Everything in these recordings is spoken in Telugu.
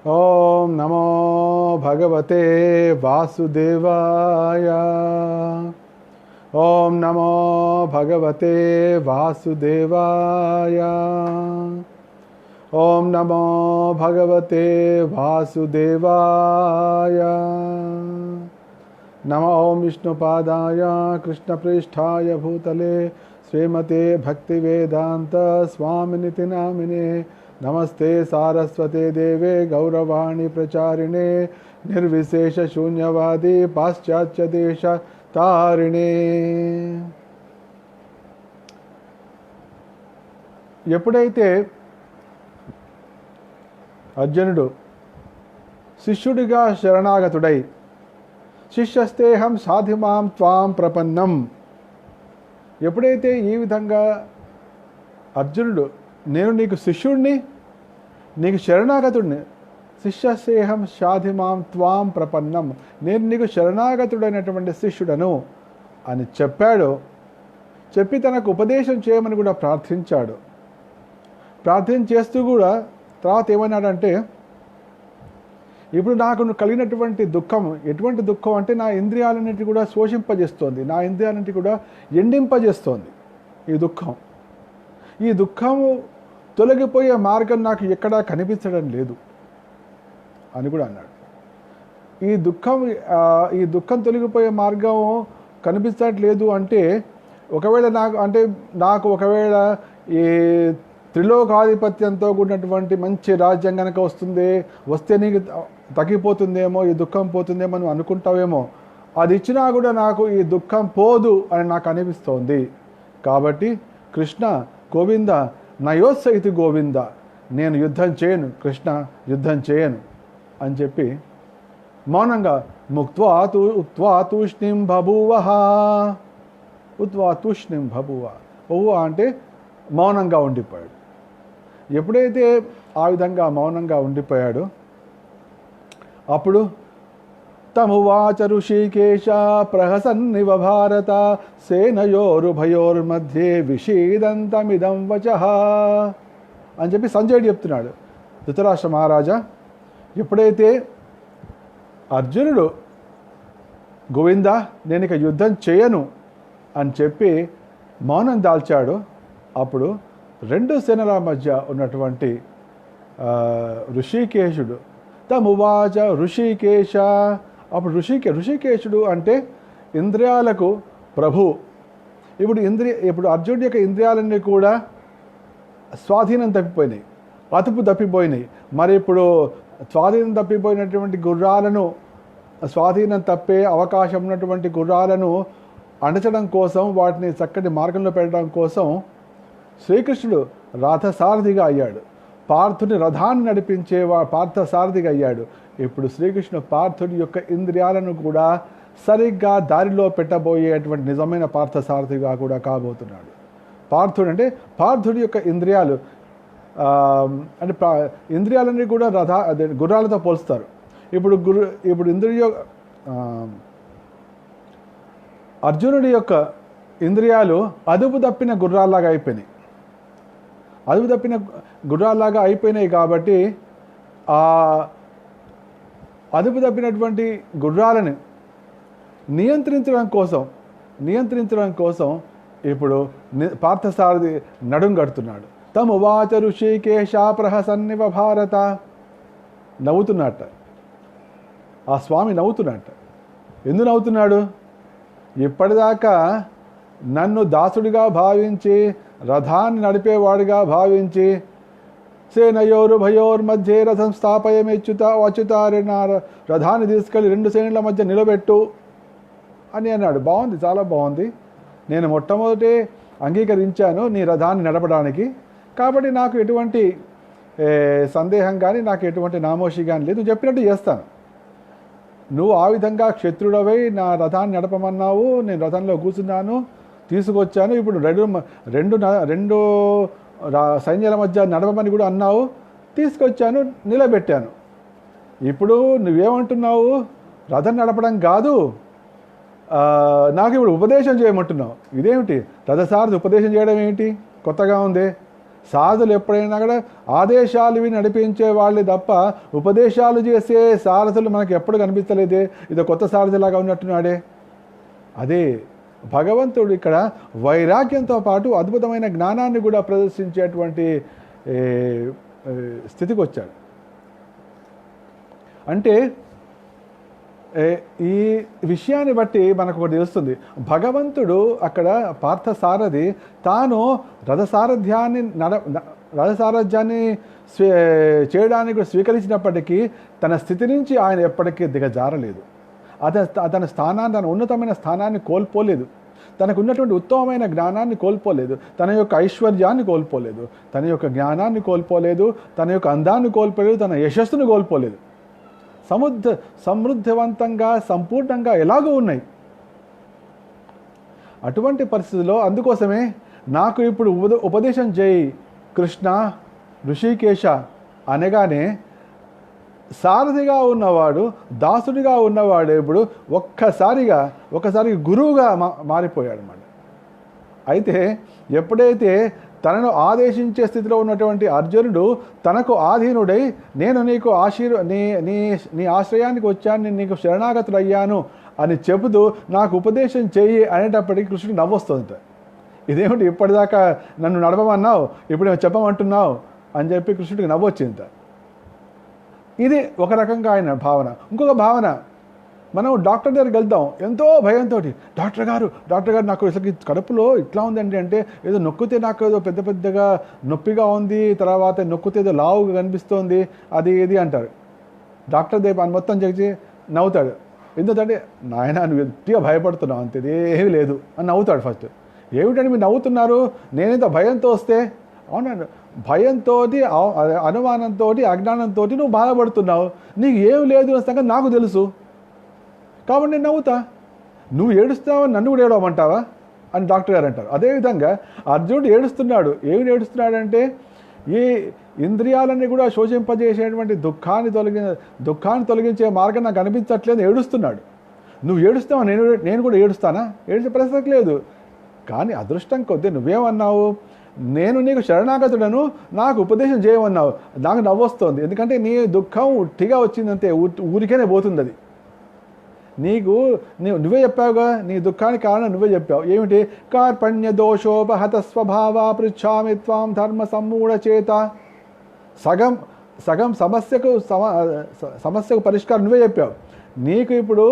ఓం నమో భగవతే వాసుదేవాయ. ఓం నమో భగవతే వాసుదేవాయ. ఓం నమో భగవతే వాసుదేవాయ. నమో ఓం విష్ణుపాదాయ కృష్ణప్రేష్ఠాయ భూతలే శ్రీమతే భక్తివేదాంత స్వామినితి నామినే. నమస్తే సారస్వతే దేవే గౌరవాణి ప్రచారిణే నిర్విశేష శూన్యవాది పాశ్చాత్య దేశ తారిణే. ఎప్పుడైతే అర్జునుడు శిష్యుడిగా శరణాగతుడై శిష్యస్తేహం సాధిమాం త్వాం ప్రపన్నం, ఎప్పుడైతే ఈ విధంగా అర్జునుడు నేను నీకు శిష్యుడిని, నీకు శరణాగతుడిని, శిష్యసేహం సాధిమాం త్వాం ప్రపన్నం, నేను నీకు శరణాగతుడైనటువంటి శిష్యుడను అని చెప్పాడు. చెప్పి తనకు ఉపదేశం చేయమని కూడా ప్రార్థించాడు. ప్రార్థన చేస్తూ కూడా తర్వాత ఏమన్నాడంటే, ఇప్పుడు నాకు కలిగినటువంటి దుఃఖం ఎటువంటి దుఃఖం అంటే నా ఇంద్రియాలన్నిటి కూడా శోషింపజేస్తోంది, నా ఇంద్రియాలన్నిటి కూడా ఎండింపజేస్తోంది ఈ దుఃఖం. ఈ దుఃఖము తొలగిపోయే మార్గం నాకు ఎక్కడా కనిపించడం లేదు అని కూడా అన్నాడు. ఈ దుఃఖం తొలగిపోయే మార్గం కనిపించట్లేదు అంటే ఒకవేళ నాకు ఒకవేళ ఈ త్రిలోకాధిపత్యంతో కూడినటువంటి మంచి రాజ్యం కనుక వస్తే నీకు తగ్గిపోతుందేమో, ఈ దుఃఖం పోతుందేమో అని అనుకుంటావేమో. అది ఇచ్చినా కూడా నాకు ఈ దుఃఖం పోదు అని నాకు అనిపిస్తోంది. కాబట్టి కృష్ణ గోవింద నయోత్సహితి గోవింద, నేను యుద్ధం చేయను కృష్ణ, యుద్ధం చేయను అని చెప్పి మౌనంగా ఉక్త్వా తూష్ణిం బభూవః. తూష్ణిం బభూవ అంటే మౌనంగా ఉండిపోయాడు. ఎప్పుడైతే ఆ విధంగా మౌనంగా ఉండిపోయాడు అప్పుడు తమువాచ ఋషికేశ ప్రహసన్నివ భారత సేనయోరుభయోర్మధ్యే విషీదంతమిదం వచః అని చెప్పి సంజయుడు చెప్తున్నాడు. ధృతరాష్ట్ర మహారాజా, ఎప్పుడైతే అర్జునుడు గోవిందా నేను ఇక యుద్ధం చేయను అని చెప్పి మౌనం దాల్చాడు, అప్పుడు రెండు సేనల మధ్య ఉన్నటువంటి ఋషికేశుడు తమువాచ ఋషికేశ, అప్పుడు ఋషికేశుడు అంటే ఇంద్రియాలకు ప్రభు. ఇప్పుడు అర్జునుడి యొక్క ఇంద్రియాలన్నీ కూడా స్వాధీనం తప్పిపోయినాయి, అదుపు తప్పిపోయినాయి. మరి ఇప్పుడు స్వాధీనం తప్పిపోయినటువంటి గుర్రాలను, స్వాధీనం తప్పే అవకాశం ఉన్నటువంటి గుర్రాలను అణచడం కోసం, వాటిని చక్కటి మార్గంలో పెట్టడం కోసం శ్రీకృష్ణుడు రథసారథిగా అయ్యాడు. పార్థుని రథాన్ని నడిపించే పార్థసారథిగా అయ్యాడు. ఇప్పుడు శ్రీకృష్ణుడు పార్థుడి యొక్క ఇంద్రియాలను కూడా సరిగ్గా దారిలో పెట్టబోయేటువంటి నిజమైన పార్థసారథిగా కూడా కాబోతున్నాడు. పార్థుడి యొక్క ఇంద్రియాలు అంటే ఇంద్రియాలన్నీ కూడా గుర్రాలతో పోల్స్తారు. ఇప్పుడు అర్జునుడి యొక్క ఇంద్రియాలు అదుపు తప్పిన గుర్రాల్లాగా అయిపోయినాయి. కాబట్టి ఆ అదుపు తప్పినటువంటి గుర్రాలను నియంత్రించడం కోసం ఇప్పుడు పార్థసారథి నడుం కడుతున్నాడు. తమువాచ ఋషికేశ ప్రహసన్నివ భారత. నవ్వుతున్నట్ట ఆ స్వామి నవ్వుతున్నట్ట. ఎందుకు నవ్వుతున్నాడు? ఇప్పటిదాకా నన్ను దాసుడిగా భావించి, రథాన్ని నడిపేవాడిగా భావించి, సేనయోరుభయోర్మధ్యే రథం స్థాపయమేచ్యుత అచ్యుతారిన, రథాన్ని తీసుకెళ్ళి రెండు సేనల మధ్య నిలబెట్టు అని అన్నాడు. బాగుంది, చాలా బాగుంది. నేను మొట్టమొదటి అంగీకరించాను నీ రథాన్ని నడపడానికి. కాబట్టి నాకు ఎటువంటి సందేహం కానీ, నాకు ఎటువంటి నామోషి కానీ లేదు. నువ్వు చెప్పినట్టు చేస్తాను. నువ్వు ఆ విధంగా క్షత్రుడవై నా రథాన్ని నడపమన్నావు, నేను రథంలో కూర్చున్నాను, తీసుకొచ్చాను. ఇప్పుడు రెండు సైన్యాల మధ్య నడపమని కూడా అన్నావు, తీసుకొచ్చాను, నిలబెట్టాను. ఇప్పుడు నువ్వేమంటున్నావు? రథం నడపడం కాదు, నాకు ఇప్పుడు ఉపదేశం చేయమంటున్నావు. ఇదేమిటి? రథసారథి ఉపదేశం చేయడం ఏమిటి? కొత్తగా ఉంది. సాధులు ఎప్పుడైనా కూడా ఆదేశాలు ఇవి నడిపించే వాళ్ళే తప్ప ఉపదేశాలు చేసే సారథులు మనకు ఎప్పుడు కనిపించలేదే. ఇది కొత్త సారథిలాగా ఉన్నట్టున్నాడే. అదే భగవంతుడు ఇక్కడ వైరాగ్యంతో పాటు అద్భుతమైన జ్ఞానాన్ని కూడా ప్రదర్శించేటువంటి స్థితికి వచ్చాడు. అంటే ఈ విషయాన్ని బట్టి మనకు ఒకటి తెలుస్తుంది. భగవంతుడు అక్కడ పార్థసారథి తాను రథసారథ్యాన్ని చేయడానికి స్వీకరించినప్పటికీ తన స్థితి నుంచి ఆయన ఎప్పటికీ దిగజారలేదు. తన స్థానాన్ని, తన ఉన్నతమైన స్థానాన్ని కోల్పోలేదు. తనకు ఉన్నటువంటి ఉత్తమమైన జ్ఞానాన్ని కోల్పోలేదు. తన యొక్క ఐశ్వర్యాన్ని కోల్పోలేదు. తన యొక్క జ్ఞానాన్ని కోల్పోలేదు. తన యొక్క అందాన్ని కోల్పోలేదు. తన యశస్సును కోల్పోలేదు. సమృద్ధివంతంగా సంపూర్ణంగా ఎలాగో ఉన్నాయి. అటువంటి పరిస్థితుల్లో అందుకోసమే నాకు ఇప్పుడు ఉపదేశం చేయి కృష్ణ ఋషికేశ అనగానే సారథిగా ఉన్నవాడు, దాసుడిగా ఉన్నవాడు ఇప్పుడు ఒకసారి గురువుగా మారిపోయాడు అన్నమాట. అయితే ఎప్పుడైతే తనను ఆదేశించే స్థితిలో ఉన్నటువంటి అర్జునుడు తనకు ఆధీనుడై నేను నీకు నీ ఆశ్రయానికి వచ్చాను, నేను నీకు శరణాగతుడయ్యాను అని చెబుతూ నాకు ఉపదేశం చెయ్యి అనేటప్పటికీ కృష్ణుడు నవ్వొస్తుంది. ఇదేమిటి ఇప్పటిదాకా నన్ను నడపమన్నావు, ఇప్పుడు చెప్పమంటున్నావు అని చెప్పి కృష్ణుడికి నవ్వొచ్చింది. ఇది ఒక రకంగా ఆయన భావన. ఇంకొక భావన, మనం డాక్టర్ దగ్గరికి వెళ్తాం ఎంతో భయంతో, డాక్టర్ గారు నాకు అసలు కడుపులో ఇట్లా ఉందండి అంటే ఏదో నొక్కితే నాకు ఏదో పెద్దగా నొప్పిగా ఉంది, తర్వాత నొక్కితే ఏదో లావుగా కనిపిస్తోంది, అది ఇది అంటారు. డాక్టర్ దగ్గర మొత్తం చేసి నవ్వుతాడు. ఎందుకంటే నాయన నువ్వు గట్టిగా భయపడుతున్నావు అంతే, ఏమీ లేదు అని నవ్వుతాడు. ఫస్ట్ ఏమిటంటే మీరు నవ్వుతున్నారు, నేనేదో భయంతో వస్తే, అవునండి భయంతో, అనుమానంతో, అజ్ఞానంతో నువ్వు బాధపడుతున్నావు, నీకు ఏమి లేదు అనే సంగతి నాకు తెలుసు కాబట్టి నేను నవ్వుతా. నువ్వు ఏడుస్తావా, నన్ను కూడా ఏడవమంటావా అని డాక్టర్ గారు అంటారు. అదేవిధంగా అర్జునుడు ఏడుస్తున్నాడు. ఏమి ఏడుస్తున్నాడంటే ఈ ఇంద్రియాలన్నీ కూడా శోషింపజేసేటువంటి దుఃఖాన్ని తొలగించే మార్గం నాకు అనిపించట్లేదు ఏడుస్తున్నాడు. నువ్వు ఏడుస్తావా, నేను కూడా ఏడుస్తానా? ఏడిచే ప్రసక్తి లేదు. కానీ అదృష్టం కొద్దీ నువ్వేమన్నావు, నేను నీకు శరణాగతుడను, నాకు ఉపదేశం చేయమన్నావు. నాకు నవ్వొస్తోంది, ఎందుకంటే నీ దుఃఖం ఉట్టిగా వచ్చిందంతే, ఊరికేనే పోతుంది అది. నువ్వే చెప్పావుగా, నీ దుఃఖానికి కారణం నువ్వే చెప్పావు. ఏమిటి? కార్పణ్య దోషోపహత స్వభావ పృచ్ఛామి త్వాం ధర్మ సమ్మూఢ చేత. సగం సమస్యకు పరిష్కారం నువ్వే చెప్పావు. నీకు ఇప్పుడు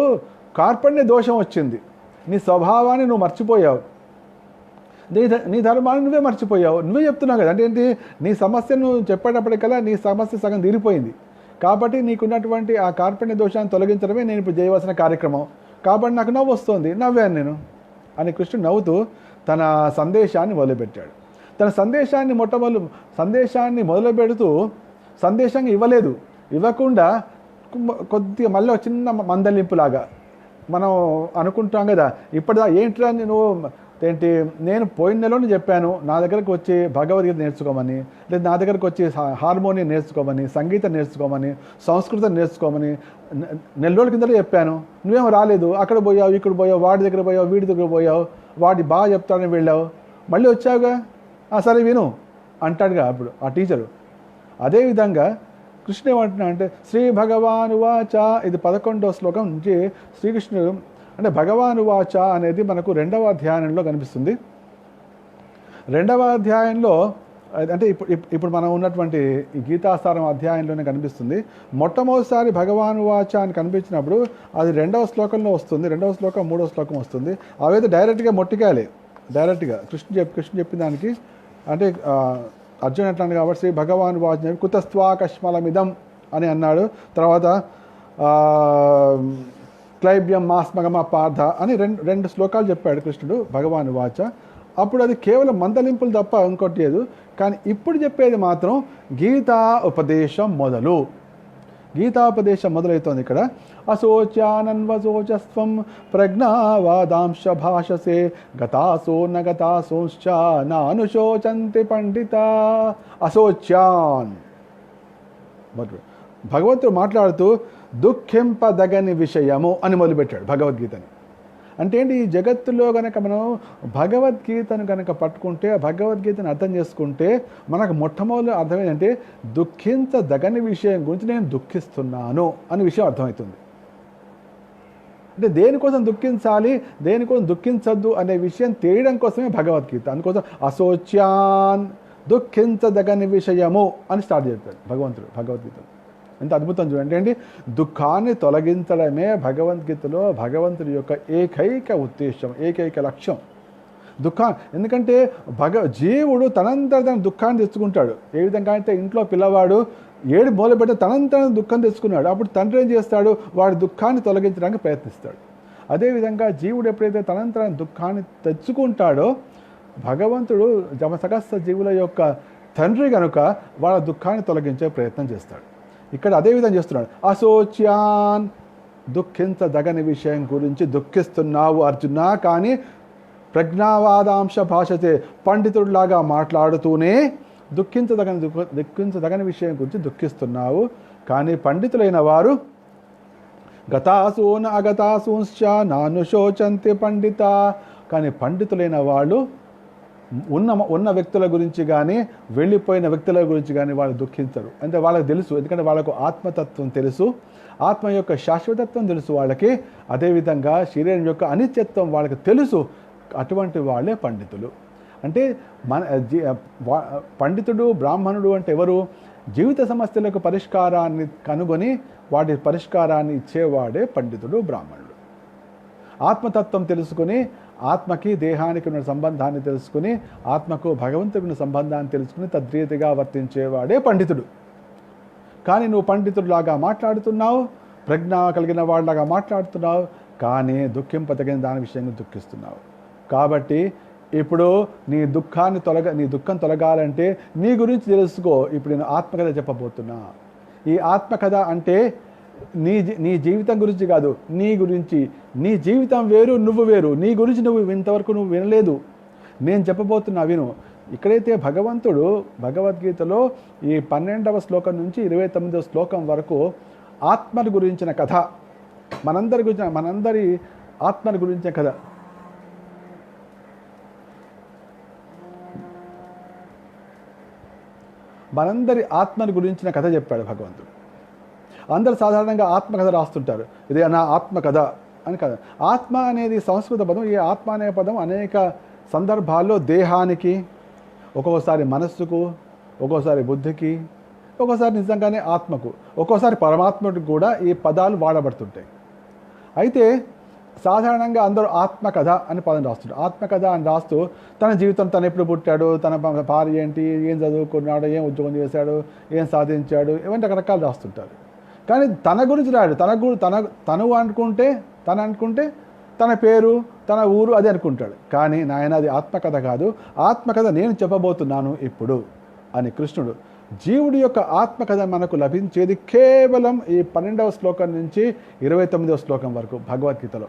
కార్పణ్య దోషం వచ్చింది, నీ స్వభావాన్ని నువ్వు మర్చిపోయావు, నీ ధర్మాన్ని నువ్వే మర్చిపోయావు. నువ్వే చెప్తున్నావు కదా. అంటే ఏంటి, నీ సమస్యను చెప్పేటప్పటికల్లా నీ సమస్య సగం తీరిపోయింది. కాబట్టి నీకున్నటువంటి ఆ కార్పణ్య దోషాన్ని తొలగించడమే నేను ఇప్పుడు చేయవలసిన కార్యక్రమం. కాబట్టి నాకు నవ్వు వస్తుంది, నవ్వాను నేను అని కృష్ణుడు నవ్వుతూ తన సందేశాన్ని మొదలుపెట్టాడు. తన సందేశాన్ని మొదలుపెడుతూ సందేశంగా ఇవ్వకుండా కొద్దిగా మళ్ళీ చిన్న మందలింపులాగా మనం అనుకుంటాం కదా. ఇప్పటిదా ఏంట్రా నేను పోయిన నెలలో చెప్పాను నా దగ్గరకు వచ్చి భగవద్గీత నేర్చుకోమని, లేదా నా దగ్గరకు వచ్చి హార్మోనియం నేర్చుకోమని, సంగీతం నేర్చుకోమని, సంస్కృతం నేర్చుకోమని నెల రోజుల కిందలో చెప్పాను. నువ్వేమో రాలేదు, అక్కడ పోయావు, ఇక్కడ పోయావు, వాడి దగ్గర పోయావు, వీడి దగ్గర పోయావు, వాడి బాగా చెప్తాడని వెళ్ళావు, మళ్ళీ వచ్చావుగా, సరే విను అంటాడుగా అప్పుడు ఆ టీచరు. అదేవిధంగా కృష్ణుడు ఏమంటున్నా అంటే శ్రీ భగవాను వాచ, ఇది 11వ శ్లోకం నుంచి శ్రీకృష్ణుడు అంటే భగవాను వాచ అనేది మనకు 2వ అధ్యాయంలో కనిపిస్తుంది. 2వ అధ్యాయంలో అంటే ఇప్పుడు మనం ఉన్నటువంటి ఈ గీతాసారం అధ్యాయంలోనే కనిపిస్తుంది. మొట్టమొదటిసారి భగవాను వాచ అని కనిపించినప్పుడు అది 2వ శ్లోకంలో వస్తుంది. 2వ శ్లోకం 3వ శ్లోకం వస్తుంది. అవైతే డైరెక్ట్గా మొట్టికాయలే, డైరెక్ట్గా కృష్ణ చెప్పిన దానికి అంటే అర్జున్ ఎట్లా కాబట్టి శ్రీ భగవాను వాచ కుతస్వాకష్మలమిదం అని అన్నాడు. తర్వాత క్లైబ్యం మాస్మగమ పార్థ అని రెండు శ్లోకాలు చెప్పాడు కృష్ణుడు భగవాను వాచ. అప్పుడు అది కేవలం మందలింపులు తప్ప ఇంకోటి లేదు. కానీ ఇప్పుడు చెప్పేది మాత్రం గీతాపదేశం మొదలవుతోంది ఇక్కడ. అశోచ్యానన్వశోచస్వం ప్రజ్ఞావాదాంశ భాషసే గతాసో నగతాసోశ్చ నానుశోచంతి పండిత. అశోచ్యాన్ భగవంతుడు మాట్లాడుతూ దుఃఖింపదగని విషయము అని మొదలుపెట్టాడు భగవద్గీతని. అంటే ఏంటి, ఈ జగత్తులో కనుక మనం భగవద్గీతను కనుక పట్టుకుంటే, భగవద్గీతను అర్థం చేసుకుంటే మనకు మొట్టమొదటి అర్థం ఏంటంటే దుఃఖించదగని విషయం గురించి నేను దుఃఖిస్తున్నాను అనే విషయం అర్థమవుతుంది. అంటే దేనికోసం దుఃఖించాలి, దేనికోసం దుఃఖించద్దు అనే విషయం తెలియడం కోసమే భగవద్గీత. అందుకోసం అశోచ్యాన్, దుఃఖించదగని విషయము అని స్టార్ట్ చేస్తాడు భగవంతుడు భగవద్గీత. ఎంత అద్భుతం చూడండి. ఏంటి, దుఃఖాన్ని తొలగించడమే భగవద్గీతలో భగవంతుడి యొక్క ఏకైక ఉద్దేశం, ఏకైక లక్ష్యం. ఎందుకంటే జీవుడు తనంతట తన దుఃఖాన్ని తెచ్చుకుంటాడు. ఏ విధంగా అయితే ఇంట్లో పిల్లవాడు ఏడు మొదలుపెట్టి తనంతట దుఃఖం తెచ్చుకున్నాడు, అప్పుడు తండ్రి ఏం చేస్తాడు, వాడి దుఃఖాన్ని తొలగించడానికి ప్రయత్నిస్తాడు. అదేవిధంగా జీవుడు ఎప్పుడైతే తనంతట దుఃఖాన్ని తెచ్చుకుంటాడో, భగవంతుడు జమసగస్త జీవుల యొక్క తండ్రి కనుక వాళ్ళ దుఃఖాన్ని తొలగించే ప్రయత్నం చేస్తాడు. ఇక్కడ అదేవిధంగా చేస్తున్నాడు. అశోచ్యాన్, దుఃఖించదగని విషయం గురించి దుఃఖిస్తున్నావు అర్జున, కానీ ప్రజ్ఞావాదాంశ భాషతే, పండితుడిలాగా మాట్లాడుతూనే దుఃఖించదగని విషయం గురించి దుఃఖిస్తున్నావు. కానీ పండితులైన వారు గతాసూన అగతాసూంశ్చ నాను శోచంతి పండిత, కానీ పండితులైన వాళ్ళు ఉన్న వ్యక్తుల గురించి కానీ వెళ్ళిపోయిన వ్యక్తుల గురించి కానీ వాళ్ళు దుఃఖించరు. అంటే వాళ్ళకి తెలుసు, ఎందుకంటే వాళ్ళకు ఆత్మతత్వం తెలుసు, ఆత్మ యొక్క శాశ్వతత్వం తెలుసు వాళ్ళకి. అదేవిధంగా శరీరం యొక్క అనిత్యత్వం వాళ్ళకి తెలుసు. అటువంటి వాళ్ళే పండితులు. అంటే పండితుడు బ్రాహ్మణుడు అంటే ఎవరు, జీవిత సమస్యలకు పరిష్కారాన్ని కనుగొని వాటి పరిష్కారాన్ని ఇచ్చేవాడే పండితుడు బ్రాహ్మణుడు. ఆత్మతత్వం తెలుసుకుని, ఆత్మకి దేహానికి ఉన్న సంబంధాన్ని తెలుసుకుని, ఆత్మకు భగవంతుడికి ఉన్న సంబంధాన్ని తెలుసుకుని తద్రీతిగా వర్తించేవాడే పండితుడు. కానీ నువ్వు పండితుడిలాగా మాట్లాడుతున్నావు, ప్రజ్ఞ కలిగిన వాళ్ళలాగా మాట్లాడుతున్నావు, కానీ దుఃఖింపదగిన దాని విషయంగా దుఃఖిస్తున్నావు. కాబట్టి ఇప్పుడు నీ దుఃఖం తొలగాలంటే నీ గురించి తెలుసుకో. ఇప్పుడు నేను ఆత్మకథ చెప్పబోతున్నా. ఈ ఆత్మకథ అంటే నీ జీవితం గురించి కాదు, నీ గురించి. నీ జీవితం వేరు, నువ్వు వేరు. నీ గురించి ఇంతవరకు నువ్వు వినలేదు, నేను చెప్పబోతున్నా, విను. ఇక్కడైతే భగవంతుడు భగవద్గీతలో ఈ 12వ శ్లోకం నుంచి 29వ శ్లోకం వరకు ఆత్మను గురించిన కథ, మనందరి ఆత్మను గురించిన కథ. మనందరి ఆత్మను గురించిన కథ చెప్పాడు భగవంతుడు. అందరూ సాధారణంగా ఆత్మకథ రాస్తుంటారు, ఇదే నా ఆత్మకథ అని కథ. ఆత్మ అనేది సంస్కృత పదం. ఈ ఆత్మ అనే పదం అనేక సందర్భాల్లో దేహానికి, ఒక్కొక్కసారి మనస్సుకు, ఒక్కోసారి బుద్ధికి, ఒక్కోసారి నిజంగానే ఆత్మకు, ఒక్కోసారి పరమాత్మకు కూడా ఈ పదాలు వాడబడుతుంటాయి. అయితే సాధారణంగా అందరూ ఆత్మకథ అని పదం రాస్తుంటారు. ఆత్మకథ అని రాస్తూ తన జీవితం, తను ఎప్పుడు పుట్టాడు, తన భార్య ఏంటి, ఏం చదువుకున్నాడు, ఏం ఉద్యోగం చేశాడు, ఏం సాధించాడు, ఇవన్నీ రకరకాలు రాస్తుంటారు. కానీ తన గురించి రాడు. తను అనుకుంటే తన పేరు, తన ఊరు అది అనుకుంటాడు. కానీ నాయన అది ఆత్మకథ కాదు, ఆత్మకథ నేను చెప్పబోతున్నాను ఇప్పుడు అని కృష్ణుడు. జీవుడి యొక్క ఆత్మకథ మనకు లభించేది కేవలం ఈ 12వ శ్లోకం నుంచి 29వ శ్లోకం వరకు భగవద్గీతలో.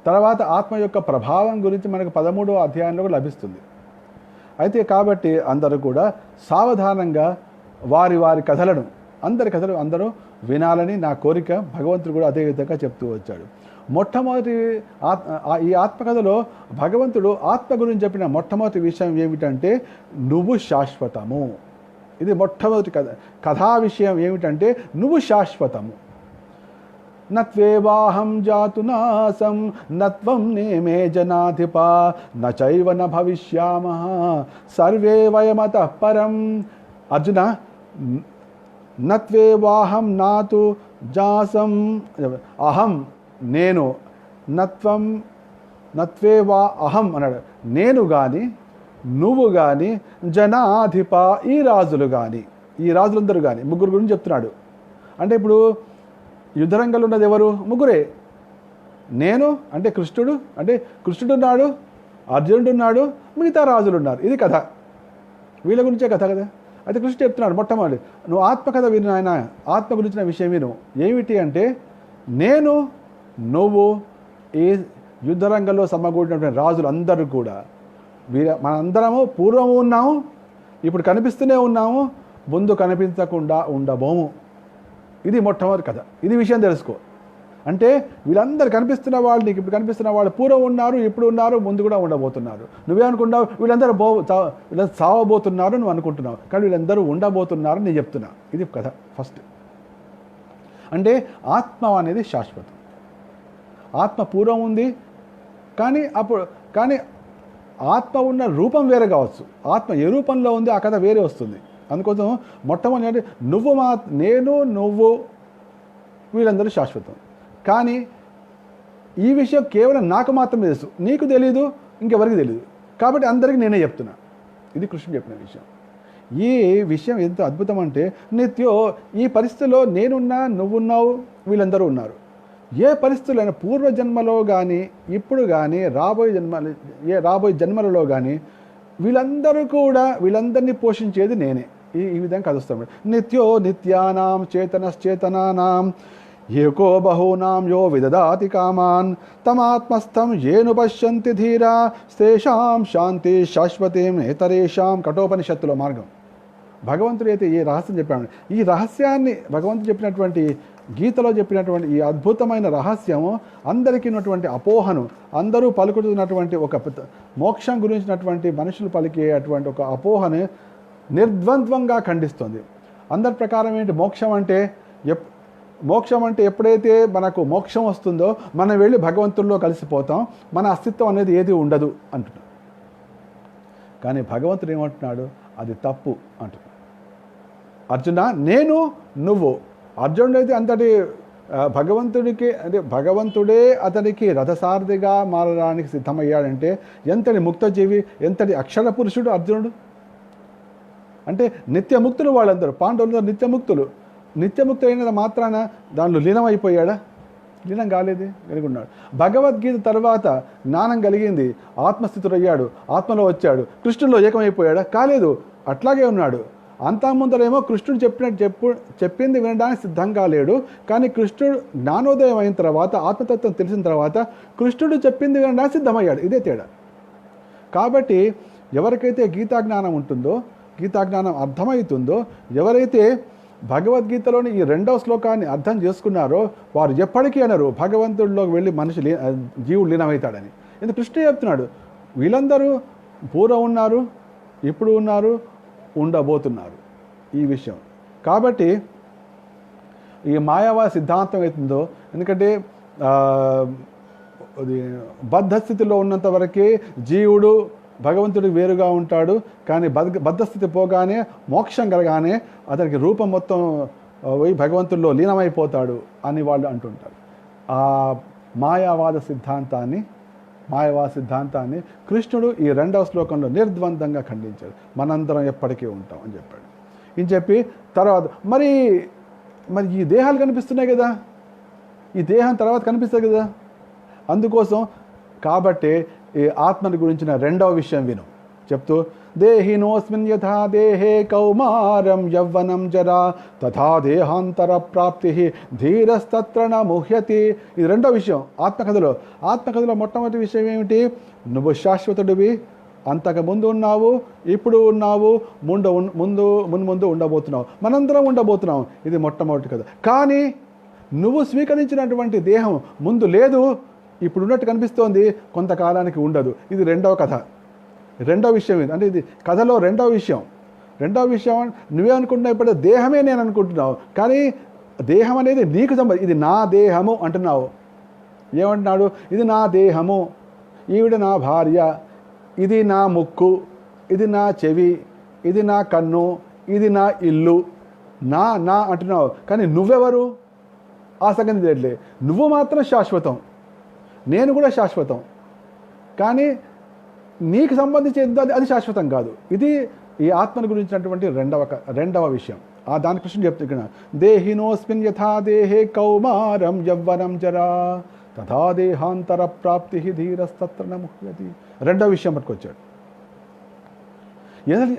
తర్వాత ఆత్మ యొక్క ప్రభావం గురించి మనకు 13వ అధ్యాయంలో లభిస్తుంది. అయితే కాబట్టి అందరూ కూడా సావధానంగా వారి కథలను, అందరి కథలు అందరూ వినాలని నా కోరిక. భగవంతుడు కూడా అదే విధంగా చెప్తూ వచ్చాడు. మొట్టమొదటి ఈ ఆత్మకథలో భగవంతుడు ఆత్మ గురించి చెప్పిన మొట్టమొదటి విషయం ఏమిటంటే నువ్వు శాశ్వతము. ఇది మొట్టమొదటి కథా విషయం ఏమిటంటే నువ్వు శాశ్వతము. నత్వేవాహం జాతు నాసం నత్వం నేమే జనాధిప నచైవ న భవిష్యామః సర్వే వయమతః పరం. అర్జున, నత్వేవాహం నాతు జాసం, అహం నేను, నత్వేవా అహం అన్నాడు, నేను కానీ నువ్వు కానీ, జనాధిప ఈ రాజులు కానీ, ఈ రాజులందరూ కానీ, ముగ్గురు గురించి చెప్తున్నాడు. అంటే ఇప్పుడు యుద్ధరంగంలో ఉన్నది ఎవరు? ముగ్గురే. నేను అంటే కృష్ణుడు, అంటే కృష్ణుడు ఉన్నాడు, అర్జునుడు ఉన్నాడు, మిగతా రాజులు ఉన్నారు. ఇది కథ, వీళ్ళ గురించే కథ కదా. అయితే కృష్ణుడు చెప్తున్నాడు మొట్టమొదటి, నువ్వు ఆత్మకథ విను ఆయన, ఆత్మ గురించిన విషయం విను. ఏమిటి అంటే నేను, నువ్వు, ఈ యుద్ధరంగంలో సమకూడినటువంటి రాజులు అందరూ కూడా మనందరము పూర్వము ఉన్నాము, ఇప్పుడు కనిపిస్తూనే ఉన్నాము, ముందు కనిపించకుండా ఉండబోము. ఇది మొట్టమొదటి కథ. ఇది విషయం తెలుసుకో. అంటే వీళ్ళందరూ కనిపిస్తున్న వాళ్ళు, నీకు ఇప్పుడు కనిపిస్తున్న వాళ్ళు పూర్వం ఉన్నారు, ఇప్పుడు ఉన్నారు, ముందు కూడా ఉండబోతున్నారు. నువ్వేమనుకుంటావు? వీళ్ళందరూ వీళ్ళందరూ చావబోతున్నారు నువ్వు అనుకుంటున్నావు, కానీ వీళ్ళందరూ ఉండబోతున్నారు నేను చెప్తున్నా. ఇది కథ ఫస్ట్. అంటే ఆత్మ అనేది శాశ్వతం. ఆత్మ పూర్వం ఉంది, కానీ ఆత్మ ఉన్న రూపం వేరే కావచ్చు. ఆత్మ ఏ రూపంలో ఉంది ఆ కథ వేరే వస్తుంది. అందుకోసం మొట్టమొదటి నేను నువ్వు వీళ్ళందరూ శాశ్వతం. కానీ ఈ విషయం కేవలం నాకు మాత్రమే తెలుసు, నీకు తెలీదు, ఇంకెవరికి తెలియదు. కాబట్టి అందరికీ నేనే చెప్తున్నా. ఇది కృష్ణుడు చెప్పిన విషయం. ఈ విషయం ఎంత అద్భుతం అంటే, నిత్యో ఈ పరిస్థితిలో నేనున్నా, నువ్వున్నావు, వీళ్ళందరూ ఉన్నారు. ఏ పరిస్థితులైనా పూర్వజన్మలో కానీ ఇప్పుడు కానీ రాబోయే జన్మలలో కానీ వీళ్ళందరినీ పోషించేది నేనే. ఈ విధంగా కలుస్తాం. నిత్యో నిత్యానాం చేతనశ్చేతనానాం ఏకో బహూనాం యో విదదాతి కామాన్ తమాత్మస్థం ఏను పశ్యంతి ధీరా తేషాం శాంతి శాశ్వతీం నేతరేషాం. కఠోపనిషత్తులో మార్గం. భగవంతుడు అయితే ఈ రహస్యం చెప్పాడు. ఈ రహస్యాన్ని భగవంతుడు చెప్పినటువంటి గీతలో చెప్పినటువంటి ఈ అద్భుతమైన రహస్యము అందరికీ ఉన్నటువంటి అపోహను, అందరూ పలుకుతున్నటువంటి ఒక మోక్షం గురించినటువంటి మనుషులు పలికే అటువంటి ఒక అపోహను నిర్ద్వంద్వంగా ఖండిస్తుంది. అందరి ప్రకారం ఏంటి? మోక్షం అంటే ఎప్పుడైతే మనకు మోక్షం వస్తుందో మనం వెళ్ళి భగవంతుల్లో కలిసిపోతాం, మన అస్తిత్వం అనేది ఏది ఉండదు అంటున్నాడు. కానీ భగవంతుడు ఏమంటున్నాడు? అది తప్పు అంటున్నాడు. అర్జున, నేను నువ్వు. అర్జునుడు అయితే అంతటి భగవంతుడే అతనికి రథసారథిగా మారడానికి సిద్ధమయ్యాడంటే ఎంతటి ముక్తజీవి, ఎంతటి అక్షర పురుషుడు అర్జునుడు. అంటే నిత్యముక్తులు వాళ్ళందరూ, పాండవులందరూ నిత్యముక్తులు అయిన మాత్రాన దానిలో లీనమైపోయాడా? లీనం కాలేదు, కలిగి ఉన్నాడు. భగవద్గీత తర్వాత జ్ఞానం కలిగింది, ఆత్మస్థితుడయ్యాడు, ఆత్మలో వచ్చాడు. కృష్ణుల్లో ఏకమైపోయాడా? కాలేదు, అట్లాగే ఉన్నాడు. అంతా ముందరేమో కృష్ణుడు చెప్పింది వినడానికి సిద్ధంగా లేడు. కానీ కృష్ణుడు జ్ఞానోదయం అయిన తర్వాత, ఆత్మతత్వం తెలిసిన తర్వాత కృష్ణుడు చెప్పింది వినడానికి సిద్ధమయ్యాడు. ఇదే తేడా. కాబట్టి ఎవరికైతే గీతాజ్ఞానం ఉంటుందో, గీతాజ్ఞానం అర్థమవుతుందో, ఎవరైతే భగవద్గీతలోని ఈ 2వ శ్లోకాన్ని అర్థం చేసుకున్నారో వారు ఎప్పటికీ అనరు భగవంతుడిలోకి వెళ్ళి జీవుడు లీనమవుతాడని. ఎందుకు? కృష్ణుడు చెప్తున్నాడు, వీళ్ళందరూ పూర్వం ఉన్నారు, ఇప్పుడు ఉన్నారు, ఉండబోతున్నారు. ఈ విషయం కాబట్టి ఈ మాయావాద సిద్ధాంతం అవుతుందో, ఎందుకంటే బద్ధస్థితిలో ఉన్నంత వరకే జీవుడు భగవంతుడికి వేరుగా ఉంటాడు. కానీ బద్ధస్థితి పోగానే, మోక్షం కలగానే అతనికి రూపం మొత్తం పోయి భగవంతుల్లో లీనమైపోతాడు అని వాళ్ళు అంటుంటారు. ఆ మాయావాద సిద్ధాంతాన్ని కృష్ణుడు ఈ 2వ శ్లోకంలో నిర్ద్వందంగా ఖండించాడు. మనందరం ఎప్పటికీ ఉంటాం అని చెప్పాడు. అని చెప్పి తర్వాత మరి ఈ దేహాలు కనిపిస్తున్నాయి కదా, ఈ దేహం తర్వాత కనిపిస్తుంది కదా. అందుకోసం కాబట్టి ఈ ఆత్మని గురించిన 2వ విషయం విను చెప్తూ, దేహినోస్మిన్ యథా దేహే కౌమారం యవ్వనం జరా తథా దేహాంతర ప్రాప్తి ధీరస్తత్ర న ముహ్యతి. ఇది 2వ విషయం ఆత్మకథలో మొట్టమొదటి విషయం ఏమిటి? నువ్వు శాశ్వతుడివి, అంతకు ముందు ఉన్నావు, ఇప్పుడు ఉన్నావు, ముందు ఉండబోతున్నావు, మనందరం ఉండబోతున్నాం. ఇది మొట్టమొదటి కథ. కానీ నువ్వు స్వీకరించినటువంటి దేహం ముందు లేదు, ఇప్పుడు ఉన్నట్టు కనిపిస్తోంది, కొంతకాలానికి ఉండదు. ఇది 2వ కథ. 2వ విషయం ఇది. అంటే ఇది కథలో 2వ విషయం. నువ్వే అనుకుంటున్నావు ఇప్పుడు దేహమే నేను అనుకుంటున్నావు, కానీ దేహం అనేది నీకు ఇది నా దేహము అంటున్నావు. ఏమంటున్నాడు? ఇది నా దేహము, ఈవిడ నా భార్య, ఇది నా ముక్కు, ఇది నా చెవి, ఇది నా కన్ను, ఇది నా ఇల్లు, నా అంటున్నావు. కానీ నువ్వెవరు? ఆ సంగతి తెలియట్లే. నువ్వు మాత్రం శాశ్వతం, నేను కూడా శాశ్వతం. కానీ నీకు సంబంధించి అది శాశ్వతం కాదు. ఇది ఈ ఆత్మను గురించినటువంటి 2వ విషయం. దాని కృష్ణుడు చెప్తున్నా, దేహినోస్మిన్ యథా దేహే కౌమారం యవ్వనం జరా తథా దేహాంతర ప్రాప్తి ధీరస్తత్ర న ముహ్యతి. 2వ విషయం పట్టుకొచ్చాడు.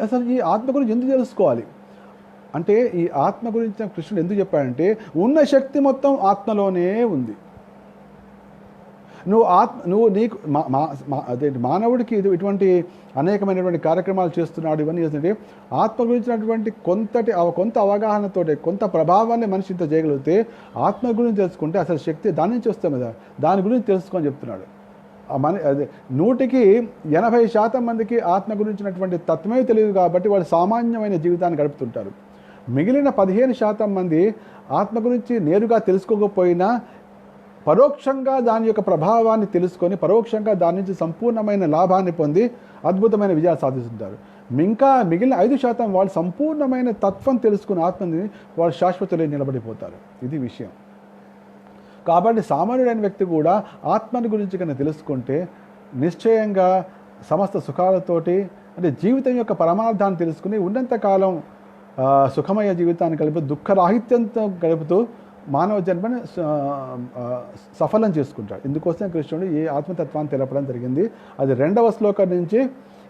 అసలు ఈ ఆత్మ గురించి ఎందుకు తెలుసుకోవాలి అంటే, ఈ ఆత్మ గురించి కృష్ణుడు ఎందుకు చెప్పాడంటే, ఉన్న శక్తి మొత్తం ఆత్మలోనే ఉంది. నువ్వు నీకు అదేంటి మానవుడికి ఇటువంటి అనేకమైనటువంటి కార్యక్రమాలు చేస్తున్నాడు. ఇవన్నీ చేస్తుంటే ఆత్మ గురించినటువంటి కొంత అవగాహనతోటి కొంత ప్రభావాన్ని మనిషి ఇంత చేయగలిగితే ఆత్మ గురించి తెలుసుకుంటే అసలు శక్తి దాని నుంచి వస్తాం కదా, దాని గురించి తెలుసుకొని చెప్తున్నాడు. అదే 80% మందికి ఆత్మ గురించినటువంటి తత్వమే తెలియదు కాబట్టి వాళ్ళు సామాన్యమైన జీవితాన్ని గడుపుతుంటారు. మిగిలిన 15% మంది ఆత్మ గురించి నేరుగా తెలుసుకోకపోయినా పరోక్షంగా దాని యొక్క ప్రభావాన్ని తెలుసుకొని పరోక్షంగా దాని నుంచి సంపూర్ణమైన లాభాన్ని పొంది అద్భుతమైన విజయాలు సాధిస్తుంటారు. ఇంకా మిగిలిన 5% వాళ్ళు సంపూర్ణమైన తత్వం తెలుసుకుని ఆత్మని వాళ్ళు శాశ్వతలో నిలబడిపోతారు. ఇది విషయం. కాబట్టి సామాన్యుడైన వ్యక్తి కూడా ఆత్మని గురించి కన్నా తెలుసుకుంటే నిశ్చయంగా సమస్త సుఖాలతోటి అంటే జీవితం యొక్క పరమార్థాన్ని తెలుసుకుని ఉన్నంతకాలం సుఖమయ జీవితాన్ని గడుపుతూ దుఃఖరాహిత్యంతో గడుపుతూ మానవ జన్మని సఫలం చేసుకుంటాడు. ఇందుకోసం కృష్ణుడు ఈ ఆత్మతత్వాన్ని తెలపడం జరిగింది. అది 2వ శ్లోకం నుంచి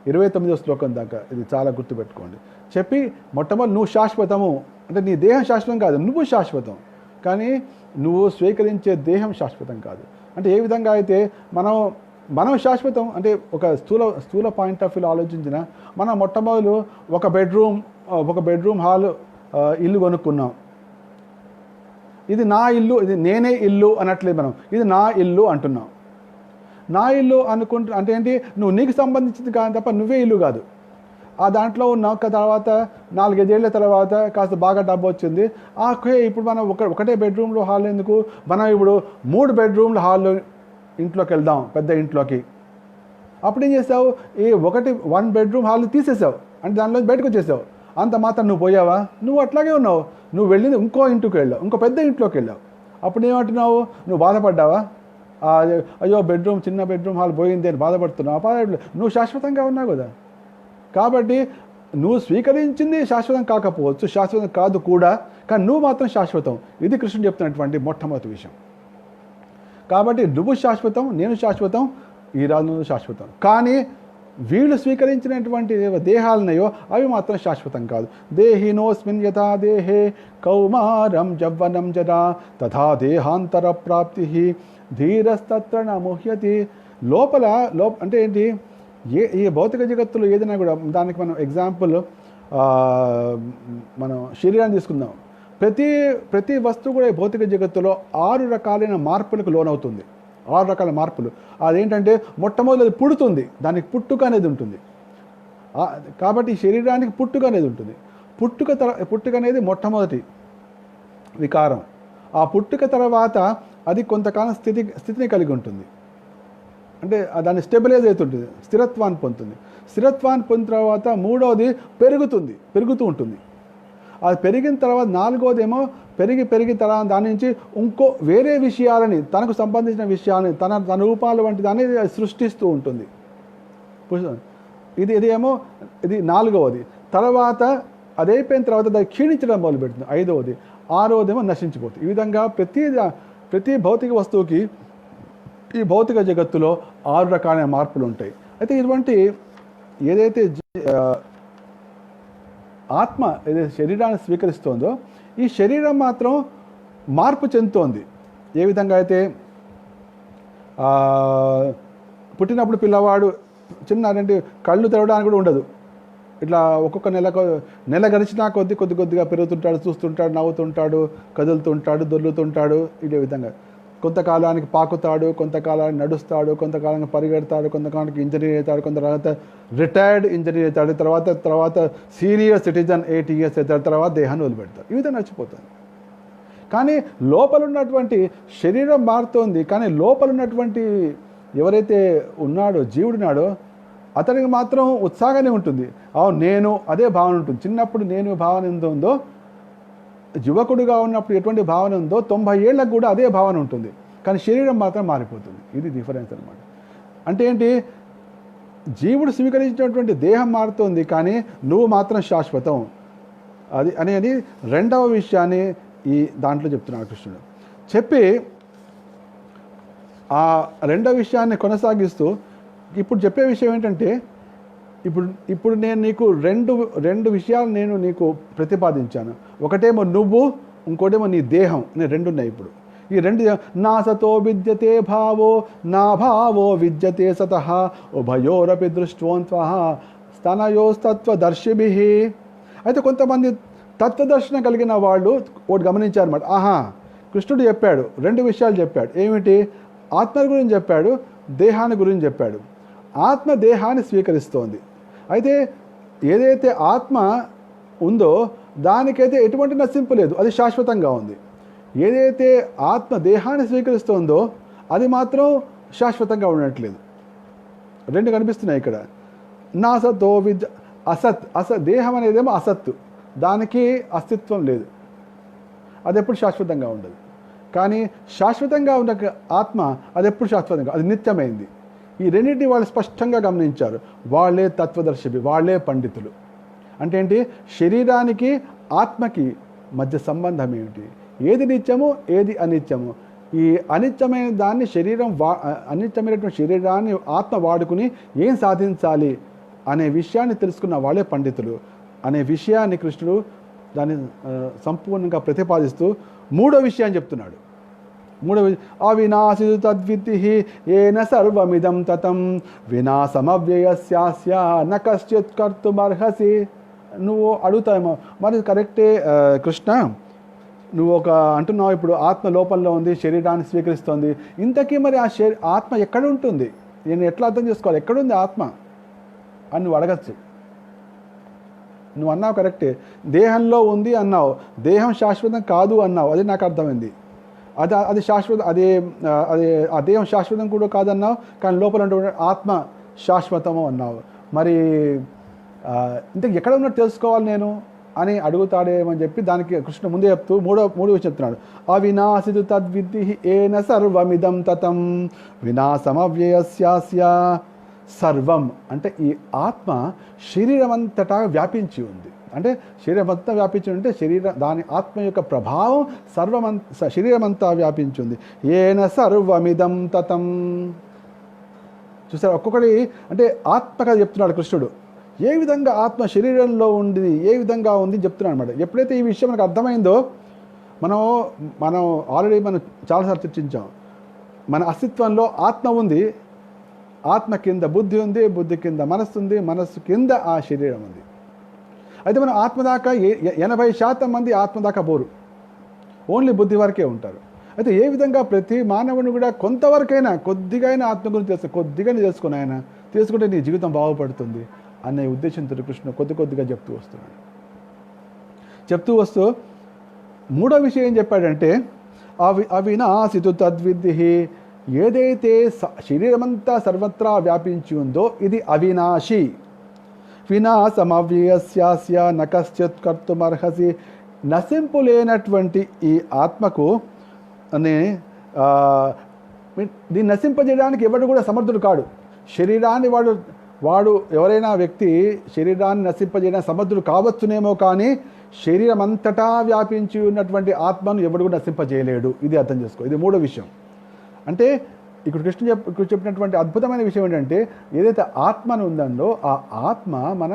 29వ శ్లోకం దాకా. ఇది చాలా గుర్తుపెట్టుకోండి. చెప్పి మొట్టమొదటి నువ్వు శాశ్వతము అంటే నీ దేహం శాశ్వతం కాదు, నువ్వు శాశ్వతం. కానీ నువ్వు స్వీకరించే దేహం శాశ్వతం కాదు. అంటే ఏ విధంగా అయితే మనం శాశ్వతం అంటే ఒక స్థూల పాయింట్ ఆఫ్ వ్యూలో ఆలోచించిన మనం మొట్టమొదలు ఒక బెడ్రూమ్ హాల్ ఇల్లు కొనుక్కున్నాం. ఇది నా ఇల్లు, ఇది నేనే ఇల్లు అనట్లేదు మనం, ఇది నా ఇల్లు అంటున్నాం. నా ఇల్లు అంటే ఏంటి, నువ్వు నీకు సంబంధించింది కాదు తప్ప నువ్వే ఇల్లు కాదు. ఆ దాంట్లో ఉన్న తర్వాత 4-5 ఏళ్ల తర్వాత కాస్త బాగా డబ్బు వచ్చింది. ఇప్పుడు మనం ఒకటే బెడ్రూమ్లో హాల్ ఎందుకు, మనం ఇప్పుడు 3 బెడ్రూమ్ల హాల్లో ఇంట్లోకి వెళ్దాం, పెద్ద ఇంట్లోకి. అప్పుడు ఏం చేసావు, ఈ 1 బెడ్రూమ్ హాల్ తీసేసావు, అంటే దానిలో బయటకు వచ్చేసావు. అంత మాత్రం నువ్వు పోయావా? నువ్వు అట్లాగే ఉన్నావు. నువ్వు వెళ్ళింది ఇంకో ఇంటికి వెళ్ళావు, ఇంకో పెద్ద ఇంట్లోకి వెళ్ళావు. అప్పుడు ఏమంటున్నావు, నువ్వు బాధపడ్డావా? అయ్యో చిన్న బెడ్రూమ్ హాల్ పోయింది అని బాధపడుతున్నావు. నువ్వు శాశ్వతంగా ఉన్నావు కదా. కాబట్టి నువ్వు స్వీకరించింది శాశ్వతం కాకపోవచ్చు, శాశ్వతం కాదు కూడా, కానీ నువ్వు మాత్రం శాశ్వతం. ఇది కృష్ణుడు చెప్తున్నటువంటి మొట్టమొదటి విషయం. కాబట్టి నువ్వు శాశ్వతం, నేను శాశ్వతం, ఈ రాజు శాశ్వతం. కానీ వీళ్ళు స్వీకరించినటువంటి దేహాలున్నాయో అవి మాత్రం శాశ్వతం కాదు. దేహినోస్మిన్ యథా దేహే కౌమారం యవ్వనం జరా తథా దేహాంతర ప్రాప్తి ధీరస్తత్ర న ముహ్యతి. అంటే ఏంటి, ఈ భౌతిక జగత్తులో ఏదైనా కూడా దానికి మనం ఎగ్జాంపుల్ మనం శరీరాన్ని తీసుకుందాం. ప్రతి వస్తువు కూడా ఈ భౌతిక జగత్తులో 6 రకాలైన మార్పులకు లోనవుతుంది. 6 రకాల మార్పులు. అదేంటంటే మొట్టమొదటి పుడుతుంది, దానికి పుట్టుక అనేది ఉంటుంది. కాబట్టి శరీరానికి పుట్టుక అనేది ఉంటుంది. పుట్టుక అనేది మొట్టమొదటి వికారం. ఆ పుట్టుక తర్వాత అది కొంతకాలం స్థితిని కలిగి ఉంటుంది. అంటే దాన్ని స్టెబిలైజ్ అవుతుంటుంది, స్థిరత్వాన్ని పొందుతుంది. స్థిరత్వాన్ని పొందిన తర్వాత 3వది పెరుగుతూ ఉంటుంది. అది పెరిగిన తర్వాత 4వది ఏమో పెరిగి తర్వాత దాని నుంచి ఇంకో వేరే విషయాలని, తనకు సంబంధించిన విషయాలని, తన రూపాలు వంటి దాన్ని సృష్టిస్తూ ఉంటుంది. ఇది 4వది. తర్వాత అదైపోయిన తర్వాత దాన్ని క్షీణించడం మొదలుపెడుతుంది. 5వది. 6వది ఏమో నశించిపోతుంది. ఈ విధంగా ప్రతి భౌతిక వస్తువుకి ఈ భౌతిక జగత్తులో 6 రకాలైన మార్పులు ఉంటాయి. అయితే ఇటువంటి ఏదైతే ఆత్మ ఏదైతే శరీరాన్ని స్వీకరిస్తోందో ఈ శరీరం మాత్రం మార్పు చెందుతోంది. ఏ విధంగా అయితే పుట్టినప్పుడు పిల్లవాడు అంటే కళ్ళు తెరవడానికి కూడా ఉండదు. ఇట్లా ఒక్కొక్క నెల గడిచినా కొద్దిగా పెరుగుతుంటాడు, చూస్తుంటాడు, నవ్వుతుంటాడు, కదులుతుంటాడు, దొర్లుతుంటాడు. ఇదే విధంగా కొంతకాలానికి పాకుతాడు, కొంతకాలానికి నడుస్తాడు, కొంతకాలానికి పరిగెడతాడు, కొంతకాలానికి ఇంజనీర్ అవుతాడు, కొంత రిటైర్డ్ ఇంజనీర్ అవుతాడు, తర్వాత సీనియర్ సిటిజన్ 8 years అవుతాడు, తర్వాత దేహాన్ని వదిలిపెడతాడు. ఈ విధంగా నచ్చిపోతుంది. కానీ లోపల ఉన్నటువంటి శరీరం మారుతోంది, కానీ లోపల ఉన్నటువంటి ఎవరైతే ఉన్నాడో జీవుడున్నాడో అతనికి మాత్రం ఉత్సాహంగానే ఉంటుంది. నేను అదే భావన ఉంటుంది. చిన్నప్పుడు నేను భావన ఎంత ఉందో, యువకుడిగా ఉన్నప్పుడు ఎటువంటి భావన ఉందో 90 ఏళ్ళకు కూడా అదే భావన ఉంటుంది. కానీ శరీరం మాత్రం మారిపోతుంది. ఇది డిఫరెన్స్ అనమాట. అంటే ఏంటి, జీవుడు స్వీకరించినటువంటి దేహం మారుతుంది, కానీ నువ్వు మాత్రం శాశ్వతం. అనేది 2వ విషయాన్ని ఈ దాంట్లో చెప్తున్నాడు కృష్ణుడు. చెప్పి ఆ 2వ విషయాన్ని కొనసాగిస్తూ ఇప్పుడు చెప్పే విషయం ఏంటంటే, ఇప్పుడు నేను నీకు రెండు విషయాలు నేను నీకు ప్రతిపాదించాను. ఒకటేమో నువ్వు, ఇంకోటేమో నీ దేహం. నేను 2 ఉన్నాయి. ఇప్పుడు ఈ రెండు నా సతో విద్యతే భావో నా భావో విద్యతే సతః ఉభయోరపి దృష్ట్వోన్త్వః స్తనయోస్తత్వదర్శిభిః. అయితే కొంతమంది తత్వదర్శనం కలిగిన వాళ్ళు ఒకటి గమనించారన్నమాట. కృష్ణుడు చెప్పాడు, రెండు విషయాలు చెప్పాడు. ఏమిటి? ఆత్మ గురించి చెప్పాడు, దేహాన్ని గురించి చెప్పాడు. ఆత్మ దేహాన్ని స్వీకరిస్తోంది. అయితే ఏదైతే ఆత్మ ఉందో దానికైతే ఎటువంటి నశింపు లేదు, అది శాశ్వతంగా ఉంది. ఏదైతే ఆత్మ దేహాన్ని స్వీకరిస్తోందో అది మాత్రం శాశ్వతంగా ఉండట్లేదు. రెండు కనిపిస్తున్నాయి ఇక్కడ. నా సతో విద్య అసత్ దేహం అనేదేమో అసత్తు, దానికి అస్తిత్వం లేదు, అది ఎప్పుడు శాశ్వతంగా ఉండదు. కానీ శాశ్వతంగా ఉన్న ఆత్మ అది ఎప్పుడు శాశ్వతంగా, అది నిత్యమైంది. ఈ రెండింటిని వాళ్ళు స్పష్టంగా గమనించారు. వాళ్ళే తత్వదర్శి, వాళ్ళే పండితులు. అంటే ఏంటి? శరీరానికి ఆత్మకి మధ్య సంబంధం ఏమిటి, ఏది నిత్యము ఏది అనిత్యము, ఈ అనిత్యమైన దాన్ని అనిత్యమైనటువంటి శరీరాన్ని ఆత్మ వాడుకుని ఏం సాధించాలి అనే విషయాన్ని తెలుసుకున్న వాళ్ళే పండితులు అనే విషయాన్ని కృష్ణుడు దాన్ని సంపూర్ణంగా ప్రతిపాదిస్తూ మూడో విషయాన్ని చెప్తున్నాడు. అవినాశి తద్విద్ధి ఏన సర్వమిదం తతం వినాశమవ్యయస్యాస్య న కశ్చిత్ కర్తుమర్హసి. నువ్వు అడుగుతావేమో, మరి కరెక్టే కృష్ణ, నువ్వు అంటున్నావు ఇప్పుడు ఆత్మ లోపంలో ఉంది, శరీరాన్ని స్వీకరిస్తోంది. ఇంతకీ మరి ఆ ఆత్మ ఎక్కడ ఉంటుంది, నేను ఎట్లా అర్థం చేసుకోవాలి, ఎక్కడుంది ఆత్మ అని నువ్వు అడగచ్చు. నువ్వు అన్నావు కరెక్టే, దేహంలో ఉంది అన్నావు, దేహం శాశ్వతం కాదు అన్నావు, అది నాకు అర్థమైంది. అది శాశ్వతం, అదే ఆ దేహం శాశ్వతం కూడా కాదన్నావు, కానీ లోపల ఉండే ఆత్మ శాశ్వతము అన్నావు. మరి ఇంతకు ఎక్కడ ఉన్నట్టు తెలుసుకోవాలి నేను అని అడుగుతాడేమని చెప్పి దానికి కృష్ణ ముందే చెప్తూ మూడో విషయం చెప్తున్నాడు. అవినాశితు తద్విద్ధి ఏన సర్వమిదం తతం వినాశమవ్యయస్యాస్య. సర్వం అంటే ఈ ఆత్మ శరీరం అంతటా వ్యాపించి ఉంది. అంటే శరీరం అంతా వ్యాపించి ఉంటే దాని ఆత్మ యొక్క ప్రభావం శరీరం అంతా వ్యాపించి ఉంది. ఏన సర్వమిదం తతం. చూసారు, ఒక్కొక్కటి అంటే ఆత్మగా చెప్తున్నాడు కృష్ణుడు. ఏ విధంగా ఆత్మ శరీరంలో ఉంది, ఏ విధంగా ఉంది చెప్తున్నాడు అనమాట. ఎప్పుడైతే ఈ విషయం మనకు అర్థమైందో, మనం ఆల్రెడీ చాలాసార్లు చర్చించాం. మన అస్తిత్వంలో ఆత్మ ఉంది, ఆత్మ కింద బుద్ధి ఉంది, బుద్ధి కింద మనస్సు ఉంది, మనస్సు కింద ఆ శరీరం ఉంది. అయితే మనం ఆత్మ దాకా 80% మంది ఆత్మ దాకా పోరు, ఓన్లీ బుద్ధి వరకే ఉంటారు. అయితే ఏ విధంగా ప్రతి మానవుని కూడా కొంతవరకైనా కొద్దిగా ఆత్మ గురించి కొద్దిగా తెలుసుకుని ఆయన తెలుసుకుంటే నీ జీవితం బాగుపడుతుంది అనే ఉద్దేశంతో కృష్ణ కొద్దిగా చెప్తూ వస్తూ మూడో విషయం ఏం చెప్పాడంటే, అవినాశితు తద్విద్ధి. ఏదైతే శరీరమంతా సర్వత్రా వ్యాపించి ఉందో ఇది అవినాశి. వినాశమవ్యయస్యాస్య న కశ్చిత్ కర్తుమర్హసి. నశింపు లేనటువంటి ఈ ఆత్మకు దీన్ని నశింపజేయడానికి ఎవడు కూడా సమర్థుడు కాడు. శరీరాన్ని వాడు ఎవరైనా వ్యక్తి శరీరాన్ని నశింపజేయడానికి సమర్థుడు కావచ్చునేమో, కానీ శరీరం అంతటా వ్యాపించి ఉన్నటువంటి ఆత్మను ఎవడు కూడా నశింపజేయలేడు. ఇది అర్థం చేసుకో. ఇది మూడో విషయం. అంటే ఇక్కడ కృష్ణ చెప్పినటువంటి అద్భుతమైన విషయం ఏంటంటే, ఏదైతే ఆత్మను ఉందో ఆ ఆత్మ మన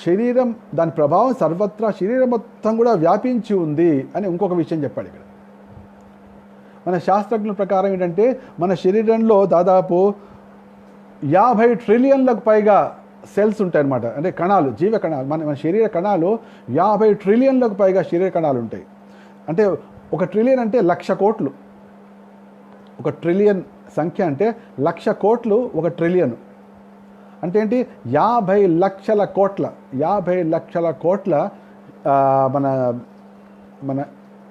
శరీరం, దాని ప్రభావం సర్వత్రా శరీరం మొత్తం కూడా వ్యాపించి ఉంది అని ఇంకొక విషయం చెప్పాడు ఇక్కడ. మన శాస్త్రజ్ఞుల ప్రకారం ఏంటంటే, మన శరీరంలో దాదాపు 50 ట్రిలియన్లకు పైగా సెల్స్ ఉంటాయన్నమాట. అంటే కణాలు, జీవ కణాలు. మన శరీర కణాలు 50 ట్రిలియన్లకు పైగా శరీర కణాలు ఉంటాయి. అంటే 1 ట్రిలియన్ అంటే 1,00,000 కోట్లు. 1 ట్రిలియన్ సంఖ్య అంటే 1,00,000 కోట్లు 1 ట్రిలియన్. అంటే ఏంటి? 50 లక్షల కోట్ల మన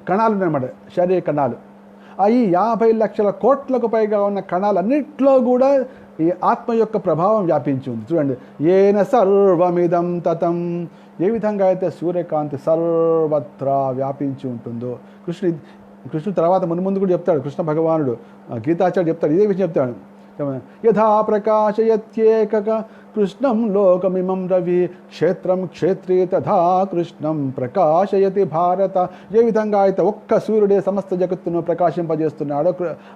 కణాలు ఉన్నాయన్నమాట, శరీర కణాలు. ఈ 50 లక్షల కోట్లకు పైగా ఉన్న కణాలన్నింటిలో కూడా ఈ ఆత్మ యొక్క ప్రభావం వ్యాపించి ఉంది. చూడండి, ఏన సర్వమిదం తతం. ఏ విధంగా అయితే సూర్యకాంతి సర్వత్రా వ్యాపించి ఉంటుందో, కృష్ణుడు తర్వాత ముందు కూడా చెప్తాడు. కృష్ణ భగవానుడు గీతాచార్యుడు చెప్తాడు, ఇదే విషయం చెప్తాడు. యథా ప్రకాశయత్యేక కృష్ణం లోకమిమం రవి క్షేత్రం క్షేత్రే తథా కృష్ణం ప్రకాశయతి భారత. ఏ విధంగా అయితే ఒక్క సూర్యుడే సమస్త జగత్తును ప్రకాశింపజేస్తున్నాడో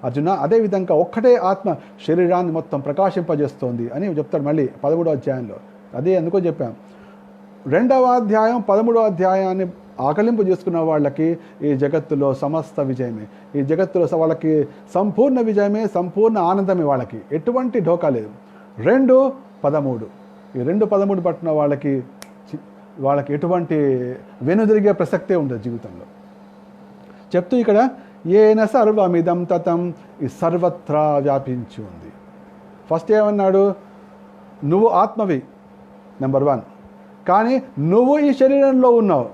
అర్జున, అదేవిధంగా ఒక్కటే ఆత్మ శరీరాన్ని మొత్తం ప్రకాశింపజేస్తోంది అని చెప్తాడు మళ్ళీ 13వ అధ్యాయంలో. అదే ఎందుకో చెప్పాం. 2వ అధ్యాయం 13వ అధ్యాయాన్ని ఆకలింపు చేసుకున్న వాళ్ళకి ఈ జగత్తులో సమస్త విజయమే, ఈ జగత్తులో వాళ్ళకి సంపూర్ణ విజయమే, సంపూర్ణ ఆనందమే, వాళ్ళకి ఎటువంటి ఢోకా లేదు. 2:13 ఈ 2:13 పట్టిన వాళ్ళకి ఎటువంటి వెనుదిరిగే ప్రసక్తే ఉండదు జీవితంలో. చెప్తూ ఇక్కడ ఏన సర్వమిదం తతం, ఈ సర్వత్రా వ్యాపించి ఉంది. ఫస్ట్ ఏమన్నాడు, నువ్వు ఆత్మవి నెంబర్ 1, కానీ నువ్వు ఈ శరీరంలో ఉన్నావు.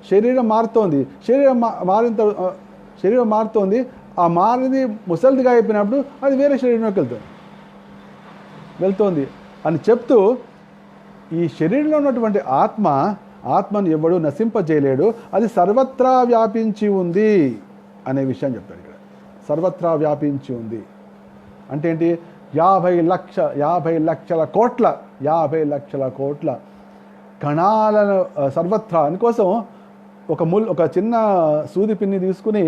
శరీరం మారుతోంది, శరీరం మారుతోంది. ఆ మారింది ముసలిదిగా అయిపోయినప్పుడు అది వేరే శరీరంలోకి వెళ్తోంది అని చెప్తూ, ఈ శరీరంలో ఉన్నటువంటి ఆత్మను ఎవడు నశింపజేయలేడు, అది సర్వత్రా వ్యాపించి ఉంది అనే విషయం చెప్తాడు ఇక్కడ. సర్వత్రా వ్యాపించి ఉంది అంటే ఏంటి? 50 లక్షల కోట్ల కణాలను సర్వత్రా అందుకోసం ఒక చిన్న సూది పిన్ని తీసుకుని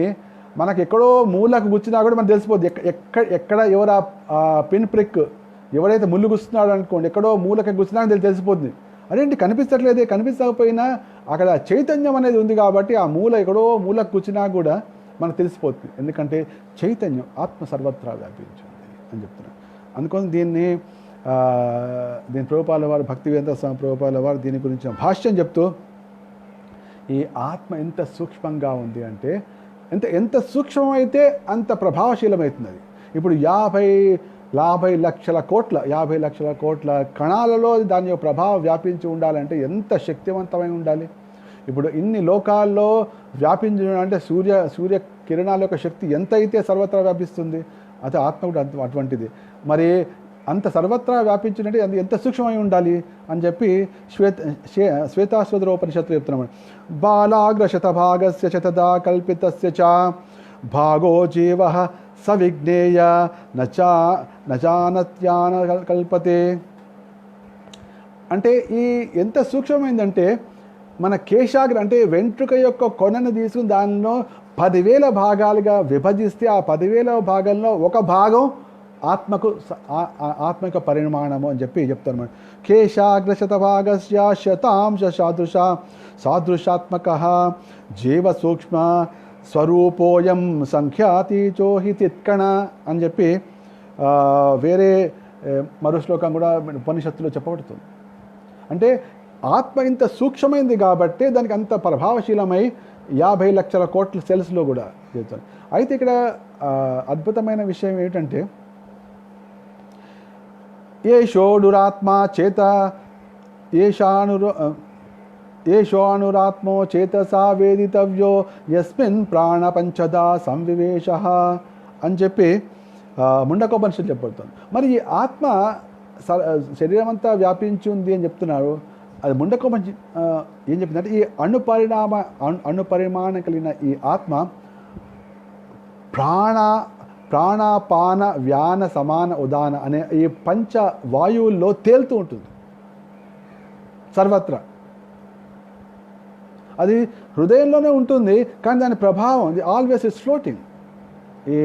మనకు ఎక్కడో మూలకు గుచ్చినా కూడా మనకు తెలిసిపోద్ది. ఎక్కడ ఎవరు ఆ పిన్ ప్రిక్ ఎవరైతే ముళ్ళు గుస్తున్నాడు అనుకోండి, ఎక్కడో మూలకి గుచ్చినా తెలిసిపోతుంది. అదేంటి కనిపించట్లేదే, కనిపించకపోయినా అక్కడ చైతన్యం అనేది ఉంది కాబట్టి ఆ ఎక్కడో మూలకు గుచ్చినా కూడా మనకు తెలిసిపోతుంది. ఎందుకంటే చైతన్యం ఆత్మ సర్వత్రా వ్యాపించింది అని చెప్తున్నారు. అందుకని దీని ప్రభుపాల వారు, భక్తివేదాంత స్వామి ప్రభుపాల వారు దీని గురించి భాష్యం చెప్తూ, ఈ ఆత్మ ఎంత సూక్ష్మంగా ఉంది అంటే ఎంత సూక్ష్మమైతే అంత ప్రభావశీలమవుతుంది అది. ఇప్పుడు 50 లక్షల కోట్ల కణాలలో దాని యొక్క ప్రభావం వ్యాపించి ఉండాలంటే ఎంత శక్తివంతమై ఉండాలి. ఇప్పుడు ఇన్ని లోకాల్లో వ్యాపించడం అంటే సూర్య కిరణాల యొక్క శక్తి ఎంత అయితే సర్వత్రా వ్యాపిస్తుంది, అది ఆత్మ కూడా అటువంటిది. మరి అంత సర్వత్రా వ్యాపించినట్టు అది ఎంత సూక్ష్మమై ఉండాలి అని చెప్పి శ్వేతాశ్వతరోపనిషత్తులు చెప్తున్నాం. బాలాగ్రశతభాగస్య శతదా కల్పితస్య చ భాగో జీవ సవిజ్ఞేయ నచానత్యాన కల్పతే. అంటే ఈ ఎంత సూక్ష్మమైందంటే మన కేశాగ్ర అంటే వెంట్రుక యొక్క కొనను తీసుకుని దానిలో 10,000 భాగాలుగా విభజిస్తే ఆ 10,000 భాగంలో ఒక భాగం ఆత్మ యొక్క పరిమాణము అని చెప్పి చెప్తారు. మనం కేశాగ్రశతభాగస్య శతాంశ సాదృశాత్మక జీవ సూక్ష్మ స్వరూపోయం సంఖ్యాతీచోహి తిత్కణ అని చెప్పి వేరే మరో శ్లోకం కూడా ఉపనిషత్తులో చెప్పబడుతుంది. అంటే ఆత్మ ఇంత సూక్ష్మమైంది కాబట్టి దానికి అంత ప్రభావశీలమై 50 లక్షల కోట్ల సెల్స్లో కూడా చెప్తారు. అయితే ఇక్కడ అద్భుతమైన విషయం ఏమిటంటే, ఏషోడురాత్మా చేత ఏషోనురాత్మో చేతసా వేదితవ్యో యస్మిన్ ప్రాణ పంచదా సంవివేశ అని చెప్పి ముండకోపనిషత్తు చెప్పబడుతుంది. మరి ఈ ఆత్మ శరీరం అంతా వ్యాపించి ఉంది అని చెప్తున్నారు. అది ముండకోపనిషత్తు ఏం చెప్తుందంటే, ఈ అణుపరిమాణం కలిగిన ఈ ఆత్మ ప్రాణాపాన వ్యాన సమాన ఉదాన అనే ఈ పంచ వాయువుల్లో తేలుతూ ఉంటుంది సర్వత్రా. అది హృదయంలోనే ఉంటుంది, కానీ దాని ప్రభావం ఆల్వేస్ ఇస్ ఫ్లోటింగ్. ఈ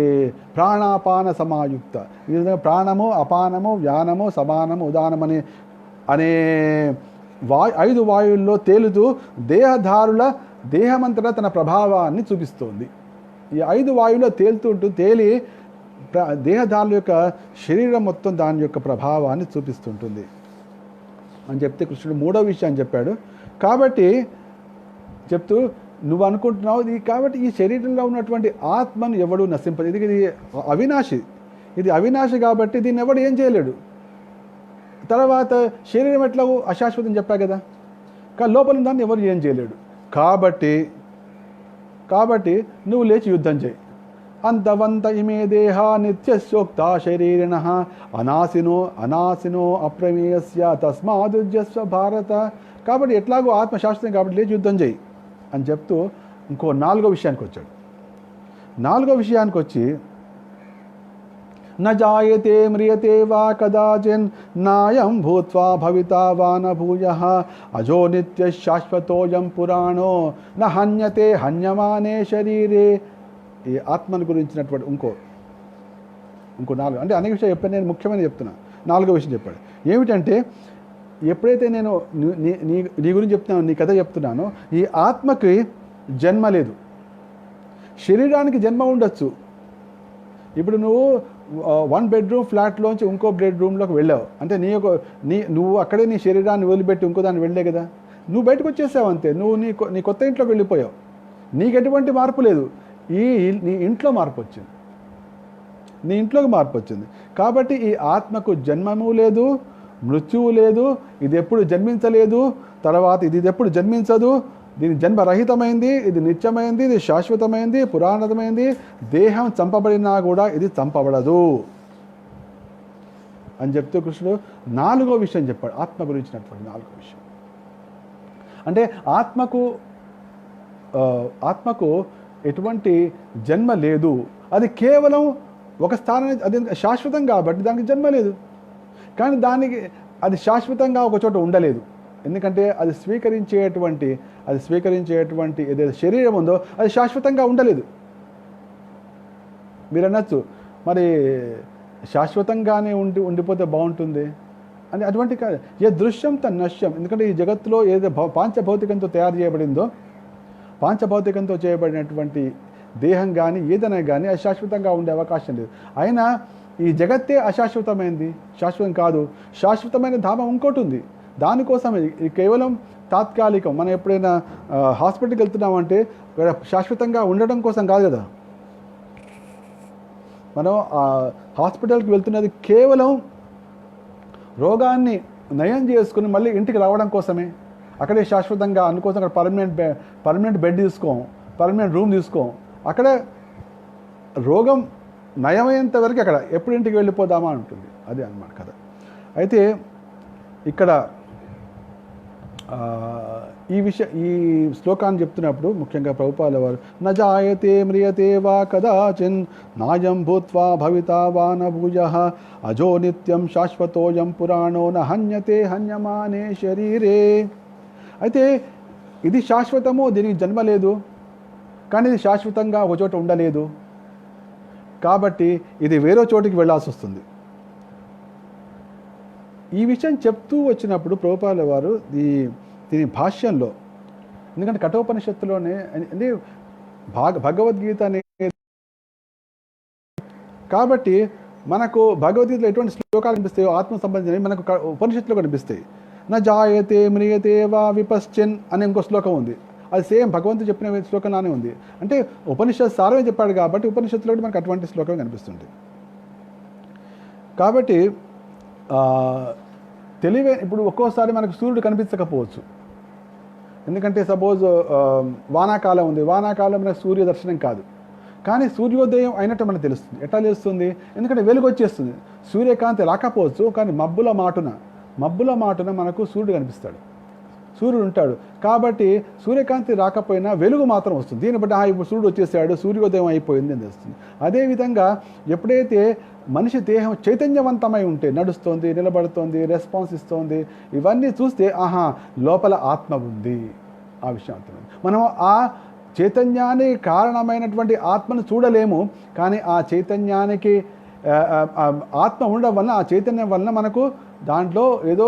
ప్రాణాపాన సమాయుక్త, ఈ విధంగా ప్రాణము, అపానము, వ్యానము, సమానము, ఉదానము అనే 5 వాయువుల్లో తేలుతూ దేహధారుల దేహమంతటా తన ప్రభావాన్ని చూపిస్తోంది. ఈ 5 వాయువుల్లో తేలి దేహధారుల యొక్క శరీరం మొత్తం దాని యొక్క ప్రభావాన్ని చూపిస్తుంటుంది అని చెప్తే కృష్ణుడు 3వ విషయాన్ని చెప్పాడు. కాబట్టి చెప్తూ నువ్వు అనుకుంటున్నావు కాబట్టి ఈ శరీరంలో ఉన్నటువంటి ఆత్మను ఎవడు నశింపదు. ఇది అవినాశి కాబట్టి దీన్ని ఎవడు ఏం చేయలేడు. తర్వాత శరీరం ఎట్లా అశాశ్వతం చెప్పా కదా, కానీ లోపల దాన్ని ఎవరు ఏం చేయలేడు. కాబట్టి నువ్వు లేచి యుద్ధం చేయి. అంతవంత ఇమే దేహ నిత్యశోక్త శరీరిణ అనాశినో అప్రమేయస్య తస్మాదుజ్యస్వ భారత. కాబట్టి ఎట్లాగో ఆత్మశాస్త్రం కాబట్టి లేచి యుద్ధం చేయి అని చెప్తూ ఇంకో 4వ విషయానికి వచ్చాడు. 4వ విషయానికి వచ్చి, న జాయతే మ్రియతే వా కదాచిన్ నాయం భూత్వా భవితా వా న భూయః అజో నిత్య శాశ్వతోయం పురాణో న హన్యతే హన్యమానే శరీరే. ఈ ఆత్మను గురించినటువంటి ఇంకో 4 అంటే అనేక విషయాలు చెప్పాను, నేను ముఖ్యమైన చెప్తున్నా. 4వ విషయం చెప్పాడు ఏమిటంటే, ఎప్పుడైతే నేను నీ నీ నీ గురించి చెప్తున్నాను, నీ కథ చెప్తున్నానో, ఈ ఆత్మకి జన్మ లేదు. శరీరానికి జన్మ ఉండొచ్చు. ఇప్పుడు నువ్వు 1 బెడ్రూమ్ ఫ్లాట్లోంచి ఇంకో బెడ్రూమ్లోకి వెళ్ళావు అంటే నువ్వు అక్కడే నీ శరీరాన్ని వదిలిపెట్టి ఇంకో దాన్ని వెళ్ళే కదా. నువ్వు బయటకు వచ్చేసావు అంతే. నువ్వు నీ కొత్త ఇంట్లోకి వెళ్ళిపోయావు. నీకు ఎటువంటి మార్పు లేదు. నీ ఇంట్లో మార్పు వచ్చింది. నీ ఇంట్లోకి మార్పు వచ్చింది. కాబట్టి ఈ ఆత్మకు జన్మము లేదు, మృత్యువు లేదు. ఇది ఎప్పుడు జన్మించలేదు, తర్వాత ఇది ఎప్పుడు జన్మించదు. దీని జన్మరహితమైంది, ఇది నిత్యమైంది, ఇది శాశ్వతమైంది, పురాణమైంది. దేహం చంపబడినా కూడా ఇది చంపబడదు అని చెప్తూ కృష్ణుడు 4వ విషయం చెప్పాడు. ఆత్మ గురించినటువంటి 4వ విషయం అంటే ఆత్మకు ఎటువంటి జన్మ లేదు. అది కేవలం ఒక స్థానం, అది శాశ్వతం కాబట్టి దానికి జన్మ లేదు. కానీ అది శాశ్వతంగా ఒక చోట ఉండలేదు. ఎందుకంటే అది స్వీకరించేటువంటి ఏదైతే శరీరం ఉందో అది శాశ్వతంగా ఉండలేదు. మీరు అనొచ్చు, మరి శాశ్వతంగానే ఉండిపోతే బాగుంటుంది అని. అటువంటి కాదు. ఏ దృశ్యం తన నశ్యం. ఎందుకంటే ఈ జగత్తులో ఏదో పాంచభౌతికంతో తయారు చేయబడిందో, పాంచభౌతికంతో చేయబడినటువంటి దేహం కానీ ఏదైనా కానీ అది శాశ్వతంగా ఉండే అవకాశం లేదు. అయినా ఈ జగత్తే అశాశ్వతమైంది, శాశ్వతం కాదు. శాశ్వతమైన ధామం ఇంకోటి ఉంది. దానికోసమే ఇది కేవలం తాత్కాలికం. మనం ఎప్పుడైనా హాస్పిటల్కి వెళ్తున్నామంటే శాశ్వతంగా ఉండడం కోసం కాదు కదా. మనం హాస్పిటల్కి వెళ్తున్నది కేవలం రోగాన్ని నయం చేసుకుని మళ్ళీ ఇంటికి రావడం కోసమే. అక్కడే శాశ్వతంగా అందుకోసం అక్కడ పర్మనెంట్ బెడ్ తీసుకోం, పర్మనెంట్ రూమ్ తీసుకోం. అక్కడ రోగం నయమయ్యేంత వరకు అక్కడ ఎప్పుడు ఇంటికి వెళ్ళిపోదామా ఉంటుంది. అది అన్నమాట కథ. అయితే ఇక్కడ ఈ శ్లోకాన్ని చెప్తున్నప్పుడు ముఖ్యంగా ప్రభుపాల వారు నజాయతే మ్రియతే వా కదాచిన్ నాయం భూత్వా భవితా వా న భూజః అజో నిత్యం శాశ్వతోయం పురాణో న హన్యతే హన్యమానే శరీరే. అయితే ఇది శాశ్వతము, దీనికి జన్మ లేదు. కానీ ఇది శాశ్వతంగా ఒక చోట ఉండలేదు. కాబట్టి ఇది వేరే చోటికి వెళ్ళాల్సి వస్తుంది. ఈ విషయం చెప్తూ వచ్చినప్పుడు ప్రభుపాల వారు దీని భాష్యంలో, ఎందుకంటే కఠోపనిషత్తులోనే అంటే భగవద్గీత అనేది, కాబట్టి మనకు భగవద్గీతలో ఎటువంటి శ్లోకాలు కనిపిస్తాయో ఆత్మ సంబంధించినవి మనకు ఉపనిషత్తులో కనిపిస్తాయి. నా జాయతే మ్రియతే వా విపశ్చిన్ అనే ఇంకో శ్లోకం ఉంది. అది సేమ్ భగవంతుడు చెప్పిన శ్లోకంలానే ఉంది. అంటే ఉపనిషత్ సారమే చెప్పాడు కాబట్టి ఉపనిషత్తులో మనకు అటువంటి శ్లోకం కనిపిస్తుంది. కాబట్టి ఇప్పుడు ఒక్కోసారి మనకు సూర్యుడు కనిపించకపోవచ్చు. ఎందుకంటే సపోజ్ వానాకాలం ఉంది, వానాకాలం మనకు సూర్య దర్శనం కాదు. కానీ సూర్యోదయం అయినట్టు మనకు తెలుస్తుంది. ఎట్లా తెలుస్తుంది? ఎందుకంటే వెలుగు వచ్చేస్తుంది. సూర్యకాంతి రాకపోవచ్చు, కానీ మబ్బుల మాటున మనకు సూర్యుడు కనిపిస్తాడు, సూర్యుడు ఉంటాడు. కాబట్టి సూర్యకాంతి రాకపోయినా వెలుగు మాత్రం వస్తుంది. దీన్ని బట్టి ఇప్పుడు సూర్యుడు వచ్చేసాడు, సూర్యోదయం అయిపోయింది అని తెలుస్తుంది. అదేవిధంగా ఎప్పుడైతే మనిషి దేహం చైతన్యవంతమై ఉంటే, నడుస్తోంది, నిలబడుతోంది, రెస్పాన్స్ ఇస్తోంది, ఇవన్నీ చూస్తే లోపల ఆత్మ ఉంది. ఆ విషయం అర్థమైంది. మనం ఆ చైతన్యానికి కారణమైనటువంటి ఆత్మను చూడలేము. కానీ ఆ చైతన్యానికి ఆత్మ ఉండడం వలన, ఆ చైతన్యం వలన మనకు దాంట్లో ఏదో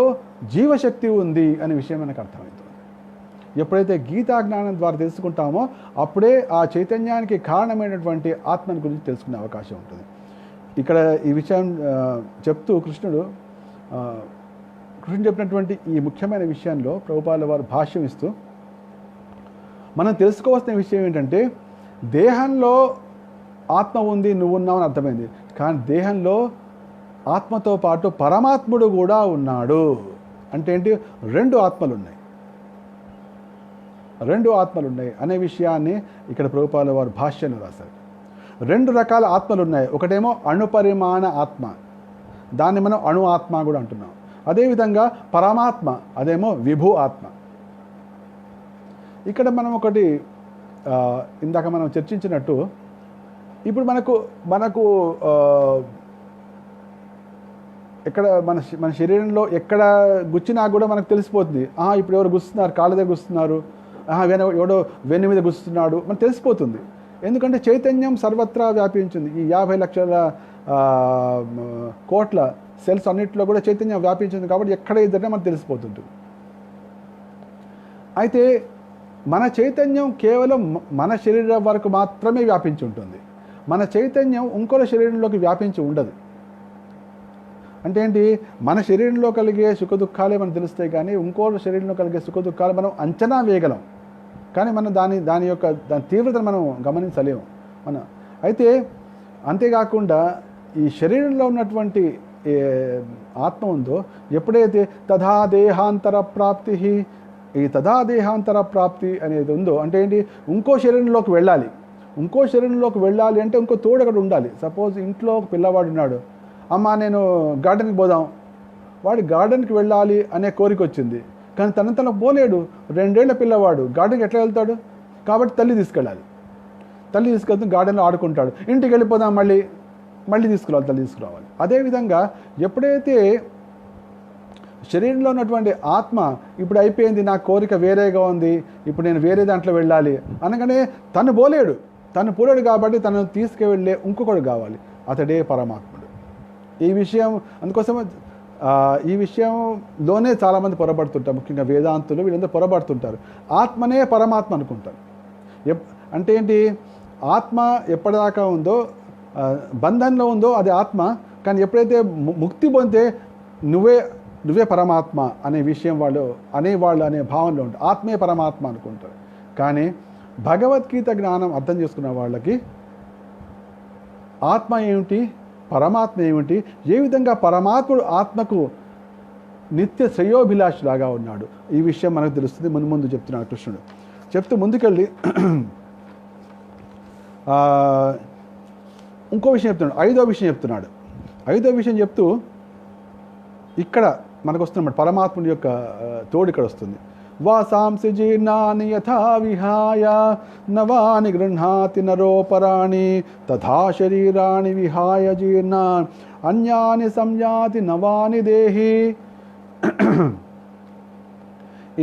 జీవశక్తి ఉంది అనే విషయం మనకు అర్థమవుతుంది. ఎప్పుడైతే గీతా జ్ఞానం ద్వారా తెలుసుకుంటామో అప్పుడే ఆ చైతన్యానికి కారణమైనటువంటి ఆత్మని గురించి తెలుసుకునే అవకాశం ఉంటుంది. ఇక్కడ ఈ విషయం చెప్తూ కృష్ణుడు చెప్పినటువంటి ఈ ముఖ్యమైన విషయంలో ప్రభుపాల వారు భాష్యం ఇస్తూ మనం తెలుసుకోవాల్సిన విషయం ఏంటంటే, దేహంలో ఆత్మ ఉంది, నువ్వు ఉన్నావు అని అర్థమైంది. కానీ దేహంలో ఆత్మతో పాటు పరమాత్ముడు కూడా ఉన్నాడు. అంటే ఏంటి? 2 ఆత్మలు ఉన్నాయి అనే విషయాన్ని ఇక్కడ ప్రభుపాల వారు భాష్యంలో రాశారు. 2 రకాల ఆత్మలు ఉన్నాయి. ఒకటేమో అణుపరిమాణ ఆత్మ, దాన్ని మనం అణు ఆత్మ కూడా అంటున్నాం. అదేవిధంగా పరమాత్మ, అదేమో విభు ఆత్మ. ఇక్కడ మనం ఒకటి ఇందాక మనం చర్చించినట్టు, ఇప్పుడు మనకు ఎక్కడ మన శరీరంలో ఎక్కడ గుచ్చినా కూడా మనకు తెలిసిపోతుంది. ఇప్పుడు ఎవరు గుస్తున్నారు, కాళ్ళ దగ్గర గుస్తున్నారు, ఎవడో వెన్ను మీద గుస్తున్నాడు, మనకు తెలిసిపోతుంది. ఎందుకంటే చైతన్యం సర్వత్రా వ్యాపించింది. ఈ 50 లక్షల కోట్ల సెల్స్ అన్నింటిలో కూడా చైతన్యం వ్యాపించింది కాబట్టి ఎక్కడ ఇద్దరినే మనకు తెలిసిపోతుంటుంది. అయితే మన చైతన్యం కేవలం మన శరీరం వరకు మాత్రమే వ్యాపించి ఉంటుంది. మన చైతన్యం ఇంకోల శరీరంలోకి వ్యాపించి ఉండదు. అంటే ఏంటి, మన శరీరంలో కలిగే సుఖదుఖాలే మనకు తెలుస్తాయి, కానీ ఇంకోల శరీరంలో కలిగే సుఖదుఖాలు మనం అంచనా వేయగలం, కానీ మనం దాని తీవ్రతను మనం గమనించలేము మనం. అయితే అంతేకాకుండా ఈ శరీరంలో ఉన్నటువంటి ఆత్మ ఉందో, ఎప్పుడైతే తథా దేహాంతర ప్రాప్తి, ఈ తథా దేహాంతర ప్రాప్తి అనేది ఉందో అంటే ఏంటి, ఇంకో శరీరంలోకి వెళ్ళాలి. ఇంకో శరీరంలోకి వెళ్ళాలి అంటే ఇంకో తోడు అక్కడ ఉండాలి. సపోజ్ ఇంట్లో ఒక పిల్లవాడు ఉన్నాడు, అమ్మ నేను గార్డెన్కి పోదాం, వాడు గార్డెన్కి వెళ్ళాలి అనే కోరిక వచ్చింది, కానీ తనకు పోలేడు. 2 ఏళ్ల పిల్లవాడు గార్డెన్కి ఎట్లా వెళ్తాడు? కాబట్టి తల్లి తీసుకెళ్ళాలి. తల్లి తీసుకెళ్తే గార్డెన్లో ఆడుకుంటాడు. ఇంటికి వెళ్ళిపోదాం, మళ్ళీ తల్లి తీసుకురావాలి. అదేవిధంగా ఎప్పుడైతే శరీరంలో ఉన్నటువంటి ఆత్మ ఇప్పుడు అయిపోయింది, నా కోరిక వేరేగా ఉంది, ఇప్పుడు నేను వేరే దాంట్లో వెళ్ళాలి అనగానే తను పోలేడు కాబట్టి తనను తీసుకువెళ్ళే ఇంకొకడు కావాలి, అతడే పరమాత్ముడు. అందుకోసం ఈ విషయంలోనే చాలామంది పొరబడుతుంటారు, ముఖ్యంగా వేదాంతులు వీళ్ళందరూ పొరబడుతుంటారు. ఆత్మనే పరమాత్మ అనుకుంటారు. అంటే ఏంటి, ఆత్మ ఎప్పటిదాకా ఉందో బంధంలో ఉందో అది ఆత్మ, కానీ ఎప్పుడైతే ముక్తి పొందితే నువ్వే పరమాత్మ అనే విషయం వాళ్ళు అనే భావనలో ఉంటారు. ఆత్మే పరమాత్మ అనుకుంటారు. కానీ భగవద్గీత జ్ఞానం అర్థం చేసుకున్న వాళ్ళకి ఆత్మ ఏమిటి, పరమాత్మ ఏమిటి, ఏ విధంగా పరమాత్ముడు ఆత్మకు నిత్య శ్రేయోభిలాషిలాగా ఉన్నాడు, ఈ విషయం మనకు తెలుస్తుంది. ముందు చెప్తున్నాడు కృష్ణుడు. చెప్తూ ముందుకెళ్ళి ఇంకో విషయం చెప్తున్నాడు, 5వ విషయం చెప్తున్నాడు. 5వ విషయం చెప్తూ ఇక్కడ మనకు వస్తున్నమాట పరమాత్ముడి యొక్క తోడు ఇక్కడ వస్తుంది. వాసాంసి జీర్ణాని యథా విహాయ నవాని గృహ్ణాతి నరోపరాణి తథా శరీరాణి విహాయ జీర్ణా అన్యాని సంయాతి నవాని దేహి.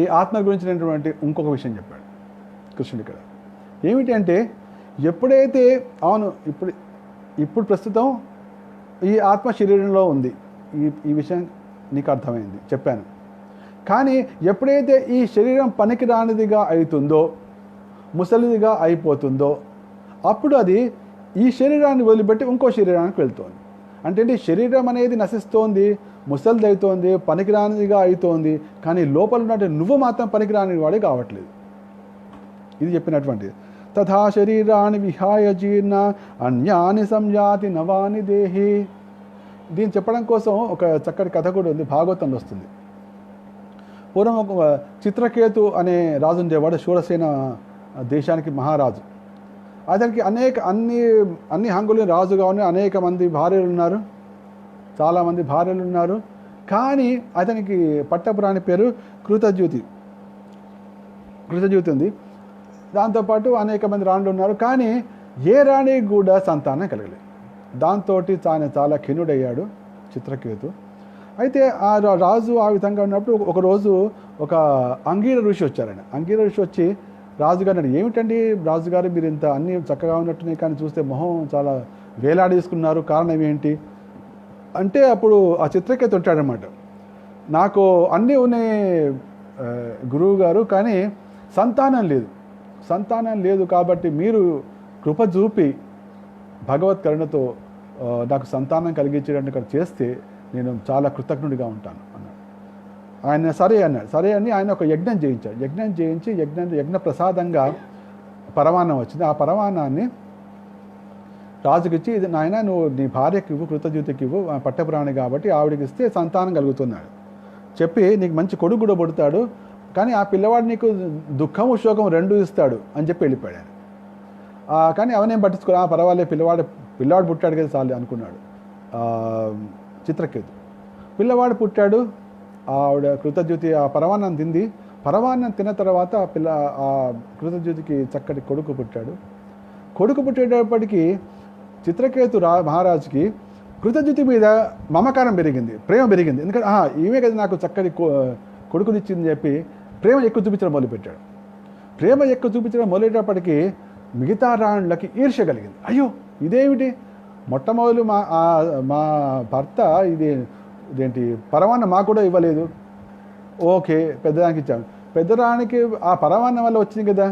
ఈ ఆత్మ గురించినటువంటి ఇంకొక విషయం చెప్పాడు కృష్ణుడు ఇక్కడ. ఏమిటి అంటే, ఎప్పుడైతే ఇప్పుడు ప్రస్తుతం ఈ ఆత్మ శరీరంలో ఉంది, ఈ విషయం నీకు అర్థమైంది, చెప్పాను. కానీ ఎప్పుడైతే ఈ శరీరం పనికిరానిదిగా అవుతుందో, ముసలిదిగా అయిపోతుందో, అప్పుడు అది ఈ శరీరాన్ని వదిలిపెట్టి ఇంకో శరీరానికి వెళ్తోంది. అంటే శరీరం అనేది నశిస్తోంది, ముసలిది అవుతోంది, పనికిరానిదిగా అవుతోంది, కానీ లోపల ఉన్నట్టు నువ్వు మాత్రం పనికిరాని వాడే కావట్లేదు. ఇది చెప్పినటువంటిది. తథా శరీరాన్ని విహాయ జీర్ణ అన్యాని సంయాతి నవాని దేహి. దీన్ని చెప్పడం కోసం ఒక చక్కటి కథ కూడా ఉంది, భాగవతంలో వస్తుంది. పూర్వం ఒక చిత్రకేతు అనే రాజు ఉండేవాడు, శూరసేన దేశానికి మహారాజు. అతనికి అన్ని హంగులు రాజుగా ఉన్నాయి, అనేక మంది భార్యలు ఉన్నారు, చాలామంది భార్యలు ఉన్నారు. కానీ అతనికి పట్టపురాణి పేరు కృతజ్యోతి ఉంది. దాంతోపాటు అనేక మంది రాణులు ఉన్నారు, కానీ ఏ రాణికి కూడా సంతానం కలగలేదు. దాంతో తాను చాలా ఖిన్నుడయ్యాడు చిత్రకేతు. అయితే ఆ రాజు ఆ విధంగా ఉన్నప్పుడు ఒకరోజు ఒక అంగీర ఋషి వచ్చారండి. అంగీర ఋషి వచ్చి రాజుగారు అన్నాడు, ఏమిటండి రాజుగారు, మీరు ఇంత అన్నీ చక్కగా ఉన్నట్టున్నాయి, కానీ చూస్తే మొహం చాలా వేలాడేసుకున్నారు, కారణం ఏంటి అంటే, అప్పుడు ఆ చిత్రకేతు ఉంటాడనమాట, నాకు అన్నీ ఉన్నాయి గురువు గారు, కానీ సంతానం లేదు కాబట్టి మీరు కృప చూపి భగవత్ కరుణతో నాకు సంతానం కలిగించేటట్టు ఇక్కడ చేస్తే నేను చాలా కృతజ్ఞుడిగా ఉంటాను అన్నాడు. ఆయన సరే అన్నాడు. సరే అని ఆయన ఒక యజ్ఞం చేయించాడు. యజ్ఞం చేయించి యజ్ఞ ప్రసాదంగా పరమాన్నం వచ్చింది. ఆ పరమాన్నాన్ని రాజుకిచ్చి, ఇది నాయన నువ్వు నీ భార్యకి ఇవ్వు, కృతజ్ఞతకి ఇవ్వు, పట్టపురాణి కాబట్టి ఆవిడకి ఇస్తే సంతానం కలుగుతున్నాడు చెప్పి, నీకు మంచి కొడుకు కూడా పుడతాడు, కానీ ఆ పిల్లవాడు నీకు దుఃఖము శోకం 2 ఇస్తాడు అని చెప్పి వెళ్ళిపోయాడు. కానీ అవనేం పట్టించుకో, పర్వాలేదు పిల్లవాడు పుట్టాడు కదా చాలు అనుకున్నాడు చిత్రకేతు. పిల్లవాడు పుట్టాడు, ఆవిడ కృతజ్యోతి ఆ పరమాన్నం తింది. పరమాన్నం తిన్న తర్వాత ఆ కృతజ్యోతికి చక్కటి కొడుకు పుట్టాడు. కొడుకు పుట్టేటప్పటికీ చిత్రకేతు మహారాజుకి కృతజ్యోతి మీద మమకారం పెరిగింది, ప్రేమ పెరిగింది. ఎందుకంటే ఈమె కదా నాకు చక్కటి కొడుకునిచ్చిందని చెప్పి ప్రేమ ఎక్కువ చూపించడం మొదలుపెట్టాడు. ప్రేమ ఎక్కువ చూపించడం మొదలెట్టేటప్పటికీ మిగతా రాణులకి ఈర్ష్య కలిగింది. అయ్యో ఇదేమిటి, మొట్టమొదలు మా భర్త ఇది ఇదేంటి పరమాన్నం మాకు కూడా ఇవ్వలేదు. ఓకే, పెద్దదానికి ఇచ్చాము. పెద్దదానికి ఆ పరమాన్నం వల్ల వచ్చింది కదా,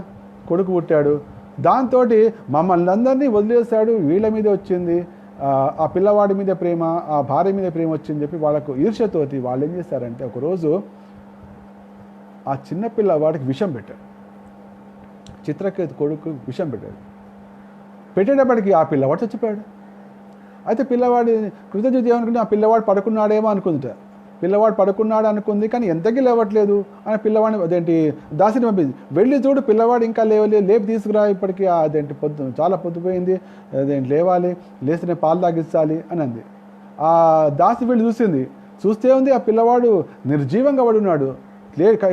కొడుకు పుట్టాడు. దాంతో మమ్మల్ని అందరినీ వదిలేశాడు, వీళ్ళ మీద వచ్చింది, ఆ పిల్లవాడి మీద ప్రేమ, ఆ భార్య మీద ప్రేమ వచ్చిందని చెప్పి వాళ్ళకు ఈర్ష్యతోటి వాళ్ళు ఏం చేశారంటే ఒకరోజు ఆ చిన్న పిల్లవాడికి విషం పెట్టాడు. చిత్రకేతు కొడుకు విషం పెట్టాడు. పెట్టేటప్పటికి ఆ పిల్లవాడు చచ్చిపోయాడు. అయితే పిల్లవాడి కృతజ్ఞత ఏమనుకుంది, ఆ పిల్లవాడు పడుకున్నాడేమో అనుకుందిట. పిల్లవాడు పడుకున్నాడు అనుకుంది, కానీ ఎంతకీ లేవట్లేదు అని పిల్లవాడిని అదేంటి దాసిని పంపింది. వెళ్ళి చూడు పిల్లవాడు ఇంకా లేవలేదు, లేపి తీసుకురా, ఇప్పటికీ అదేంటి చాలా పొద్దుపోయింది, అదేంటి లేవాలి, లేచిన పాలు తాగించాలి అని అంది. ఆ దాసి వెళ్ళి చూస్తే ఉంది ఆ పిల్లవాడు నిర్జీవంగా పడి ఉన్నాడు.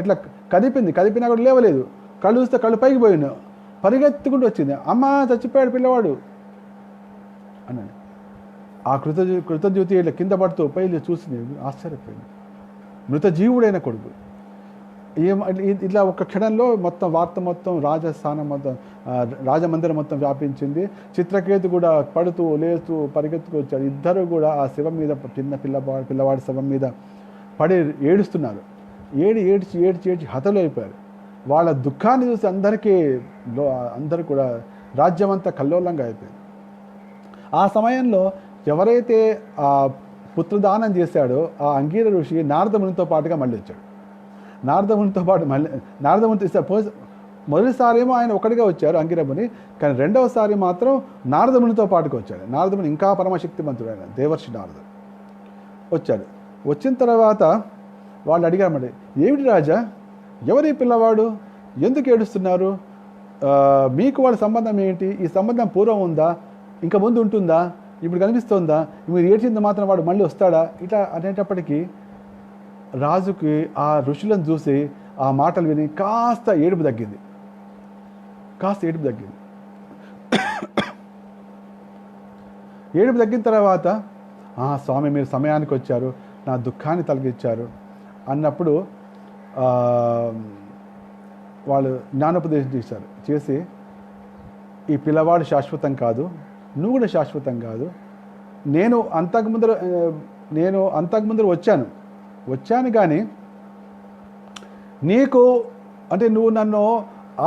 ఇట్లా కదిపినా కూడా లేవలేదు. కళ్ళు చూస్తే కళ్ళు పైకి పోయినాడు. పరిగెత్తుకుంటూ వచ్చింది, అమ్మ చచ్చిపోయాడు పిల్లవాడు అన్నాడు. ఆ కృతజ్ఞతి ఇట్లా కింద పడుతూ పైలు చూసింది, ఆశ్చర్యపోయింది. మృతజీవుడైన కొడుకు. ఇట్లా ఒక క్షణంలో మొత్తం వార్త మొత్తం రాజస్థానం మొత్తం రాజమందిరం మొత్తం వ్యాపించింది. చిత్రకేతు కూడా పడుతూ లేస్తూ పరిగెత్తుకు వచ్చాడు. ఇద్దరు కూడా ఆ శవం మీద, చిన్న పిల్లవాడి శవం మీద పడి ఏడుస్తున్నారు. ఏడ్చి హతలైపోయారు. వాళ్ళ దుఃఖాన్ని చూసి అందరూ కూడా రాజ్యమంతా కల్లోలంగా అయిపోయింది. ఆ సమయంలో ఎవరైతే ఆ పుత్రదానం చేశాడో ఆ అంగీర ఋషి నారదమునితో పాటుగా మళ్ళీ వచ్చాడు. నారదమునితో పాటు నారదమునితో మొదటిసారి ఏమో ఆయన ఒకటిగా వచ్చారు అంగిరముని, కానీ రెండవసారి మాత్రం నారదమునితో పాటుగా వచ్చాడు. నారదముని ఇంకా పరమశక్తిమంతుడు, ఆయన దేవర్షి నారదుడు వచ్చాడు. వచ్చిన తర్వాత వాళ్ళు అడిగారన్నమాట, ఏమిటి రాజా, ఎవరి పిల్లవాడు, ఎందుకు ఏడుస్తున్నారు, మీకు వాళ్ళ సంబంధం ఏంటి, ఈ సంబంధం పూర్వం ఉందా, ఇంకా ముందు ఉంటుందా, ఇప్పుడు కనిపిస్తుందా, మీరు ఏడ్చింది మాత్రం వాడు మళ్ళీ వస్తాడా, ఇట్లా అనేటప్పటికీ రాజుకి ఆ ఋషులను చూసి ఆ మాటలు విని కాస్త ఏడుపు తగ్గింది. ఏడుపు తగ్గిన తర్వాత, స్వామి మీరు సమయానికి వచ్చారు, నా దుఃఖాన్ని తొలగించారు అన్నప్పుడు వాళ్ళు జ్ఞానోపదేశం చేసి ఈ పిల్లవాడు శాశ్వతం కాదు, నువ్వు కూడా శాశ్వతం కాదు, నేను అంతకుముందు వచ్చాను కానీ నీకు అంటే నువ్వు నన్ను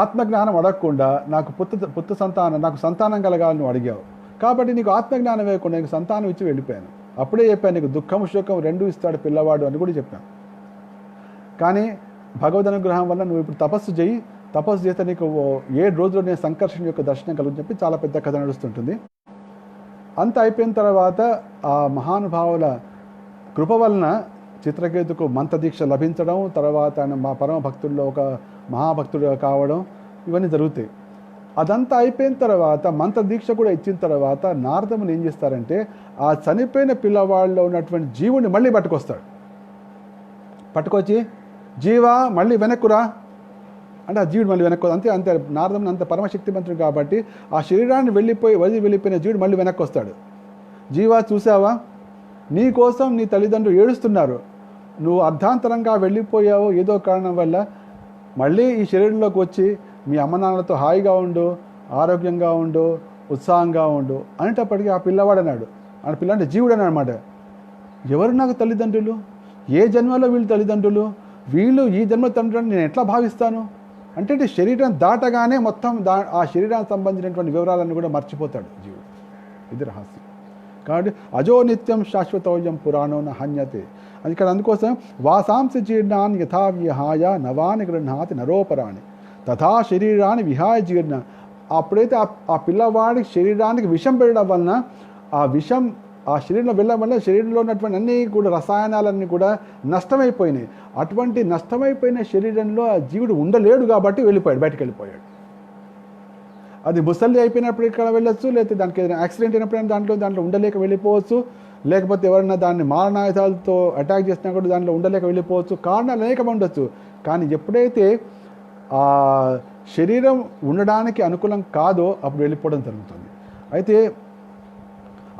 ఆత్మజ్ఞానం అడగకుండా నాకు నాకు సంతానం కలగాలని నువ్వు అడిగావు, కాబట్టి నీకు ఆత్మజ్ఞానం వేయకుండా నీకు సంతానం ఇచ్చి వెళ్ళిపోయాను. అప్పుడే చెప్పాను నీకు దుఃఖం సుఖం రెండూ ఇస్తాడు పిల్లవాడు అని కూడా చెప్పాను. కానీ భగవద్ అనుగ్రహం వల్ల నువ్వు ఇప్పుడు తపస్సు చేస్తే నీకు 7 రోజుల్లో నేను సంకర్షణ యొక్క దర్శనం కలుగుని చెప్పి చాలా పెద్ద కథ నడుస్తుంటుంది. అంత అయిపోయిన తర్వాత ఆ మహానుభావుల కృప వలన చిత్రకేతుకు మంత్రదీక్ష లభించడం, తర్వాత ఆయన మా పరమ భక్తుల్లో ఒక మహాభక్తుడు కావడం, ఇవన్నీ జరుగుతాయి. అదంతా అయిపోయిన తర్వాత మంత్రదీక్ష కూడా ఇచ్చిన తర్వాత నారదముని ఏం చేస్తారంటే ఆ చనిపోయిన పిల్లవాళ్ళలో ఉన్నటువంటి జీవుని మళ్ళీ పట్టుకొచ్చి జీవా మళ్ళీ వెనక్కురా అంటే ఆ జీవుడు మళ్ళీ వెనక్కి అంతే నారదముని అంత పరమశక్తిమంతుడు కాబట్టి ఆ శరీరాన్ని వెళ్ళిపోయిన జీవుడు మళ్ళీ వెనక్కి వస్తాడు. జీవా చూసావా, నీ కోసం నీ తల్లిదండ్రులు ఏడుస్తున్నారు, నువ్వు అర్ధాంతరంగా వెళ్ళిపోయావు ఏదో కారణం వల్ల, మళ్ళీ ఈ శరీరంలోకి వచ్చి మీ అమ్మ నాన్నలతో హాయిగా ఉండు, ఆరోగ్యంగా ఉండు, ఉత్సాహంగా ఉండు అనేటప్పటికీ ఆ పిల్లవాడు అన్నాడు. ఆ పిల్ల అంటే జీవుడు అని అనమాట. ఎవరు నాకు తల్లిదండ్రులు, ఏ జన్మలో వీళ్ళు తల్లిదండ్రులు, వీళ్ళు ఈ జన్మ తండ్రులను నేను ఎట్లా భావిస్తాను అంటే శరీరం దాటగానే మొత్తం ఆ శరీరానికి సంబంధించినటువంటి వివరాలను కూడా మర్చిపోతాడు జీవుడు. ఇది రహస్యం. కాబట్టి అజో నిత్యం శాశ్వతోయం పురాణో న హన్యతే అది ఇక్కడ. అందుకోసం వాసాంసి జీర్ణాన్ని యథా విహాయ నవాని గృహాతి నరోపరాణి తథా శరీరాన్ని విహాయ జీర్ణ. అప్పుడైతే ఆ పిల్లవాడి శరీరానికి విషం పెట్టడం వలన ఆ విషం ఆ శరీరంలో వెళ్ళడం వల్ల శరీరంలో ఉన్నటువంటి అన్ని కూడా రసాయనాలన్నీ కూడా నష్టమైపోయినాయి. అటువంటి నష్టమైపోయిన శరీరంలో ఆ జీవుడు ఉండలేడు కాబట్టి బయటకు వెళ్ళిపోయాడు. అది ముసలి అయిపోయినప్పుడు ఇక్కడ వెళ్ళొచ్చు, లేకపోతే దానికి ఏదైనా యాక్సిడెంట్ అయినప్పుడు దాంట్లో ఉండలేక వెళ్ళిపోవచ్చు, లేకపోతే ఎవరైనా దాన్ని మారణాయుధాలతో అటాక్ చేసినా కూడా దాంట్లో ఉండలేక వెళ్ళిపోవచ్చు. కారణాలు అనేకం ఉండొచ్చు. కానీ ఎప్పుడైతే ఆ శరీరం ఉండడానికి అనుకూలం కాదో అప్పుడు వెళ్ళిపోవడం జరుగుతుంది. అయితే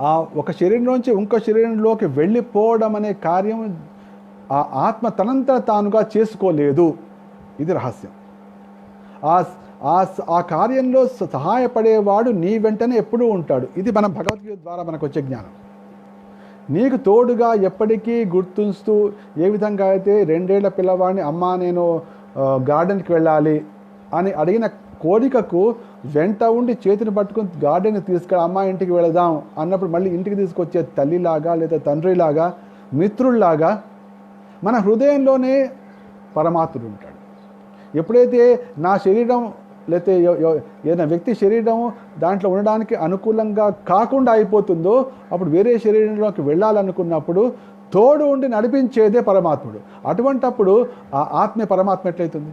ఆ ఒక శరీరం నుంచి ఇంకో శరీరంలోకి వెళ్ళిపోవడం అనే కార్యం ఆ ఆత్మ తనంతట తానుగా చేసుకోలేదు. ఇది రహస్యం. ఆ కార్యంలో సహాయపడేవాడు నీ వెంటనే ఎప్పుడూ ఉంటాడు. ఇది మన భగవద్గీత ద్వారా మనకు వచ్చే జ్ఞానం. నీకు తోడుగా ఎప్పటికీ గుర్తుంచుతూ ఏ విధంగా అయితే 2 ఏళ్ల పిల్లవాడిని అమ్మా నేను గార్డెన్కి వెళ్ళాలి అని అడిగిన కోరికకు వెంట ఉండి చేతిని పట్టుకుని గార్డెన్కి తీసుకెళ్ళి అమ్మ ఇంటికి వెళదాం అన్నప్పుడు మళ్ళీ ఇంటికి తీసుకొచ్చే తల్లిలాగా లేదా తండ్రిలాగా మిత్రుల్లాగా మన హృదయంలోనే పరమాత్ముడు ఉంటాడు. ఎప్పుడైతే నా శరీరం లేకపోతే ఏదైనా వ్యక్తి శరీరం దాంట్లో ఉండడానికి అనుకూలంగా కాకుండా అయిపోతుందో అప్పుడు వేరే శరీరంలోకి వెళ్ళాలనుకున్నప్పుడు తోడు ఉండి నడిపించేదే పరమాత్ముడు. అటువంటప్పుడు ఆ ఆత్మే పరమాత్మ ఎట్లయితుంది?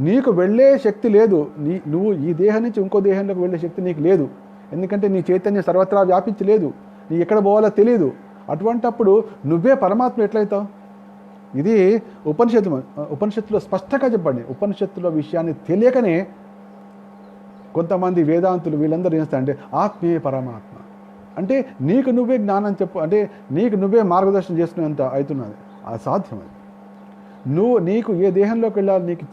నీకు వెళ్ళే శక్తి లేదు. నువ్వు ఈ దేహం నుంచి ఇంకో దేహంలోకి వెళ్ళే శక్తి నీకు లేదు. ఎందుకంటే నీ చైతన్యం సర్వత్రా వ్యాపించి లేదు. నీ ఎక్కడ పోవాలో తెలియదు. అటువంటప్పుడు నువ్వే పరమాత్మ ఎట్లయితావు? ఇది ఉపనిషత్తులో స్పష్టంగా చెప్పండి. ఉపనిషత్తులో విషయాన్ని తెలియకనే కొంతమంది వేదాంతులు వీళ్ళందరూ ఏం చేస్తారంటే ఆత్మీయ పరమాత్మ అంటే నీకు నువ్వే జ్ఞానం చెప్పు, అంటే నీకు నువ్వే మార్గదర్శనం చేసుకునేంత అవుతున్నది. అసాధ్యమది. నీకు ఏ దేహంలోకి వెళ్ళాలి నీకు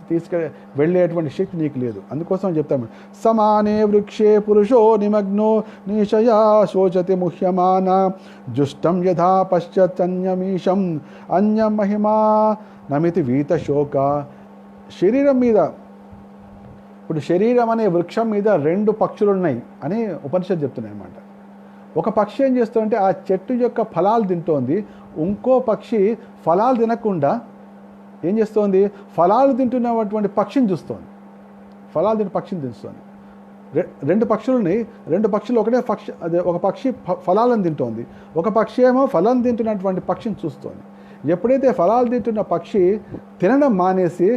వెళ్ళేటువంటి శక్తి నీకు లేదు. అందుకోసం చెప్తాము, సమానే వృక్షే పురుషో నిమగ్నో నిశయా శోచతి ముహ్యమాన జుష్టం యథా పశ్చన్యమీశం అన్యం మహిమా నమితి వీత శోక. శరీరం మీద, ఇప్పుడు శరీరం అనే వృక్షం మీద 2 పక్షులు ఉన్నాయి అని ఉపనిషత్తు చెప్తున్నాయి అన్నమాట. ఒక పక్షి ఏం చేస్తుందంటే ఆ చెట్టు యొక్క ఫలాలు తింటోంది. ఇంకో పక్షి ఫలాలు తినకుండా ఏం చేస్తోంది? ఫలాలు తింటున్నటువంటి పక్షిని చూస్తోంది. ఫలాలు తింటే పక్షిని చూస్తోంది. 2 పక్షులు ఉన్నాయి. 2 పక్షులు ఒక పక్షి ఫలాలను తింటోంది, ఒక పక్షి ఏమో ఫలం తింటున్నటువంటి పక్షిని చూస్తోంది. ఎప్పుడైతే ఫలాలు తింటున్న పక్షి తినడం మానేసి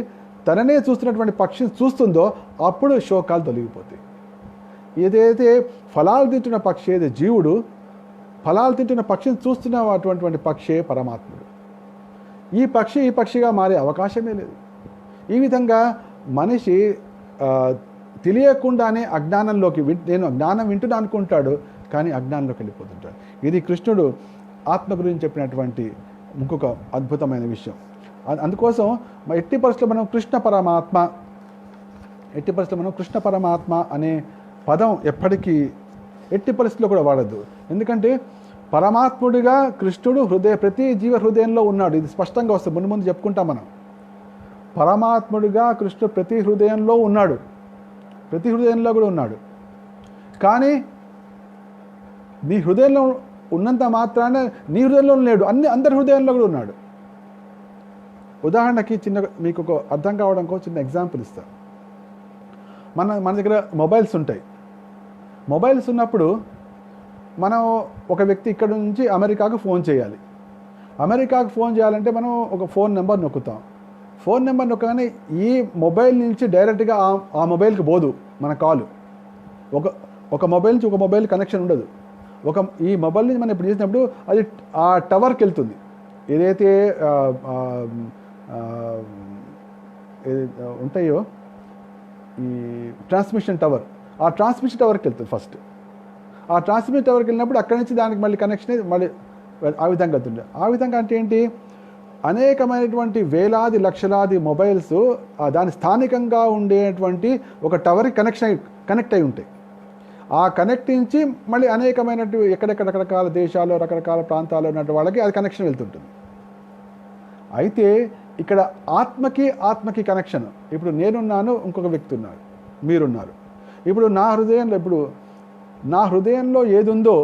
తననే చూస్తున్నటువంటి పక్షిని చూస్తుందో అప్పుడు శోకాలు తొలగిపోతాయి. ఏదైతే ఫలాలు తింటున్న పక్షి ఏదో జీవుడు, ఫలాలు తింటున్న పక్షిని చూస్తున్న అటువంటి పక్షే పరమాత్ముడు. ఈ పక్షిగా మారే అవకాశమే లేదు. ఈ విధంగా మనిషి తెలియకుండానే అజ్ఞానంలోకి నేను జ్ఞానం వింటున్నా అనుకుంటాడు, కానీ అజ్ఞానంలోకి వెళ్ళిపోతుంటాడు. ఇది కృష్ణుడు ఆత్మ గురించి చెప్పినటువంటి ఇంకొక అద్భుతమైన విషయం. అందుకోసం ఎట్టి పరిస్థితుల్లో మనం కృష్ణ పరమాత్మ అనే పదం ఎట్టి పరిస్థితుల్లో కూడా వాడద్దు. ఎందుకంటే పరమాత్ముడిగా కృష్ణుడు ప్రతి జీవ హృదయంలో ఉన్నాడు. ఇది స్పష్టంగా వస్తుంది, ముందు చెప్పుకుంటాం మనం. పరమాత్ముడిగా కృష్ణుడు ప్రతి హృదయంలో ఉన్నాడు, ప్రతి హృదయంలో కూడా ఉన్నాడు. కానీ నీ హృదయంలో ఉన్నంత మాత్రాన నీ హృదయంలో లేడు, అందరి హృదయంలో కూడా ఉన్నాడు. ఉదాహరణకి మీకు ఒక అర్థం కావడం కోసం చిన్న ఎగ్జాంపుల్ ఇస్తాను. మన దగ్గర మొబైల్స్ ఉంటాయి. మొబైల్స్ ఉన్నప్పుడు మనం ఒక వ్యక్తి ఇక్కడ నుంచి అమెరికాకు ఫోన్ చేయాలి. అమెరికాకు ఫోన్ చేయాలంటే మనం ఒక ఫోన్ నెంబర్ నొక్కుతాం. ఫోన్ నెంబర్ నొక్కగానే ఈ మొబైల్ నుంచి డైరెక్ట్గా ఆ మొబైల్కి పోదు మన కాలు. ఒక మొబైల్ నుంచి ఒక మొబైల్ కనెక్షన్ ఉండదు. ఈ మొబైల్ నుంచి మనం ఇప్పుడు చేసినప్పుడు అది ఆ టవర్కి వెళ్తుంది. ఏదైతే ఉంటాయో ఈ ట్రాన్స్మిషన్ టవర్, ఆ ట్రాన్స్మిషన్ టవర్కి వెళ్తుంది ఫస్ట్. ఆ ట్రాన్స్మిషన్ టవర్కి వెళ్ళినప్పుడు అక్కడి నుంచి దానికి మళ్ళీ కనెక్షన్ మళ్ళీ ఆ విధంగా వెళ్తుంది. ఆ విధంగా అంటే ఏంటి? అనేకమైనటువంటి వేలాది లక్షలాది మొబైల్స్ దాని స్థానికంగా ఉండేటువంటి ఒక టవర్కి కనెక్ట్ అయి ఉంటాయి. ఆ కనెక్ట్ నుంచి మళ్ళీ అనేకమైనటువంటి ఎక్కడెక్కడ రకరకాల దేశాల్లో రకరకాల ప్రాంతాల్లో ఉన్నటువంటి వాళ్ళకి అది కనెక్షన్ వెళ్తుంటుంది. అయితే ఇక్కడ ఆత్మకి కనెక్షన్. ఇప్పుడు నేనున్నాను, ఇంకొక వ్యక్తి ఉన్నాడు, మీరున్నారు. ఇప్పుడు నా హృదయంలో ఏది ఉందో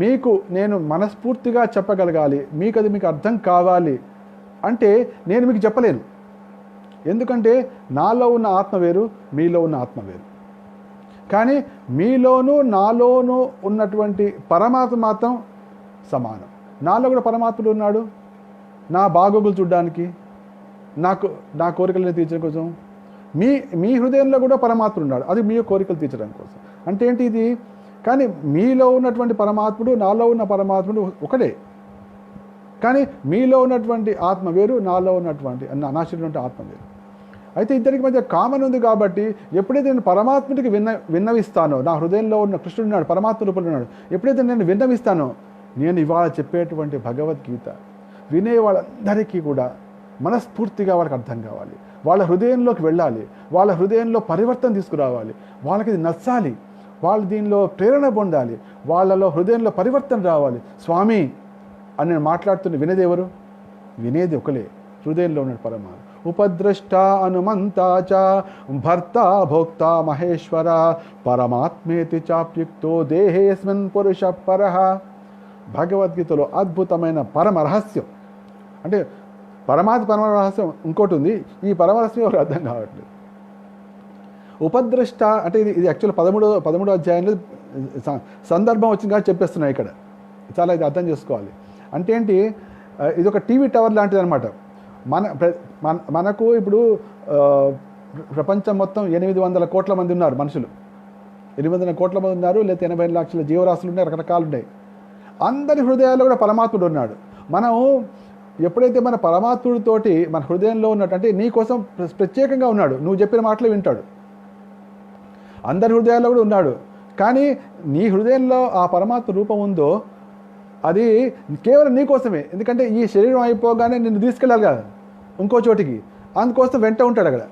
మీకు నేను మనస్ఫూర్తిగా చెప్పగలగాలి, మీకు అర్థం కావాలి అంటే నేను మీకు చెప్పలేను. ఎందుకంటే నాలో ఉన్న ఆత్మ వేరు, మీలో ఉన్న ఆత్మ వేరు. కానీ మీలోనూ నాలోనూ ఉన్నటువంటి పరమాత్మ మాత్రం సమానం. నాలో కూడా పరమాత్ముడు ఉన్నాడు, నా బాగోగులు చూడడానికి, నా కోరికలను తీర్చడం కోసం. మీ హృదయంలో కూడా పరమాత్ముడు ఉన్నాడు, అది మీ కోరికలు తీర్చడం కోసం. అంటే ఏంటి ఇది? కానీ మీలో ఉన్నటువంటి పరమాత్ముడు, నాలో ఉన్న పరమాత్ముడు ఒకటే. కానీ మీలో ఉన్నటువంటి ఆత్మ వేరు, నాలో ఉన్నటువంటి నా శరీరం ఆత్మ వేరు. అయితే ఇద్దరికి మధ్య కామన్ ఉంది కాబట్టి ఎప్పుడైతే నేను పరమాత్ముడికి విన్నవిస్తానో, నా హృదయంలో ఉన్న కృష్ణుడు ఉన్నాడు, పరమాత్మ రూపంలో ఉన్నాడు, ఎప్పుడైతే నేను విన్నవిస్తానో, నేను ఇవాళ చెప్పేటువంటి భగవద్గీత వినే వాళ్ళందరికీ కూడా మనస్ఫూర్తిగా వాళ్ళకి అర్థం కావాలి, వాళ్ళ హృదయంలోకి వెళ్ళాలి, వాళ్ళ హృదయంలో పరివర్తన తీసుకురావాలి, వాళ్ళకి ఇది నచ్చాలి, వాళ్ళు దీనిలో ప్రేరణ పొందాలి, వాళ్ళలో హృదయంలో పరివర్తన రావాలి. స్వామి అని నేను మాట్లాడుతున్న వినేది ఎవరు? వినేది ఒకలే, హృదయంలో ఉన్న పరమాత్మ. ఉపద్రష్ట హనుమంతా చ భర్త భోక్త మహేశ్వర పరమాత్మేతి చాప్యుక్తో దేహేస్మిన్ పురుష పరః. భగవద్గీతలో అద్భుతమైన పరమ రహస్యం, అంటే పరమ రహస్యం ఇంకోటి ఉంది. ఈ పరమ రహస్యం ఎవరు అర్థం కావట్లేదు. ఉపద్రష్ట అంటే ఇది యాక్చువల్ 13వ అధ్యాయంలో సందర్భం వచ్చింది కాబట్టి చెప్పేస్తున్నాయి ఇక్కడ. చాలా ఇది అర్థం చేసుకోవాలి. అంటే ఏంటి, ఇది ఒక టీవీ టవర్ లాంటిది అనమాట. మనకు ఇప్పుడు ప్రపంచం మొత్తం 800 కోట్ల మంది ఉన్నారు మనుషులు. 800 కోట్ల మంది ఉన్నారు, లేదా 80 లక్షల జీవరాశులు ఉన్నాయి, రకరకాలు ఉన్నాయి. అందరి హృదయాల్లో కూడా పరమాత్ముడు ఉన్నాడు. మనం ఎప్పుడైతే మన పరమాత్ముడితోటి మన హృదయంలో ఉన్నట్టు, అంటే నీ కోసం ప్రత్యేకంగా ఉన్నాడు, నువ్వు చెప్పిన మాటలు వింటాడు. అందరి హృదయాల్లో కూడా ఉన్నాడు. కానీ నీ హృదయంలో ఆ పరమాత్మ రూపం ఉందో అది కేవలం నీ కోసమే. ఎందుకంటే ఈ శరీరం అయిపోగానే నిన్ను తీసుకెళ్ళాలి కదా ఇంకో చోటికి, అందుకోసం వెంట ఉంటాడు అక్కడ.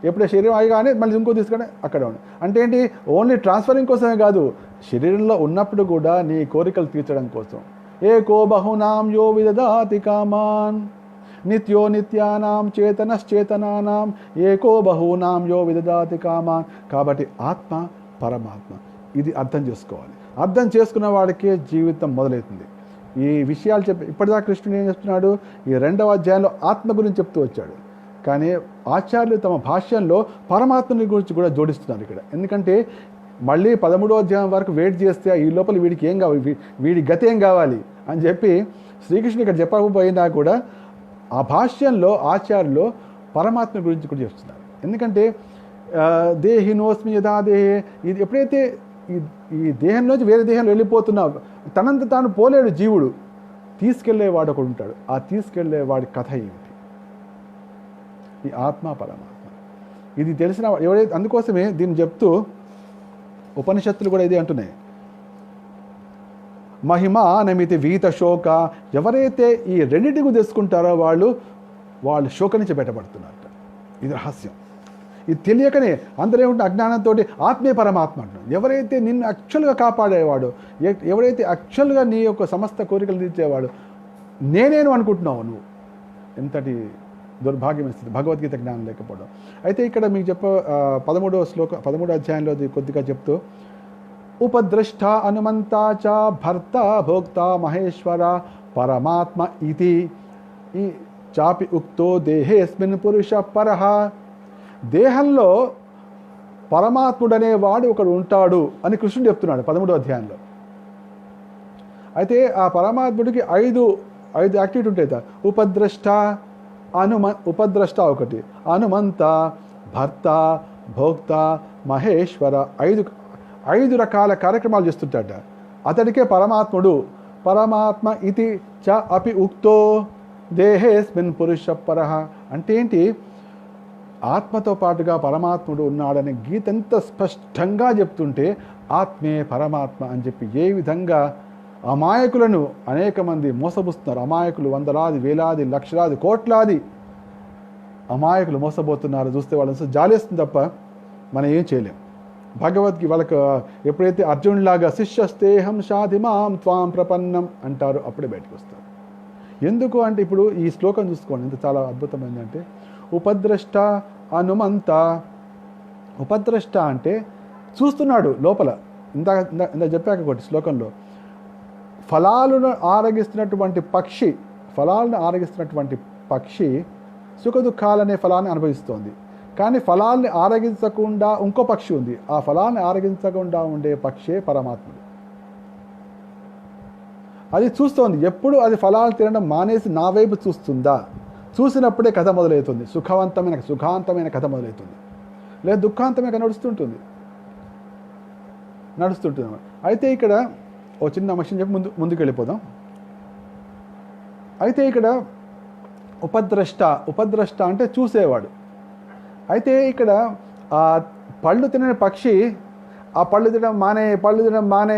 ఎప్పుడే శరీరం అయిగానే మళ్ళీ ఇంకో తీసుకొని అక్కడ ఉండి. అంటే ఏంటి, ఓన్లీ ట్రాన్స్ఫరింగ్ కోసమే కాదు, శరీరంలో ఉన్నప్పుడు కూడా నీ కోరికలు తీర్చడం కోసం. ఏకో బహునాం యో విదదాతి కామాన్ నిత్యో నిత్యానాం చేతనశ్చేతనానాం ఏకో బహూనాం యో విదదాతి కామాన్. కాబట్టి ఆత్మ పరమాత్మ, ఇది అర్థం చేసుకోవాలి. అర్థం చేసుకున్న వాడికే జీవితం మొదలవుతుంది. ఈ విషయాలు ఇప్పటిదాకా కృష్ణుడు ఏం చెప్తున్నాడు, ఈ 2వ అధ్యాయంలో ఆత్మ గురించి చెప్తూ వచ్చాడు. కానీ ఆచార్యులు తమ భాష్యంలో పరమాత్మని గురించి కూడా జోడిస్తున్నారు ఇక్కడ. ఎందుకంటే మళ్ళీ 13వ అధ్యాయం వరకు వెయిట్ చేస్తే ఈ లోపల వీడికి ఏం కావాలి, వీడి గతి ఏం కావాలి అని చెప్పి శ్రీకృష్ణుడు ఇక్కడ చెప్పకపోయినా కూడా ఆ భాష్యంలో ఆచార్యులు పరమాత్మ గురించి కూడా చెప్తున్నారు. ఎందుకంటే దేహినోస్మి యథా దేహే, ఇది ఎప్పుడైతే ఈ దేహంలోంచి వేరే దేహంలో వెళ్ళిపోతున్నావు, తనంత తాను పోలేడు జీవుడు, తీసుకెళ్లేవాడు ఒకడు ఉంటాడు. ఆ తీసుకెళ్లేవాడి కథ ఏమిటి? ఈ ఆత్మ పరమాత్మ, ఇది తెలిసిన ఎవరైతే, అందుకోసమే దీన్ని చెప్తూ ఉపనిషత్తులు కూడా ఇది అంటున్నాయి, మహిమ నమితి వీత శోక. ఎవరైతే ఈ రెండింటిని తెలుసుకుంటారో వాళ్ళు శోక నుంచి బయటపడుతున్నారు. ఇది రహస్యం. ఇది తెలియకనే అందరూ ఏమిటంటే అజ్ఞానంతో ఆత్మే పరమాత్మ అంటున్నారు. ఎవరైతే నిన్ను యాక్చువల్గా కాపాడేవాడు, ఎవరైతే యాక్చువల్గా నీ యొక్క సమస్త కోరికలు తీర్చేవాడు నేనేను అనుకుంటున్నావు, నువ్వు ఎంతటి దుర్భాగ్యం ఇస్తుంది భగవద్గీత జ్ఞానం లేకపోవడం. అయితే ఇక్కడ మీకు 13వ అధ్యాయంలో కొద్దిగా చెప్తూ, ఉపద్రష్ట హనుమంతా చ భర్త భోక్త మహేశ్వర పరమాత్మ ఇది ఈ చాపి ఉక్తో దేహేస్మిన్ పురుష పరః. దేహంలో పరమాత్ముడనేవాడు ఒకడు ఉంటాడు అని కృష్ణుడు చెప్తున్నాడు 13వ అధ్యాయంలో. అయితే ఆ పరమాత్ముడికి ఐదు యాక్టివిటీ ఉంటాయి. ఉపద్రష్ట ఒకటి, హనుమంత, భర్త, భోక్త, మహేశ్వర, ఐదు రకాల కార్యక్రమాలు చేస్తుంటాడ. అతడికే పరమాత్ముడు. పరమాత్మ ఇది చ అపి ఉక్తో దేహేస్మిన్ పురుష పరః. అంటే ఏంటి, ఆత్మతో పాటుగా పరమాత్ముడు ఉన్నాడని గీత ఎంత స్పష్టంగా చెప్తుంటే ఆత్మే పరమాత్మ అని చెప్పి ఏ విధంగా అమాయకులను అనేక మంది మోసబుస్తున్నారు. అమాయకులు వందలాది, వేలాది, లక్షలాది, కోట్లాది అమాయకులు మోసపోతున్నారు. చూస్తే వాళ్ళని జాలేస్తుంది తప్ప మనం ఏం చేయలేం. భగవద్గీత వాళ్ళకు ఎప్పుడైతే అర్జునులాగా శిష్యస్తేహం షాధిమాం త్వాం ప్రపన్నం అంటారో అప్పుడే బయటకు వస్తారు. ఎందుకు అంటే ఇప్పుడు ఈ శ్లోకం చూసుకోండి, ఎంత చాలా అద్భుతమైందంటే, ఉపద్రష్ట హనుమంత. ఉపద్రష్ట అంటే చూస్తున్నాడు లోపల. ఇందాక చెప్పాక ఒకటి శ్లోకంలో, ఫలాలను ఆరగిస్తున్నటువంటి పక్షి సుఖ దుఃఖాలనే ఫలాన్ని అనుభవిస్తోంది. కానీ ఫలాల్ని ఆరగించకుండా ఇంకో పక్షి ఉంది. ఆ ఫలాన్ని ఆరగించకుండా ఉండే పక్షే పరమాత్ముడు. అది చూస్తోంది. ఎప్పుడు అది ఫలాలు తినడం మానేసి నా వైపు చూస్తుందా, చూసినప్పుడే కథ మొదలవుతుంది. సుఖాంతమైన కథ మొదలవుతుంది, లేదా దుఃఖాంతమైన కథ నడుస్తుంటుంది. అయితే ఇక్కడ ఓ చిన్న విషయం చెప్పి ముందుకు వెళ్ళిపోదాం. అయితే ఇక్కడ ఉపద్రష్ట అంటే చూసేవాడు. అయితే ఇక్కడ ఆ పళ్ళు తినని పక్షి ఆ పళ్ళు తినడం మానే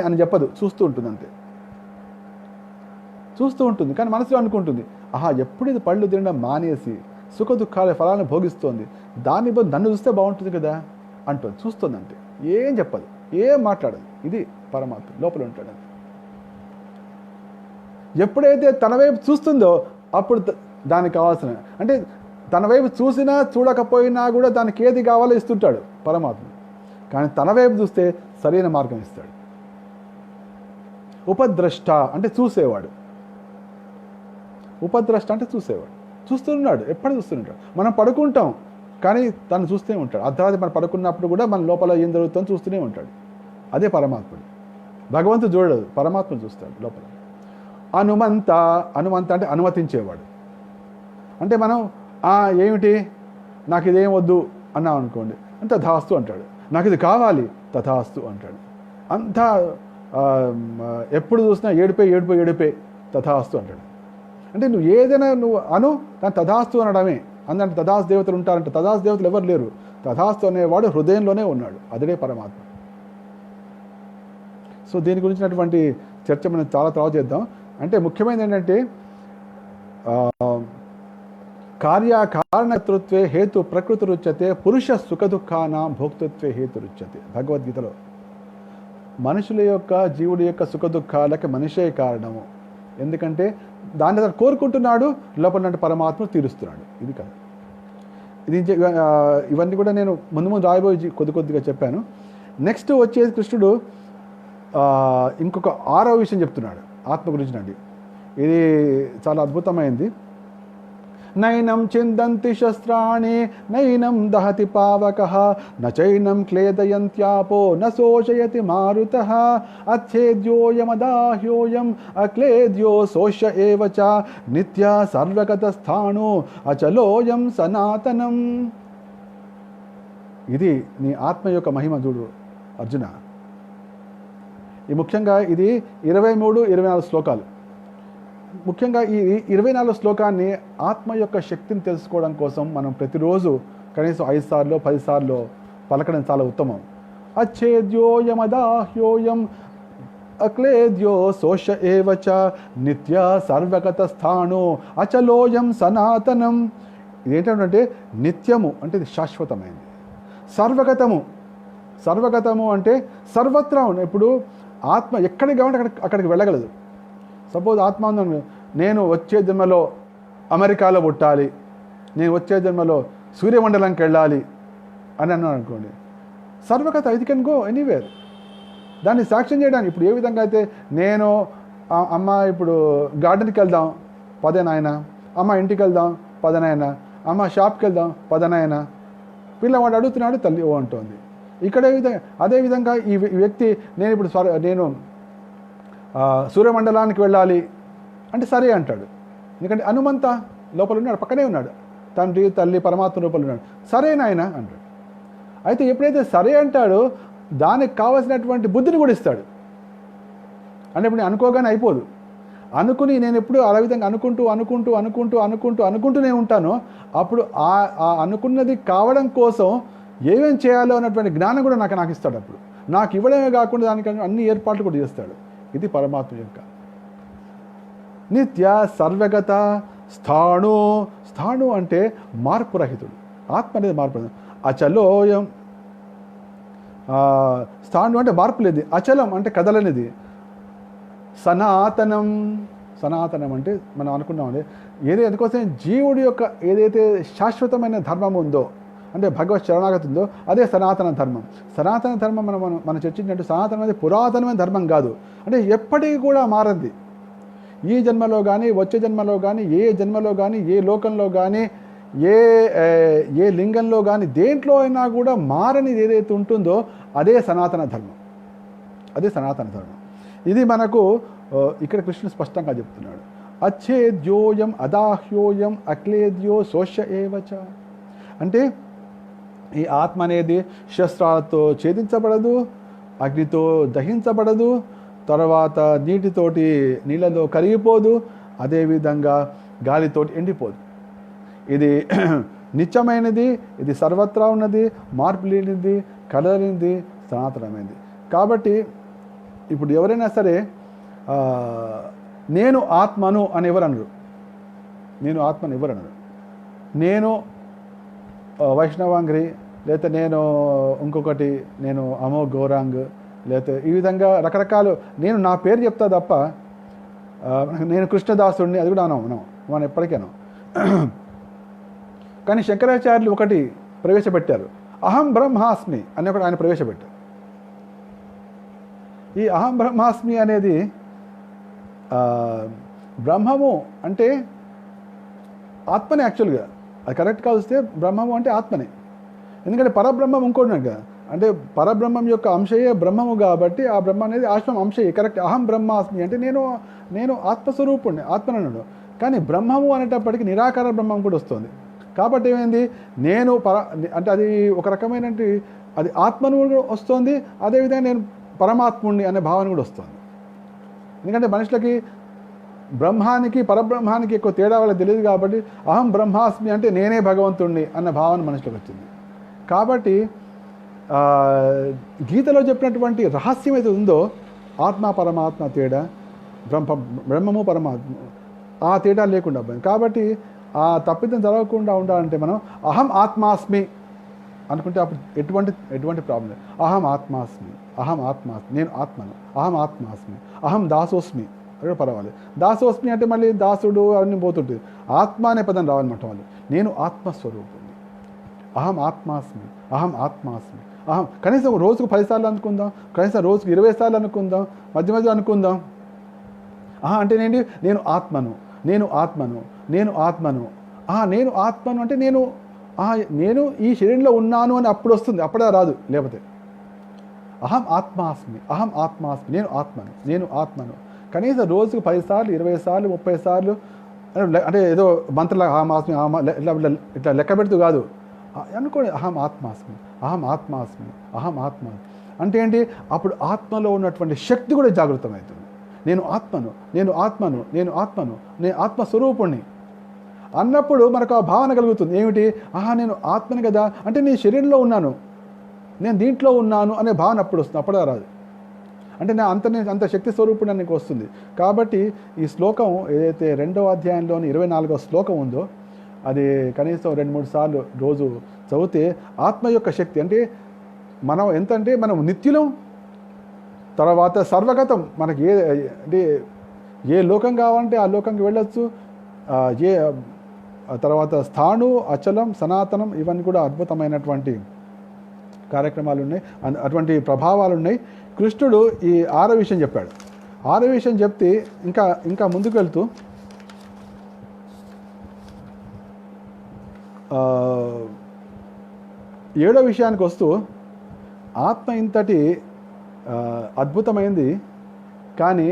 అని చెప్పదు, చూస్తూ ఉంటుంది అంతే. చూస్తూ ఉంటుంది, కానీ మనసులో అనుకుంటుంది, ఎప్పుడు ఇది పళ్ళు తినడం మానేసి సుఖ దుఃఖాల ఫలాలను భోగిస్తోంది, దాని బదులు నన్ను చూస్తే బాగుంటుంది కదా అంటుంది, చూస్తుంది అంతే. ఏం చెప్పదు, ఏం మాట్లాడదు. ఇది పరమాత్మ లోపల ఉంటాడు. ఎప్పుడైతే తన వైపు చూస్తుందో అప్పుడు దానికి కావాల్సిన, అంటే తన వైపు చూసినా చూడకపోయినా కూడా దానికి ఏది కావాలో ఇస్తుంటాడు పరమాత్మ. కానీ తన వైపు చూస్తే సరైన మార్గం ఇస్తాడు. ఉపద్రష్ట అంటే చూసేవాడు. ఉపద్రష్ట అంటే చూసేవాడు. చూస్తున్నాడు, ఎప్పుడు చూస్తుంటాడు. మనం పడుకుంటాం కానీ తను చూస్తూనే ఉంటాడు. అర్ధరాత్రి మనం పడుకున్నప్పుడు కూడా మన లోపల ఏం జరుగుతుందో చూస్తూనే ఉంటాడు. అదే పరమాత్ముడు. భగవంతుడు చూడడు, పరమాత్మ చూస్తాడు లోపల. అనుమంత, అనుమంత అంటే అనుమతించేవాడు. అంటే మనం ఏమిటి నాకు ఇదేం వద్దు అన్నాం అనుకోండి, తథాస్తు అంటాడు. నాకు ఇది కావాలి, తథాస్తు అంటాడు. అంతా ఎప్పుడు చూసినా ఏడిపే తథాస్తు అంటాడు. అంటే నువ్వు ఏదైనా నువ్వు దాని తథాస్తు అనడమే. అందుకంటే తథాస్తు దేవతలు ఉంటారంటే తథాస్తు దేవతలు ఎవరు లేరు. తథాస్తు అనేవాడు హృదయంలోనే ఉన్నాడు. అదే పరమాత్మ. సో దీని గురించినటువంటి చర్చ మనం చాలా తర్వాత చేద్దాం. అంటే ముఖ్యమైనది ఏంటంటే కార్యకారణకర్తృత్వే హేతు ప్రకృతి రుచ్యతే, పురుష సుఖదుఖానాం భోక్తృత్వే హేతు రుచ్యతే. భగవద్గీతలో మనుషుల యొక్క జీవుడి యొక్క సుఖదుఖాలకి మనిషే కారణము. ఎందుకంటే దాన్ని అతను కోరుకుంటున్నాడు, లోపల పరమాత్మ తీరుస్తున్నాడు. ఇది కాదు. ఇది ఇవన్నీ కూడా నేను ముందు రాయబోయి కొద్దిగా చెప్పాను. నెక్స్ట్ వచ్చేసి కృష్ణుడు ఇంకొక 6వ విషయం చెప్తున్నాడు ఆత్మ గురించినండి. ఇది చాలా అద్భుతమైంది. నైనం చిందంతి శస్త్రాణి నైనం దహతి పావకః నచైనం క్లేదయంత్యాపో న శోషయతి మారుతః అచ్ఛేద్యోయమదాహ్యోయం అక్లేద్యో శోష్య ఏవ చ నిత్య సర్వగతస్థాణో అచలోయం సనాతనం. ఇది నీ ఆత్మ యొక్క మహిమ చూడు అర్జున. ఈ ముఖ్యంగా ఇది 23-24 శ్లోకాలు. ముఖ్యంగా ఈ 24 శ్లోకాన్ని ఆత్మ యొక్క శక్తిని తెలుసుకోవడం కోసం మనం ప్రతిరోజు కనీసం 5 సార్లు 10 సార్లు పలకడం చాలా ఉత్తమం. అచ్ఛేద్యోయమదాహ్యోయం అక్లేద్యో శోష్య ఏవ చ నిత్య సర్వగత స్థాణో అచలోయం సనాతనం. ఇదేంటంటే నిత్యము అంటే ఇది శాశ్వతమైనది. సర్వగతము అంటే సర్వత్రా ఉంది. ఇప్పుడు ఆత్మ ఎక్కడికి కావాలంటే అక్కడికి వెళ్ళగలదు. సపోజ్ ఆత్మ ఉందని, నేను వచ్చే జన్మలో అమెరికాలో పుట్టాలి, నేను వచ్చే జన్మలో సూర్యమండలంకి వెళ్ళాలి అని అన్నాను అనుకోండి, సర్వగత ఇది కెన్ గో ఎనీవేర్. దాన్ని సాక్ష్యం చేయడానికి ఇప్పుడు ఏ విధంగా అయితే నేను అమ్మ ఇప్పుడు గార్డెన్కి వెళ్దాం పదనాయన, అమ్మ ఇంటికి వెళ్దాం పదనాయన, అమ్మ షాప్కి వెళ్దాం పదనాయన, పిల్లవాడు అడుగుతున్నాడు, తల్లి ఓ అంటోంది. ఇక్కడ అదేవిధంగా ఈ వ్యక్తి నేను ఇప్పుడు నేను సూర్యమండలానికి వెళ్ళాలి అంటే సరే అంటాడు. ఎందుకంటే హనుమంత లోపల ఉన్నాడు, పక్కనే ఉన్నాడు, తండ్రి తల్లి పరమాత్మ రూపంలో ఉన్నాడు. సరే నాయన అంటాడు. అయితే ఎప్పుడైతే సరే అంటాడో దానికి కావాల్సినటువంటి బుద్ధిని కూడా ఇస్తాడు. అంటే ఇప్పుడు నేను అనుకోగానే అయిపోదు. అనుకుని నేను ఎప్పుడు అలా విధంగా అనుకుంటూనే ఉంటానో అప్పుడు ఆ అనుకున్నది కావడం కోసం ఏమేం చేయాలో అన్నటువంటి జ్ఞానం కూడా నాకు ఇస్తాడు. అప్పుడు నాకు ఇవ్వడమే కాకుండా దానికి అన్ని ఏర్పాట్లు కూడా చేస్తాడు. ఇది పరమాత్మ యొక్క నిత్య సర్వగత స్థాణు అంటే మార్పు రహితుడు. ఆత్మ అనేది మార్పు. అచలోయం స్థాణు అంటే మార్పు లేదు. అచలం అంటే కదలనిది. సనాతనం అంటే మనం అనుకున్నామండి ఎందుకోసం జీవుడి యొక్క ఏదైతే శాశ్వతమైన ధర్మం ఉందో అంటే భగవత్ శరణాగతి ఉందో అదే సనాతన ధర్మం. సనాతన ధర్మం మనం చర్చించినట్టు సనాతనం అనేది పురాతనమైన ధర్మం కాదు. అంటే ఎప్పటికీ కూడా మారది. ఈ జన్మలో కానీ వచ్చే జన్మలో కానీ ఏ జన్మలో కానీ ఏ లోకంలో కానీ ఏ లింగంలో కానీ దేంట్లో అయినా కూడా మారనిది ఏదైతే ఉంటుందో అదే సనాతన ధర్మం. ఇది మనకు ఇక్కడ కృష్ణుడు స్పష్టంగా చెప్తున్నాడు. అచ్ఛేద్యోయం అదాహ్యోయం అక్లేద్యో శోష్య ఏవ చ. అంటే ఈ ఆత్మ అనేది శస్త్రాలతో ఛేదించబడదు, అగ్నితో దహించబడదు, తర్వాత నీళ్ళలో కరిగిపోదు, అదేవిధంగా గాలితోటి ఎండిపోదు. ఇది నిత్యమైనది, ఇది సర్వత్రా ఉన్నది, మార్పు లేనిది, కదలనిది, సనాతనమైనది. కాబట్టి ఇప్పుడు ఎవరైనా సరే నేను ఆత్మను అని ఎవరనరు. నేను వైష్ణవాంగ్రి లేకపోతే నేను ఇంకొకటి, నేను అమో గౌరాంగ్, లేకపోతే ఈ విధంగా రకరకాలు నేను నా పేరు చెప్తా తప్ప నేను కృష్ణదాసుడిని అది కూడా మనం ఎప్పటికేనో. కానీ శంకరాచార్యులు ఒకటి ప్రవేశపెట్టారు, అహం బ్రహ్మాస్మి అని ఒకటి ఆయన ప్రవేశపెట్టారు. ఈ అహం బ్రహ్మాస్మి అనేది బ్రహ్మము అంటే ఆత్మనే. యాక్చువల్గా అది కరెక్ట్గా వస్తే బ్రహ్మము అంటే ఆత్మనే. ఎందుకంటే పరబ్రహ్మం ఇంకోటి కదా, అంటే పరబ్రహ్మం యొక్క అంశయే బ్రహ్మము కాబట్టి ఆ బ్రహ్మ అనేది ఆశ్రమం అంశయే. కరెక్ట్. అహం బ్రహ్మాస్మి అంటే నేను ఆత్మస్వరూపుణ్ణి, ఆత్మనన్నాడు. కానీ బ్రహ్మము అనేటప్పటికీ నిరాకార బ్రహ్మం కూడా వస్తుంది. కాబట్టి ఏమైంది, నేను అంటే అది ఒక రకమైన అది ఆత్మను కూడా వస్తుంది, అదేవిధంగా నేను పరమాత్ముణ్ణి అనే భావన కూడా వస్తుంది. ఎందుకంటే మనుషులకి బ్రహ్మానికి పరబ్రహ్మానికి ఎక్కువ తేడా వాళ్ళకి తెలియదు కాబట్టి అహం బ్రహ్మాస్మి అంటే నేనే భగవంతుణ్ణి అన్న భావన మనుషులకు వచ్చింది. కాబట్టి గీతలో చెప్పినటువంటి రహస్యం అయితే ఉందో ఆత్మ పరమాత్మ తేడా, బ్రహ్మము పరమాత్మ ఆ తేడా లేకుండా పోయింది. కాబట్టి ఆ తప్పిదం జరగకుండా ఉండాలంటే మనం అహం ఆత్మాస్మి అనుకుంటే అప్పుడు ఎటువంటి ప్రాబ్లం లేదు. అహం ఆత్మాస్మి, నేను ఆత్మను, అహం ఆత్మాస్మి, అహం దాసోస్మి అది కూడా పర్వాలేదు. దాసోస్మి అంటే మళ్ళీ దాసుడు అవన్నీ పోతుంటుంది. ఆత్మ అనే పదం రావాలన్నమాట వాళ్ళు. నేను ఆత్మస్వరూపుని, అహం ఆత్మాస్మి, కనీసం రోజుకు 10 సార్లు అనుకుందాం, కనీసం రోజుకు 20 సార్లు అనుకుందాం, మధ్య మధ్య అనుకుందాం. అంటే నేను ఆత్మను అంటే నేను ఈ శరీరంలో ఉన్నాను అని అప్పుడు వస్తుంది, అప్పుడే రాదు. లేకపోతే అహం ఆత్మాస్మి, నేను ఆత్మను కనీసం రోజుకు 10 సార్లు, 20 సార్లు, 30 సార్లు అంటే ఏదో మంత్రలా అహం ఆస్మి ఇట్లా లెక్క పెడుతూ కాదు అనుకోండి. అహం ఆత్మాస్మి అంటే ఏంటి, అప్పుడు ఆత్మలో ఉన్నటువంటి శక్తి కూడా జాగృతమవుతుంది. నేను ఆత్మస్వరూపుణ్ణి అన్నప్పుడు మనకు ఆ భావన కలుగుతుంది. ఏమిటి, నేను ఆత్మని కదా, అంటే నేను శరీరంలో ఉన్నాను, నేను దీంట్లో ఉన్నాను అనే భావన అప్పుడు వస్తుంది, అప్పుడే రాదు. అంటే అంత శక్తి స్వరూపుడు నీకు వస్తుంది. కాబట్టి ఈ శ్లోకం ఏదైతే 2వ అధ్యాయంలోని 24వ శ్లోకం ఉందో అది కనీసం 2-3 సార్లు రోజు చదివితే ఆత్మ యొక్క శక్తి అంటే మనం ఎంతంటే మనం నిత్యులం, తర్వాత సర్వగతం, మనకి అంటే ఏ లోకం కావాలంటే ఆ లోకంకి వెళ్ళొచ్చు. తర్వాత స్థాణు, అచలం, సనాతనం ఇవన్నీ కూడా అద్భుతమైనటువంటి కార్యక్రమాలు ఉన్నాయి, అటువంటి ప్రభావాలు ఉన్నాయి. కృష్ణుడు ఈ 6వ విషయం చెప్పాడు. 6వ విషయం చెప్తే ఇంకా ముందుకు వెళ్తూ 7వ విషయానికి వస్తూ ఆత్మ ఇంతటి అద్భుతమైంది, కానీ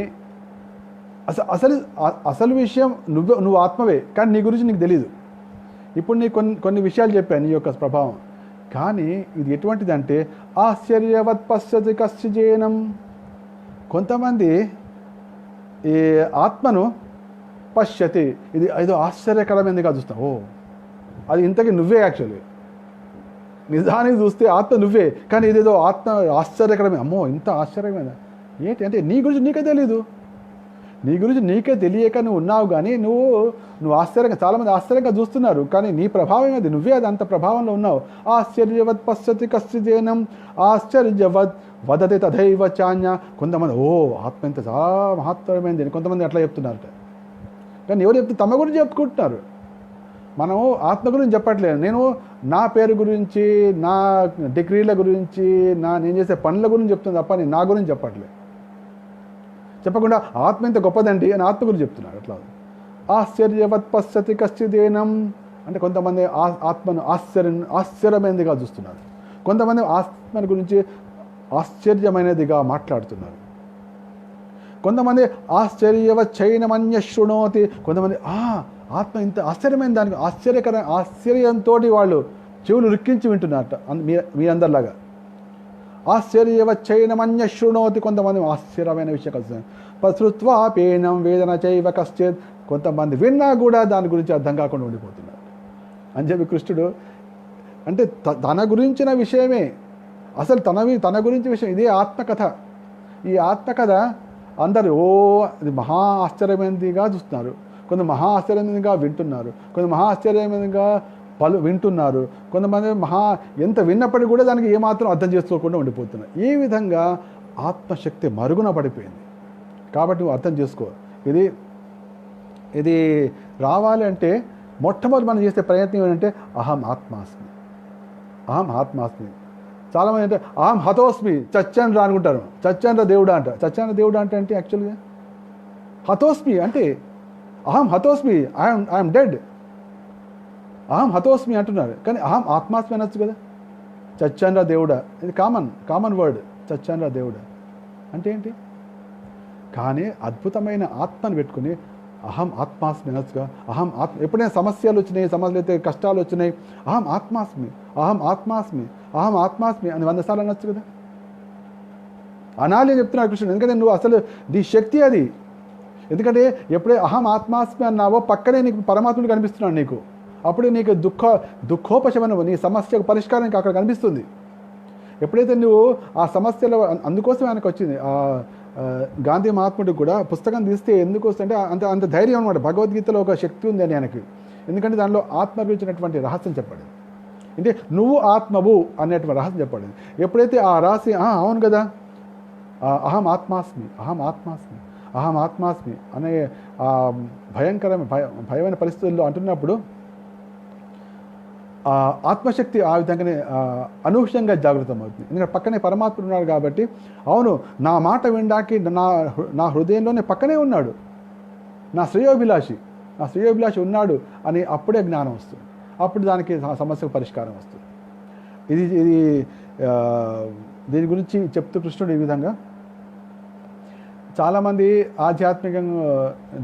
అసలు విషయం నువ్వు ఆత్మవే, కానీ నీ గురించి నీకు తెలీదు. ఇప్పుడు నీ కొన్ని విషయాలు చెప్పాను నీ యొక్క ప్రభావం, కానీ ఇది ఎటువంటిదంటే ఆశ్చర్యవత్ పశ్యతి కశ్చిజేనం. కొంతమంది ఈ ఆత్మను పశ్యతి, ఇది ఏదో ఆశ్చర్యకరమైనదిగా చూస్తాం. అది ఇంతకీ నువ్వే, యాక్చువల్లీ నిజానికి చూస్తే ఆత్మ నువ్వే, కానీ ఇదేదో ఆత్మ ఆశ్చర్యకరమే. అమ్మో ఇంత ఆశ్చర్యమైన ఏంటి అంటే నీ గురించి నీకే తెలీదు. నీ గురించి నీకే తెలియక నువ్వు ఉన్నావు, కానీ నువ్వు ఆశ్చర్యంగా, చాలామంది ఆశ్చర్యంగా చూస్తున్నారు, కానీ నీ ప్రభావం అది, నువ్వే అది అంత ప్రభావంలో ఉన్నావు. ఆశ్చర్యవత్ పశ్యతి కశ్చిదేనం ఆశ్చర్యవత్ వదతి తథైవ చాన్య. కొంతమంది ఆత్మ ఇంత చాలా మహత్తరమైంది అని కొంతమంది అట్లా చెప్తున్నారట. కానీ ఎవరు చెప్తే తమ గురించి చెప్పుకుంటున్నారు. మనం ఆత్మ గురించి చెప్పట్లేదు. నేను నా పేరు గురించి, నా డిగ్రీల గురించి, నేను చేసే పనుల గురించి చెప్తుంది తప్ప నేను నా గురించి చెప్పట్లేదు. చెప్పకుండా ఆత్మ ఇంత గొప్పదండి అని ఆత్మ గురించి చెప్తున్నారు. అట్లా ఆశ్చర్యవత్ పశ్యతి కశ్చిదేనం అంటే కొంతమంది ఆత్మను ఆశ్చర్యమైనదిగా చూస్తున్నారు, కొంతమంది ఆత్మని గురించి ఆశ్చర్యమైనదిగా మాట్లాడుతున్నారు, కొంతమంది ఆశ్చర్యవచ్చైనమన్య శృణోతి. కొంతమంది ఆత్మ ఇంత ఆశ్చర్యమైన దానికి ఆశ్చర్యంతో వాళ్ళు చెవులు రిక్కించి వింటున్నారట మీ అందరిలాగా. ఆశ్చర్యవచ్చైనమన్య శృణోతి, కొంతమంది ఆశ్చర్యమైన విషయం కలుస్తుంది. ప్రసృత్వాపేనం వేదన చైవ కశ్చిత్, కొంతమంది విన్నా కూడా దాని గురించి అర్థం కాకుండా ఉండిపోతున్నారు అని చెప్పి కృష్ణుడు అంటే తన గురించిన విషయమే, అసలు తన గురించి విషయం ఇదే ఆత్మకథ. ఈ ఆత్మకథ అందరు ఇది మహా ఆశ్చర్యమైనదిగా చూస్తున్నారు, కొంత మహా ఆశ్చర్యమైనదిగా వింటున్నారు, కొంత మహా ఆశ్చర్యమైనదిగా వింటున్నారు, కొంతమంది ఎంత విన్నప్పటికీ కూడా దానికి ఏమాత్రం అర్థం చేసుకోకుండా ఉండిపోతున్నారు. ఈ విధంగా ఆత్మశక్తి మరుగున పడిపోయింది. కాబట్టి నువ్వు అర్థం చేసుకో, ఇది రావాలి అంటే మొట్టమొదటి మనం చేసే ప్రయత్నం ఏంటంటే అహం ఆత్మాస్మి, అహం ఆత్మాస్మి. చాలామంది అంటే అహం హతోస్మి, చచ్చాను రా అనుకుంటారు. చచ్చాను రా దేవుడా అంట. చచ్చాను దేవుడా అంటే యాక్చువల్గా హతోస్మి అంటే అహం హతోస్మి, ఐఎమ్ డెడ్, అహం హతోస్మి అంటున్నారు. కానీ అహం ఆత్మాస్మి అనొచ్చు కదా. చచ్చాను రా దేవుడా, ఇది కామన్ వర్డ్. చచ్చాను రా దేవుడా అంటే ఏంటి? కానీ అద్భుతమైన ఆత్మను పెట్టుకుని అహం ఆత్మాస్మి అనొచ్చుగా. అహం ఎప్పుడైనా సమస్యలు వచ్చినాయి, సమస్యలు అయితే కష్టాలు వచ్చినాయి, అహం ఆత్మాస్మి, అహం ఆత్మాస్మి, అహం ఆత్మాస్మి అని 100 సార్లు అనొచ్చు కదా. అనాలి అని చెప్తున్నాడు కృష్ణుడు. ఎందుకంటే నువ్వు అసలు నీ శక్తి అది. ఎందుకంటే ఎప్పుడే అహం ఆత్మాస్మి అన్నావో పక్కనే నీకు పరమాత్ముడు కనిపిస్తున్నాడు నీకు. అప్పుడు నీకు దుఃఖోపశమనం, నీ సమస్యకు పరిష్కారం అక్కడ కనిపిస్తుంది. ఎప్పుడైతే నువ్వు ఆ సమస్యలో, అందుకోసం ఆయనకు వచ్చింది గాంధీ మహాత్ముడికి కూడా పుస్తకం తీస్తే ఎందుకు వస్తుంటే అంత ధైర్యం అనమాట. భగవద్గీతలో ఒక శక్తి ఉంది అని ఆయనకి. ఎందుకంటే దానిలో ఆత్మ గురించినటువంటి రహస్యం చెప్పబడింది. అంటే నువ్వు ఆత్మవు అనేటువంటి రహస్యం చెప్పబడింది. ఎప్పుడైతే ఆ రహస్యం అవును కదా, అహం ఆత్మాస్మి, అహం ఆత్మాస్మి, అహం ఆత్మాస్మి అనే భయమైన పరిస్థితుల్లో అంటున్నప్పుడు ఆత్మశక్తి ఆ విధంగానే అనూహ్యంగా జాగృతం అవుతుంది. ఎందుకంటే పక్కనే పరమాత్ముడు ఉన్నాడు కాబట్టి, అవును నా మాట వినడానికి నా హృదయంలోనే పక్కనే ఉన్నాడు, నా శ్రేయోభిలాషి ఉన్నాడు అని అప్పుడే జ్ఞానం వస్తుంది. అప్పుడు దానికి సమస్యకు పరిష్కారం వస్తుంది. ఇది దీని గురించి చెప్తూ కృష్ణుడు ఈ విధంగా చాలామంది ఆధ్యాత్మికంగా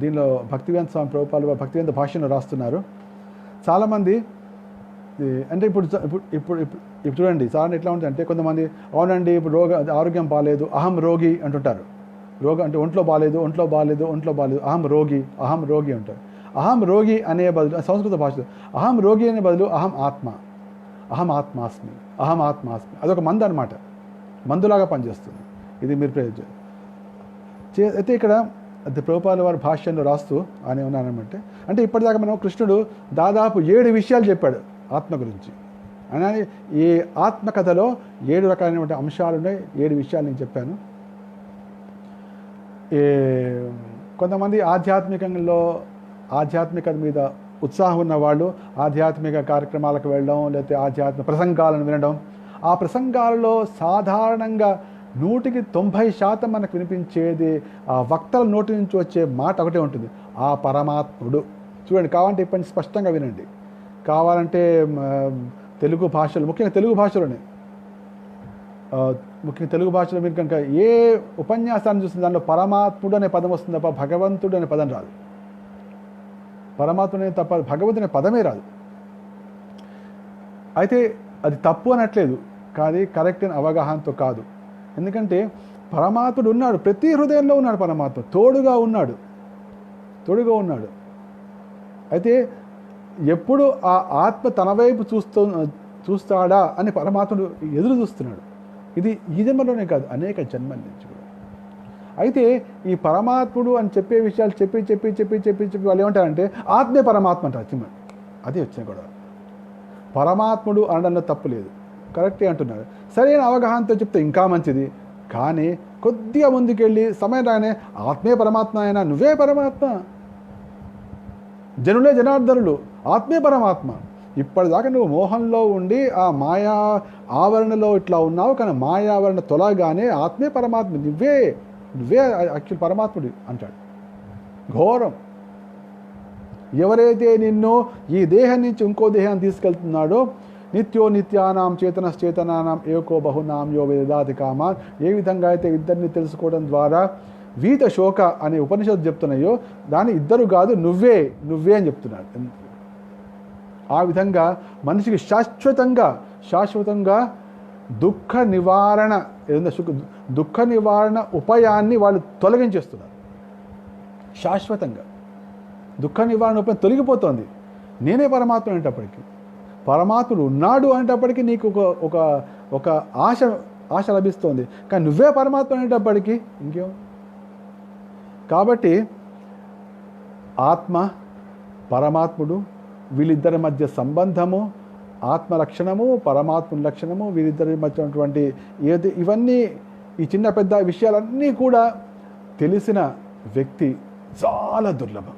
దీనిలో భక్తివేదాంత స్వామి ప్రభుపాదులు భక్తివేదాంత భాష్యంలో రాస్తున్నారు. చాలామంది అంటే ఇప్పుడు చూడండి సాధారణ ఎట్లా ఉంటుంది, కొంతమంది అవునండి ఇప్పుడు ఆరోగ్యం బాగాలేదు, అహం రోగి అంటుంటారు. రోగం అంటే ఒంట్లో బాగాలేదు, అహం రోగి అంటారు. అహం రోగి అనే బదులు సంస్కృత భాషలో అహం రోగి అనే బదులు అహం ఆత్మాస్మి, అదొక మందు అనమాట, మందులాగా పనిచేస్తుంది. ఇది మీరు అయితే ఇక్కడ ప్రభుపాదుల వారి భాష్యంలో రాస్తూ అని ఉన్నానమాట. అంటే ఇప్పటిదాకా మనం కృష్ణుడు దాదాపు 7 విషయాలు చెప్పాడు ఆత్మ గురించి. అని ఈ ఆత్మకథలో 7 రకాలైనటువంటి అంశాలు ఉన్నాయి. 7 విషయాలు నేను చెప్పాను. కొంతమంది ఆధ్యాత్మికత మీద ఉత్సాహం ఉన్న వాళ్ళు ఆధ్యాత్మిక కార్యక్రమాలకు వెళ్ళడం, లేకపోతే ఆధ్యాత్మిక ప్రసంగాలను వినడం. ఆ ప్రసంగాలలో సాధారణంగా 100% మనకు వినిపించేది ఆ వక్తల నోటి నుంచి వచ్చే మాట ఒకటే ఉంటుంది, ఆ పరమాత్ముడు. చూడండి, కావాలంటే ఇప్పటి స్పష్టంగా వినండి. కావాలంటే తెలుగు భాషలో, ముఖ్యంగా తెలుగు భాషలో మీరు కనుక ఏ ఉపన్యాసాన్ని చూస్తుంది దానిలో పరమాత్ముడు అనే పదం వస్తుంది తప్ప భగవంతుడు అనే పదం రాదు. పరమాత్ముడు అనే తప్ప భగవంతుడు అనే పదమే రాదు. అయితే అది తప్పు అనట్లేదు, కానీ కరెక్ట్ అని అవగాహనతో కాదు. ఎందుకంటే పరమాత్ముడు ఉన్నాడు, ప్రతి హృదయంలో ఉన్నాడు. పరమాత్మ తోడుగా ఉన్నాడు. అయితే ఎప్పుడు ఆ ఆత్మ తన వైపు చూస్తాడా అని పరమాత్ముడు ఎదురు చూస్తున్నాడు. ఇది ఈ జన్మలోనే కాదు, అనేక జన్మల నుంచి కూడా. అయితే ఈ పరమాత్ముడు అని చెప్పే విషయాలు చెప్పి వాళ్ళు ఏమంటారంటే ఆత్మే పరమాత్మ అంటారు. అదే వచ్చిన కూడా పరమాత్ముడు అనడంలో తప్పు లేదు, కరెక్టే అంటున్నారు. సరైన అవగాహనతో చెప్తే ఇంకా మంచిది. కానీ కొద్దిగా ముందుకెళ్ళి సమయం రాగానే ఆత్మే పరమాత్మ అయినా నువ్వే పరమాత్మ, జనులే జనార్దనులు, ఆత్మే పరమాత్మ. ఇప్పటిదాకా నువ్వు మోహంలో ఉండి ఆ మాయా ఆవరణలో ఇట్లా ఉన్నావు, కానీ మాయావరణ తొలగానే ఆత్మే పరమాత్మ, నువ్వే యాక్చువల్ పరమాత్ముడు అంటాడు. ఘోరం. ఎవరైతే నిన్ను ఈ దేహం నుంచి ఇంకో దేహాన్ని తీసుకెళ్తున్నాడో, నిత్యో నిత్యానాం చేతనశ్చేతనానాం ఏకో బహునాం యో వేదాది కామాన్, ఏ విధంగా అయితే ఇద్దరిని తెలుసుకోవడం ద్వారా వీత శోక అనే ఉపనిషత్తు చెప్తున్నాయో దాన్ని ఇద్దరు కాదు నువ్వే అని చెప్తున్నాడు. ఆ విధంగా మనిషికి శాశ్వతంగా దుఃఖ నివారణ ఉపాయాన్ని వాళ్ళు తొలగించేస్తున్నారు. శాశ్వతంగా దుఃఖ నివారణ ఉపాయం తొలగిపోతుంది. నేనే పరమాత్మ అనేటప్పటికీ, పరమాత్ముడు ఉన్నాడు అనేటప్పటికీ నీకు ఒక ఆశ లభిస్తోంది. కానీ నువ్వే పరమాత్మ అనేటప్పటికీ ఇంకేం. కాబట్టి ఆత్మ, పరమాత్ముడు వీళ్ళిద్దరి మధ్య సంబంధము, ఆత్మలక్షణము, పరమాత్మ లక్షణము, వీరిద్దరి మధ్య ఉన్నటువంటి ఇవన్నీ ఈ చిన్న పెద్ద విషయాలన్నీ కూడా తెలిసిన వ్యక్తి చాలా దుర్లభం,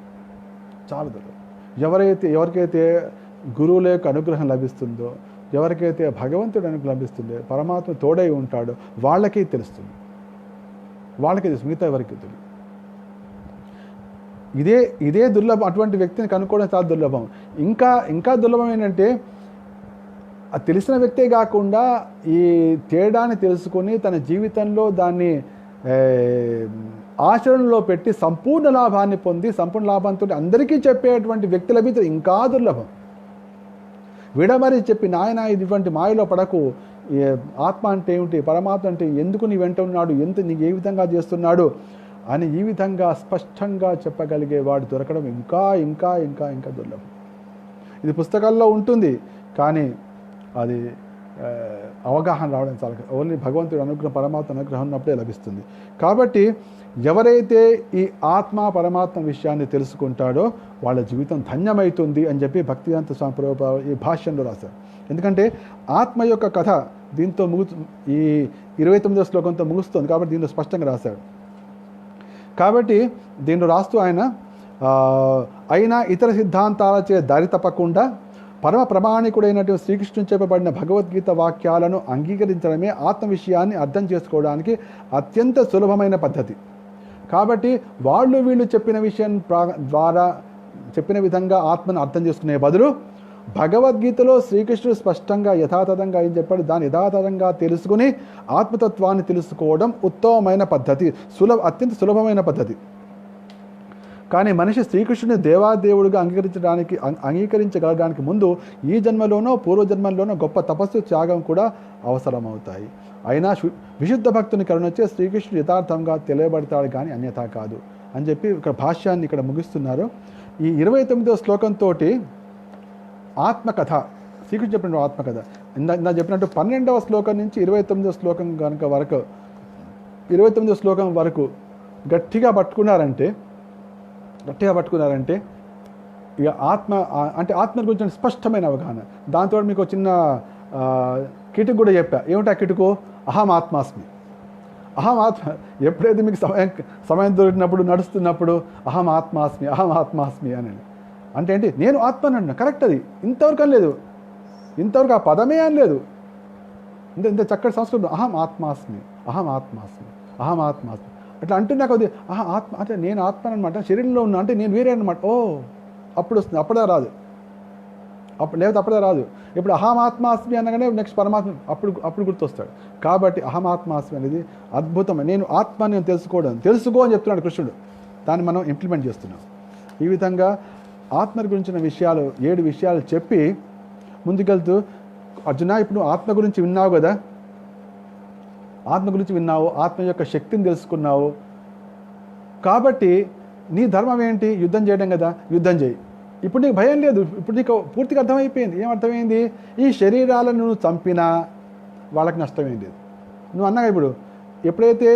చాలా దుర్లభం. ఎవరికైతే గురువుల యొక్క అనుగ్రహం లభిస్తుందో, ఎవరికైతే భగవంతుడు అనుగ్రహం లభిస్తుందో, పరమాత్మ తోడై ఉంటాడో వాళ్ళకే తెలుస్తుంది, వాళ్ళకే తెలుసు, మిగతా ఎవరికి తెలియదు. ఇదే దుర్లభం. అటువంటి వ్యక్తిని కనుక్కోవడం చాలా దుర్లభం. ఇంకా దుర్లభం ఏంటంటే అది తెలిసిన వ్యక్తే కాకుండా ఈ తేడాన్ని తెలుసుకొని తన జీవితంలో దాన్ని ఆచరణలో పెట్టి సంపూర్ణ లాభాన్ని పొంది సంపూర్ణ లాభంతో అందరికీ చెప్పేటువంటి వ్యక్తి లభించడం ఇంకా దుర్లభం. విడమరి చెప్పి నాయన ఇటువంటి మాయలో పడకు, ఆత్మ అంటే ఏమిటి, పరమాత్మ అంటే ఎందుకు నీ వెంట ఉన్నాడు, నీకు ఏ విధంగా చేస్తున్నాడు అని ఈ విధంగా స్పష్టంగా చెప్పగలిగేవాడు దొరకడం ఇంకా ఇంకా ఇంకా ఇంకా దుర్లభం. ఇది పుస్తకాల్లో ఉంటుంది, కానీ అది అవగాహన రావడం చాలా ఓన్లీ భగవంతుడి అనుగ్రహం, పరమాత్మ అనుగ్రహం ఉన్నప్పుడే లభిస్తుంది. కాబట్టి ఎవరైతే ఈ ఆత్మ పరమాత్మ విషయాన్ని తెలుసుకుంటాడో వాళ్ళ జీవితం ధన్యమవుతుంది అని చెప్పి భక్తివేదాంత స్వామి ప్రభుపాద ఈ భాష్యంలో రాశారు. ఎందుకంటే ఆత్మ యొక్క కథ దీంతో ఈ 29వ శ్లోకంతో ముగుస్తుంది కాబట్టి దీంట్లో స్పష్టంగా రాశాడు. కాబట్టి దీంట్లో రాస్తూ ఆయన అయినా ఇతర సిద్ధాంతాలచే దారి తప్పకుండా పరమ ప్రమాణికుడైనటువంటి శ్రీకృష్ణుని చెప్పబడిన భగవద్గీత వాక్యాలను అంగీకరించడమే ఆత్మ విషయాన్ని అర్థం చేసుకోవడానికి అత్యంత సులభమైన పద్ధతి. కాబట్టి వీళ్ళు చెప్పిన విషయం ద్వారా చెప్పిన విధంగా ఆత్మను అర్థం చేసుకునే బదులు భగవద్గీతలో శ్రీకృష్ణుడు స్పష్టంగా యథాతథంగా ఏం చెప్పాడు దాన్ని యథాతథంగా తెలుసుకుని ఆత్మతత్వాన్ని తెలుసుకోవడం ఉత్తమమైన పద్ధతి, అత్యంత సులభమైన పద్ధతి. కానీ మనిషి శ్రీకృష్ణుని దేవాదేవుడిగా అంగీకరించగలగడానికి ముందు ఈ జన్మలోనో పూర్వజన్మల్లోనో గొప్ప తపస్సు, త్యాగం కూడా అవసరమవుతాయి. అయినా విశుద్ధ భక్తుని కరుణొచ్చే శ్రీకృష్ణుడు యథార్థంగా తెలియబడతాడు కానీ అన్యథా కాదు అని చెప్పి ఇక్కడ భాష్యాన్ని ఇక్కడ ముగిస్తున్నారు. ఈ 29వ శ్లోకంతో ఆత్మకథ, శ్రీకృష్ణుడు చెప్పిన ఆత్మకథ ఇందా చెప్పినట్టు 12వ శ్లోకం నుంచి 29వ శ్లోకం వరకు 29వ శ్లోకం వరకు గట్టిగా పట్టుకున్నారంటే ఇక ఆత్మ గురించి స్పష్టమైన అవగాహన. దాంతో మీకు చిన్న కిటుకు కూడా చెప్పా. ఏమిటి ఆ కిటుకు? అహం ఆత్మాస్మి. ఎప్పుడైతే మీకు సమయం దొరికినప్పుడు నడుస్తున్నప్పుడు అహం ఆత్మాస్మి అని అంటే ఏంటి? నేను ఆత్మని అంటున్నా. కరెక్ట్, అది ఇంతవరకు అనలేదు, ఇంతవరకు ఆ పదమే అనలేదు. ఇంత చక్కటి సంస్కృతం అహం ఆత్మాస్మి అట్లా అంటున్నా కొద్ది ఆత్మ అంటే నేను ఆత్మ అనమాట, శరీరంలో ఉన్నా అంటే నేను వేరే అనమాట. అప్పుడు వస్తుంది, అప్పుడే రాదు. అప్పుడే రాదు. ఇప్పుడు అహమాత్మాస్మి అనగానే నెక్స్ట్ పరమాత్మ అప్పుడు గుర్తొస్తాడు. కాబట్టి అహమాత్మాస్మి అనేది అద్భుతం. నేను ఆత్మని నేను తెలుసుకో అని చెప్తున్నాడు కృష్ణుడు. దాన్ని మనం ఇంప్లిమెంట్ చేస్తున్నాం. ఈ విధంగా ఆత్మ గురించిన 7 విషయాలు చెప్పి ముందుకెళ్తూ, అర్జున ఇప్పుడు ఆత్మ గురించి విన్నావు కదా, ఆత్మ యొక్క శక్తిని తెలుసుకున్నావు. కాబట్టి నీ ధర్మం ఏంటి? యుద్ధం చేయడం కదా, యుద్ధం చేయి. ఇప్పుడు నీకు భయం లేదు. ఇప్పుడు నీకు పూర్తిగా అర్థమైపోయింది. ఏమర్థమైంది? ఈ శరీరాలను నువ్వు చంపినా వాళ్ళకి నష్టమేం లేదు. నువ్వు అన్నాగా ఇప్పుడు ఎప్పుడైతే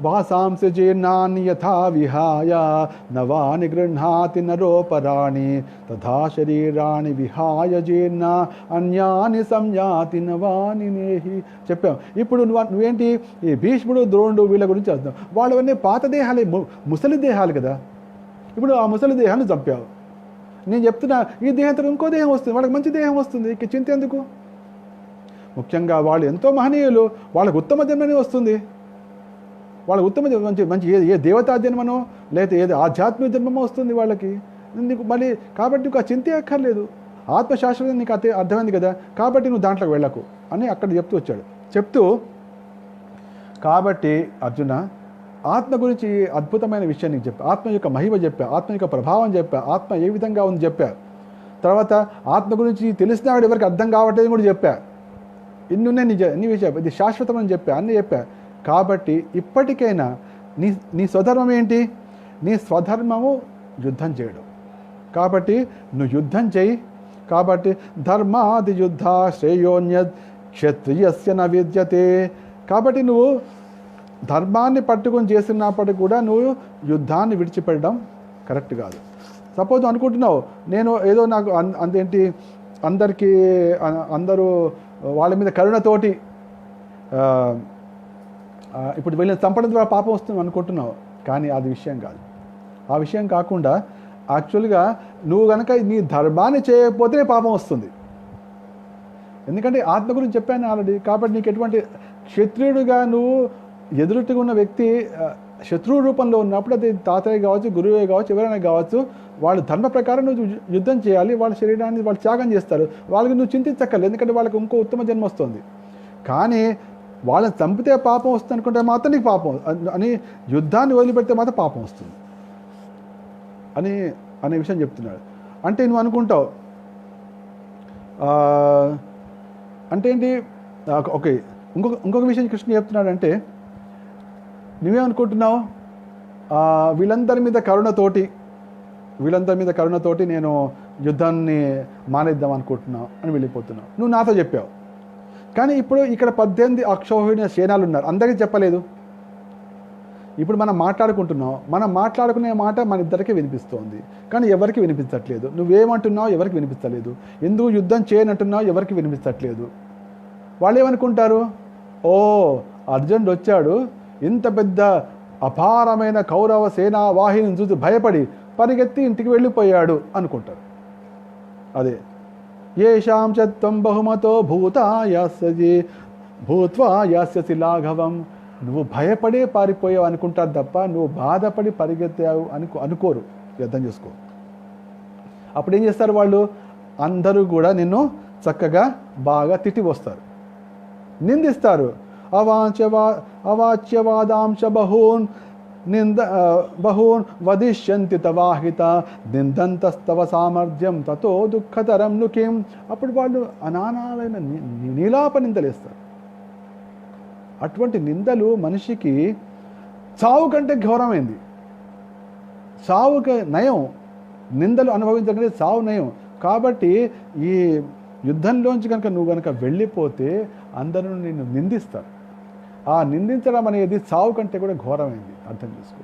వాసాంశ జీర్ణాన్ని యథా విహాయ నవాని గృహ్ణాతి నరోపరాణి తథా శరీరాన్ని విహాయ జీర్ణ అన్యాని సంయాతి నవాని నేహి చెప్పాం. ఇప్పుడు నువ్వేంటి ఈ భీష్ముడు, ద్రోణుడు వీళ్ళ గురించి అర్థం. వాళ్ళవన్నీ పాత దేహాలే, ముసలి దేహాలు కదా. ఇప్పుడు ఆ ముసలి దేహాన్ని చంపావు. నేను చెప్తున్నా ఈ దేహంతో ఇంకో దేహం వస్తుంది, వాళ్ళకి మంచి దేహం వస్తుంది. ఇక చింత ఎందుకు? ముఖ్యంగా వాళ్ళు ఎంతో మహనీయులు, వాళ్ళకు ఉత్తమ జన్మనే వస్తుంది. వాళ్ళకి ఉత్తమ మంచి ఏ దేవతా జన్మనో లేదా ఏది ఆధ్యాత్మిక జన్మమో వస్తుంది వాళ్ళకి. నీకు మళ్ళీ కాబట్టి నీకు ఆ చింతే అక్కర్లేదు. ఆత్మశాస్త్రం నీకు అర్థమైంది కదా, కాబట్టి నువ్వు దాంట్లోకి వెళ్ళకు అని అక్కడ చెప్తూ వచ్చాడు. కాబట్టి అర్జున, ఆత్మ గురించి అద్భుతమైన విషయం నీకు చెప్పా, ఆత్మ యొక్క మహిమ చెప్పా, ఆత్మ యొక్క ప్రభావం చెప్పా, ఆత్మ ఏ విధంగా ఉంది చెప్పా. తర్వాత ఆత్మ గురించి తెలిసిన వాడు ఎవరికి అర్థం కావట్లేదు కూడా చెప్పా. ఇన్నున్నాయి నీ విషయం, ఇది శాశ్వతమని చెప్పా, అన్నీ చెప్పా. కాబట్టి ఇప్పటికైనా నీ స్వధర్మం ఏంటి? నీ స్వధర్మము యుద్ధం చేయడం. కాబట్టి నువ్వు యుద్ధం చేయి. కాబట్టి ధర్మాది యుద్ధ శ్రేయోన్యద్ క్షత్రియస్య న విద్యతే. కాబట్టి నువ్వు ధర్మాన్ని పట్టుకొని చేసినప్పటికీ కూడా నువ్వు యుద్ధాన్ని విడిచిపెట్టడం కరెక్ట్ కాదు. సపోజ్ అనుకుంటున్నావు నేను ఏదో నాకు అంతేంటి అందరూ వాళ్ళ మీద కరుణతోటి ఇప్పుడు వీళ్ళని చంపడం ద్వారా పాపం వస్తుంది అనుకుంటున్నావు, కానీ అది విషయం కాదు. ఆ విషయం కాకుండా యాక్చువల్గా నువ్వు కనుక నీ ధర్మాన్ని చేయకపోతే పాపం వస్తుంది. ఎందుకంటే ఆత్మ గురించి చెప్పాను ఆల్రెడీ. కాబట్టి నీకు ఎటువంటి క్షత్రియుడిగా నువ్వు ఎదురుగా ఉన్న వ్యక్తి శత్రువు రూపంలో ఉన్నప్పుడు, అది తాతయ్య కావచ్చు, గురువే కావచ్చు, ఎవరైనా కావచ్చు, వాళ్ళు ధర్మ ప్రకారం నువ్వు యుద్ధం చేయాలి. వాళ్ళ శరీరాన్ని వాళ్ళు త్యాగం చేస్తారు, వాళ్ళకి నువ్వు చింతించక్కర్లేదు, ఎందుకంటే వాళ్ళకి ఇంకో ఉత్తమ జన్మ వస్తుంది. కానీ వాళ్ళని చంపితే పాపం వస్తుంది అనుకుంటే మాత్రం నీకు పాపం అని, యుద్ధాన్ని వదిలిపెడితే మాత్రం పాపం వస్తుంది అనే విషయం చెప్తున్నాడు. అంటే నువ్వు అనుకుంటావు అంటే ఏంటి, ఓకే, ఇంకొక విషయం కృష్ణ చెప్తున్నాడంటే, నువ్వేమనుకుంటున్నావు, వీళ్ళందరి మీద కరుణతోటి నేను యుద్ధాన్ని మానేద్దాం అనుకుంటున్నావు అని వెళ్ళిపోతున్నావు. నువ్వు నాతో చెప్పావు, కానీ ఇప్పుడు ఇక్కడ 18 అక్షౌహిణి సేనాలు ఉన్నారు, అందరికీ చెప్పలేదు. ఇప్పుడు మనం మాట్లాడుకుంటున్నాం, మనం మాట్లాడుకునే మాట మన ఇద్దరికీ వినిపిస్తోంది, కానీ ఎవరికి వినిపించట్లేదు. నువ్వేమంటున్నావు ఎవరికి వినిపించలేదు, ఎందుకు యుద్ధం చేయనంటున్నావు ఎవరికి వినిపించట్లేదు. వాళ్ళు ఏమనుకుంటారు, ఓ అర్జునుడు వచ్చాడు, ఇంత పెద్ద అపారమైన కౌరవ సేనా వాహిని చూసి భయపడి పరిగెత్తి ఇంటికి వెళ్ళిపోయాడు అనుకుంటారు. అదే ఏషాం చత్వం బహుమతో భూత్వా యాస్యసి లాఘవం. నువ్వు భయపడే పారిపోయావు అనుకుంటారు తప్ప నువ్వు బాధపడి పరిగెత్తావు అనుకోరు. అర్థం చేసుకో. అప్పుడు ఏం చేస్తారు వాళ్ళు, అందరూ కూడా నిన్ను చక్కగా బాగా తిట్టి వస్తారు, నిందిస్తారు. అవాచ్యవాదాంశ బహూన్ వదిష్యంతి తవాహిత నిందంతస్తవ సామర్థ్యం తతో దుఃఖతరం నుకిం. అప్పుడు వాళ్ళు అనానాలైన నీలాప నిందలేస్తారు. అటువంటి నిందలు మనిషికి చావు కంటే ఘోరమైంది. చావుకి నయం, నిందలు అనుభవించకంటే చావు నయం. కాబట్టి ఈ యుద్ధంలోంచి నువ్వు కనుక వెళ్ళిపోతే అందరూ నిన్ను నిందిస్తారు. ఆ నిందించడం అనేది చావు కంటే కూడా ఘోరమైంది. అర్థం చేసుకో.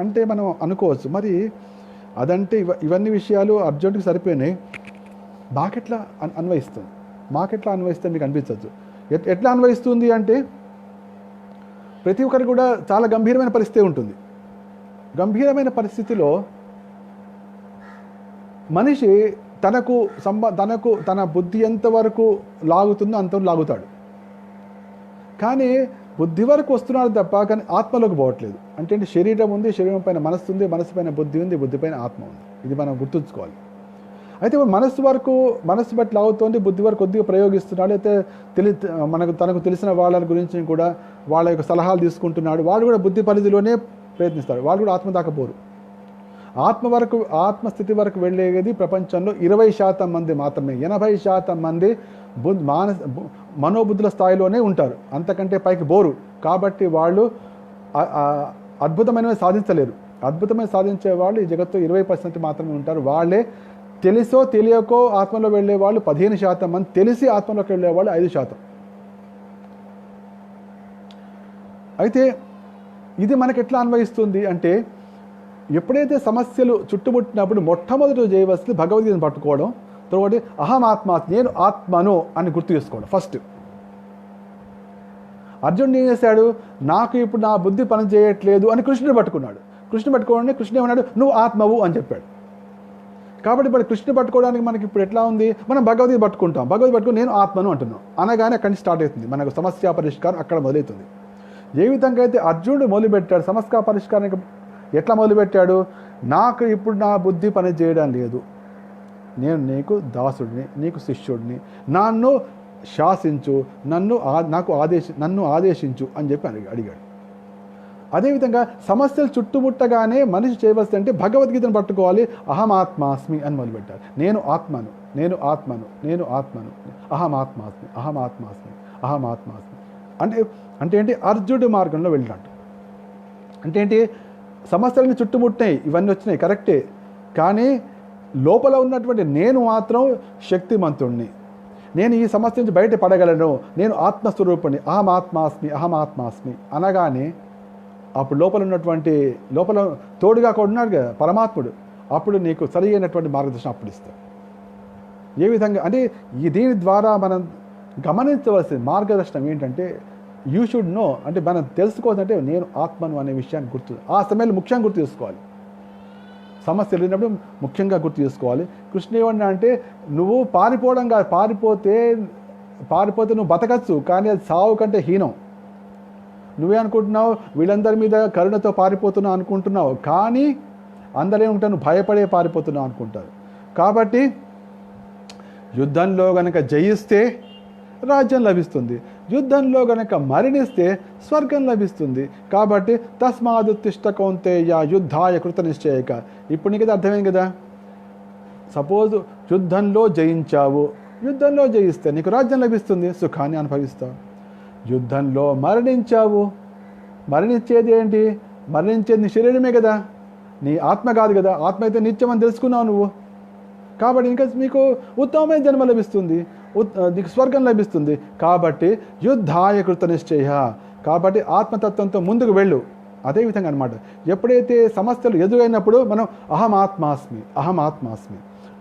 అంటే మనం అనుకోవచ్చు, మరి అదంటే ఇవన్నీ విషయాలు అర్జునుడికి సరిపోయినాయి, మాకెట్లా అన్వయిస్తుంది మీకు అనిపించవచ్చు. ఎట్లా అన్వయిస్తుంది అంటే, ప్రతి ఒక్కరికి కూడా చాలా గంభీరమైన పరిస్థితి ఉంటుంది. గంభీరమైన పరిస్థితిలో మనిషి తనకు తన బుద్ధి ఎంతవరకు లాగుతుందో అంతవరకు లాగుతాడు, కానీ బుద్ధి వరకు వస్తున్నాడు తప్ప కానీ ఆత్మలోకి పోవట్లేదు. అంటే శరీరం ఉంది, శరీరం పైన మనస్సు ఉంది, మనస్సు పైన బుద్ధి ఉంది, బుద్ధి పైన ఆత్మ ఉంది. ఇది మనం గుర్తుంచుకోవాలి. అయితే మనస్సు బట్టి లాగుతోంది, బుద్ధి వరకు కొద్దిగా ప్రయోగిస్తున్నాడు. అయితే తనకు తెలిసిన వాళ్ళ గురించి కూడా వాళ్ళ యొక్క సలహాలు తీసుకుంటున్నాడు. వాళ్ళు కూడా బుద్ధి పరిధిలోనే ప్రయత్నిస్తారు, వాళ్ళు కూడా ఆత్మ దాకా పోరు. ఆత్మస్థితి వరకు వెళ్ళేది ప్రపంచంలో 20% మంది మాత్రమే. 80% మంది మనోబుద్ధుల స్థాయిలోనే ఉంటారు, అంతకంటే పైకి బోరు. కాబట్టి వాళ్ళు అద్భుతమైనవి సాధించలేరు. అద్భుతమైన సాధించే వాళ్ళు ఈ జగత్తు 20% మాత్రమే ఉంటారు. వాళ్ళే తెలుసో తెలియకో ఆత్మలో వెళ్ళే వాళ్ళు 15% మంది, తెలిసి ఆత్మలోకి వెళ్ళే వాళ్ళు 5%. అయితే ఇది మనకు ఎట్లా అన్వయిస్తుంది అంటే, ఎప్పుడైతే సమస్యలు చుట్టుముట్టినప్పుడు మొట్టమొదటి చేయవలసింది భగవద్గీతను పట్టుకోవడం, తర్వాత అహమాత్మ, నేను ఆత్మను అని గుర్తు చేసుకోవడం. ఫస్ట్ అర్జునుడు ఏం చేశాడు, నాకు ఇప్పుడు నా బుద్ధి పని చేయట్లేదు అని కృష్ణుడు పట్టుకున్నాడు. కృష్ణుడు ఏమన్నాడు, నువ్వు ఆత్మవు అని చెప్పాడు. కాబట్టి ఇప్పుడు కృష్ణుడు పట్టుకోవడానికి మనకి ఇప్పుడు ఎట్లా ఉంది, మనం భగవద్గీత పట్టుకుంటాం, పట్టుకుని నేను ఆత్మను అంటున్నాం అనగానే అక్కడి నుంచి స్టార్ట్ అవుతుంది మనకు సమస్య పరిష్కారం, అక్కడ మొదలవుతుంది. ఏ విధంగా అయితే అర్జునుడు మొదలుపెట్టాడు సమస్య పరిష్కారానికి, ఎట్లా మొదలుపెట్టాడు, నాకు ఇప్పుడు నా బుద్ధి పని చేయడం లేదు, నేను నీకు దాసుడిని, నీకు శిష్యుడిని, నన్ను శాసించు, నన్ను ఆదేశించు అని చెప్పి అడిగాడు. అదేవిధంగా సమస్యలు చుట్టుముట్టగానే మనిషి చేయవలసి అంటే భగవద్గీతను పట్టుకోవాలి. అహమాత్మాస్మి అని మొదలుపెట్టారు. నేను ఆత్మను, అహమాత్మాస్మి అంటే ఏంటి, అర్జునుడి మార్గంలో వెళ్ళినట్టు. అంటే ఏంటి, సమస్యలని చుట్టుముట్టినాయి, ఇవన్నీ వచ్చినాయి కరెక్టే, కానీ లోపల ఉన్నటువంటి నేను మాత్రం శక్తిమంతుణ్ణి, నేను ఈ సమస్య నుంచి బయట పడగలను, నేను ఆత్మస్వరూపుణ్ణి, అహమాత్మాస్మి అనగానే అప్పుడు లోపల తోడుగా ఉన్నాడు కదా పరమాత్ముడు, అప్పుడు నీకు సరి అయినటువంటి మార్గదర్శనం అప్పుడు ఇస్తాడు. ఏ విధంగా అంటే దీని ద్వారా మనం గమనించవలసిన మార్గదర్శనం ఏంటంటే యూ షుడ్ నో, అంటే మనం తెలుసుకోవాలంటే నేను ఆత్మను అనే విషయాన్ని ఆ సమయంలో ముఖ్యంగా గుర్తు చేసుకోవాలి. సమస్య వెళ్ళినప్పుడు ముఖ్యంగా గుర్తు చేసుకోవాలి. కృష్ణ ఏమన్నా అంటే నువ్వు పారిపోవడం కాదు, పారిపోతే నువ్వు బతకచ్చు, కానీ అది సావు కంటే హీనం. నువ్వే అనుకుంటున్నావు వీళ్ళందరి మీద కరుణతో పారిపోతున్నావు అనుకుంటున్నావు, కానీ అందరూ ఉంటావు నువ్వు భయపడే పారిపోతున్నావు అనుకుంటారు. కాబట్టి యుద్ధంలో గనక జయిస్తే రాజ్యం లభిస్తుంది, యుద్ధంలో గనక మరణిస్తే స్వర్గం లభిస్తుంది. కాబట్టి తస్మాదుత్తిష్ట కౌంతేయ యుద్ధాయ కృత నిశ్చయక. ఇప్పుడు నీకు అర్థమైంది కదా. సపోజ్ యుద్ధంలో జయించావు, యుద్ధంలో జయిస్తే నీకు రాజ్యం లభిస్తుంది, సుఖాన్ని అనుభవిస్తావు. యుద్ధంలో మరణించావు, మరణించేది ఏంటి? మరణించేది నీ శరీరమే కదా, నీ ఆత్మ కాదు కదా. ఆత్మ అయితే నిత్యమని తెలుసుకున్నావు నువ్వు. కాబట్టి ఇంకా మీకు ఉత్తమమైన జన్మ లభిస్తుంది, నీకు స్వర్గం లభిస్తుంది. కాబట్టి యుద్ధాయ కృత నిశ్చయ. కాబట్టి ఆత్మతత్వంతో ముందుకు వెళ్ళు. అదేవిధంగా అనమాట, ఎప్పుడైతే సమస్యలు ఎదురైనప్పుడు మనం అహమాత్మాస్మి.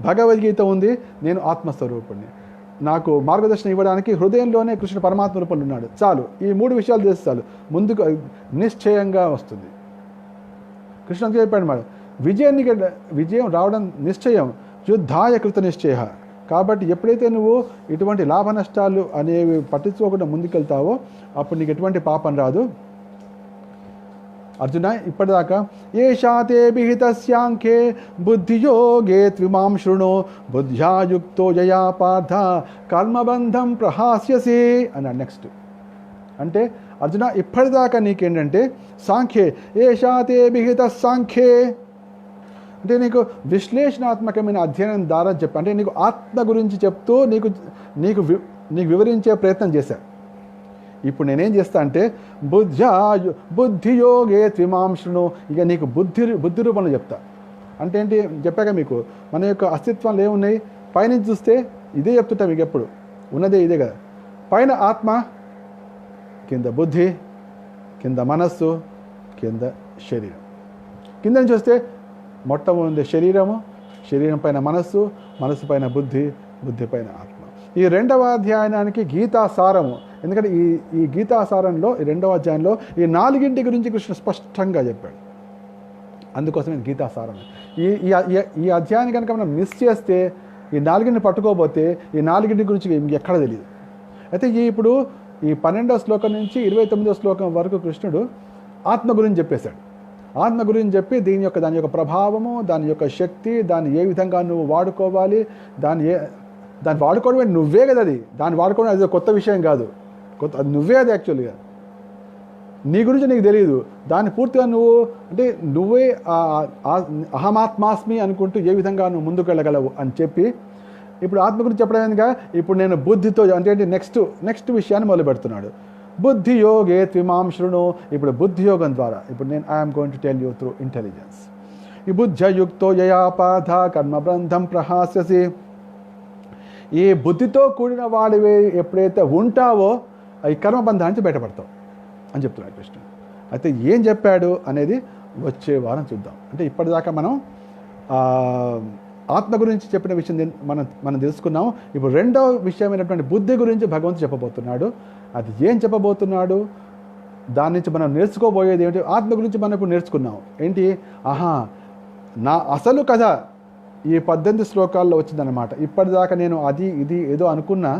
భగవద్గీత ఉంది, నేను ఆత్మస్వరూపుణ్ణి. నాకు మార్గదర్శనం ఇవ్వడానికి హృదయంలోనే కృష్ణ పరమాత్మ రూపంలో ఉన్నాడు. చాలు, ఈ 3 విషయాలు చేస్తే చాలు, ముందుకు నిశ్చయంగా వస్తుంది. కృష్ణ చెప్పాడు మాట, విజయం రావడం నిశ్చయం. యుద్ధాయ కృత నిశ్చయ. కాబట్టి ఎప్పుడైతే నువ్వు ఇటువంటి లాభ నష్టాలు అనేవి పట్టించుకోకుండా ముందుకెళ్తావో అప్పుడు నీకు ఎటువంటి పాపం రాదు. అర్జున, ఇప్పటిదాకా ఏషాతే విహితస్యాంఖ్యే బుద్ధియోగే త్విమాం శృణు బుద్ధ్యాయుక్తో జయా పార్థ కర్మబంధం ప్రహాస్యసి అన్నాడు. నెక్స్ట్ అంటే అర్జున, ఇప్పటిదాకా నీకేంటంటే సాంఖ్యే ఏషాతే విహిత సాంఖ్యే అంటే నీకు విశ్లేషణాత్మకమైన అధ్యయనం ద్వారా చెప్పి, అంటే నీకు ఆత్మ గురించి చెప్తూ నీకు వివరించే ప్రయత్నం చేశాను. ఇప్పుడు నేనేం చేస్తా అంటే బుద్ధియోగే త్విమాం శృణు, ఇక నీకు బుద్ధి రూపంలో చెప్తా. అంటే ఏంటి చెప్పాక మీకు మన యొక్క అస్తిత్వంలో ఏమున్నాయి? పైనుంచి చూస్తే ఇదే చెప్తుంటా మీకు, ఎప్పుడు ఉన్నదే ఇదే కదా. పైన ఆత్మ, కింద బుద్ధి, కింద మనస్సు, కింద శరీరం. కింద నుంచి వస్తే మొట్టమొదటి శరీరము, శరీరం పైన మనస్సు, మనస్సు పైన బుద్ధి, బుద్ధి పైన ఆత్మ. ఈ 2వ అధ్యాయానికి గీతాసారము. ఎందుకంటే ఈ గీతాసారంలో ఈ 2వ అధ్యాయంలో ఈ 4 గురించి కృష్ణ స్పష్టంగా చెప్పాడు. అందుకోసమే గీతాసారం. ఈ అధ్యాయాన్ని కనుక మనం మిస్ చేస్తే, ఈ 4 పట్టుకోకపోతే ఈ 4 గురించి ఎక్కడ తెలియదు. అయితే ఇప్పుడు ఈ 12వ శ్లోకం నుంచి 29వ శ్లోకం వరకు కృష్ణుడు ఆత్మ గురించి చెప్పేశాడు. ఆత్మ గురించి చెప్పి దాని యొక్క ప్రభావము, దాని యొక్క శక్తి, దాన్ని ఏ విధంగా నువ్వు వాడుకోవాలి, దాన్ని వాడుకోవడం నువ్వే కదా. దాన్ని వాడుకోవడం అది కొత్త విషయం కాదు, అది నువ్వే. అది యాక్చువల్గా నీ గురించి నీకు తెలియదు. దాన్ని పూర్తిగా నువ్వే అహమాత్మాస్మి అనుకుంటూ ఏ విధంగా నువ్వు ముందుకు వెళ్ళగలవు అని చెప్పి ఇప్పుడు ఆత్మ గురించి చెప్పడమేగా. ఇప్పుడు నేను బుద్ధితో అంటే నెక్స్ట్ విషయాన్ని మొదలు పెడుతున్నాడు. బుద్ధి యోగే త్విమాం శృణు. ఇప్పుడు బుద్ధి యోగం ద్వారా ఇప్పుడు నేను I'm going to tell you through intelligence. ఈ బుద్ధ్యయుక్తో యయాపాధ కర్మబంధం ప్రహాస్యసి. ఈ బుద్ధితో కూడిన వాడివి ఎప్పుడైతే ఉంటావో ఈ కర్మబంధం నుంచి బయటపడతావు అని చెప్తున్నాడు కృష్ణ. అయితే ఏం చెప్పాడు అనేది వచ్చే వారం చూద్దాం. అంటే ఇప్పటిదాకా మనం ఆత్మ గురించి చెప్పిన విషయం మనం తెలుసుకున్నాం. ఇప్పుడు 2వ విషయమైనటువంటి బుద్ధి గురించి భగవంతుడు చెప్పబోతున్నాడు. అది ఏం చెప్పబోతున్నాడు, దాని నుంచి మనం నేర్చుకోబోయేది ఏమిటి? ఆత్మ గురించి మనకు నేర్చుకున్నాం ఏంటి? నా అసలు కథ ఈ 18 శ్లోకాల్లో వచ్చిందనమాట. ఇప్పటిదాకా నేను అది ఇది ఏదో అనుకున్నా,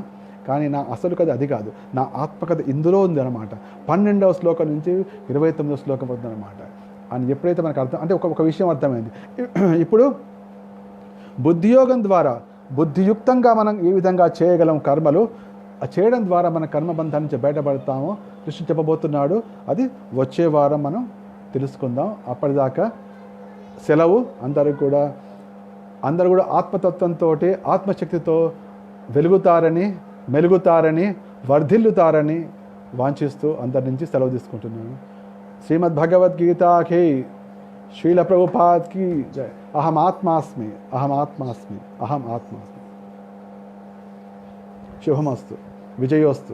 కానీ నా అసలు కథ అది కాదు. నా ఆత్మకథ ఇందులో ఉంది అనమాట. 12వ శ్లోకం నుంచి 29వ శ్లోకం అవుతుందన్నమాట. అని ఎప్పుడైతే మనకు అర్థం అంటే ఒక విషయం అర్థమైంది. ఇప్పుడు బుద్ధియోగం ద్వారా బుద్ధియుక్తంగా మనం ఏ విధంగా చేయగలం కర్మలు, చేయడం ద్వారా మన కర్మబంధం నుంచి బయటపడతామో కృష్ణుడు చెప్పబోతున్నాడు. అది వచ్చే వారం మనం తెలుసుకుందాం. అప్పటిదాకా సెలవు. అందరూ కూడా ఆత్మతత్వంతో ఆత్మశక్తితో మెలుగుతారని వర్ధిల్లుతారని వాంఛిస్తూ అందరి నుంచి సెలవు తీసుకుంటున్నాను. శ్రీమద్ భగవద్గీతాకి శ్రీల ప్రభుపాద్కి జై. అహం ఆత్మాస్మి. శుభమస్తు. విజయోస్తు.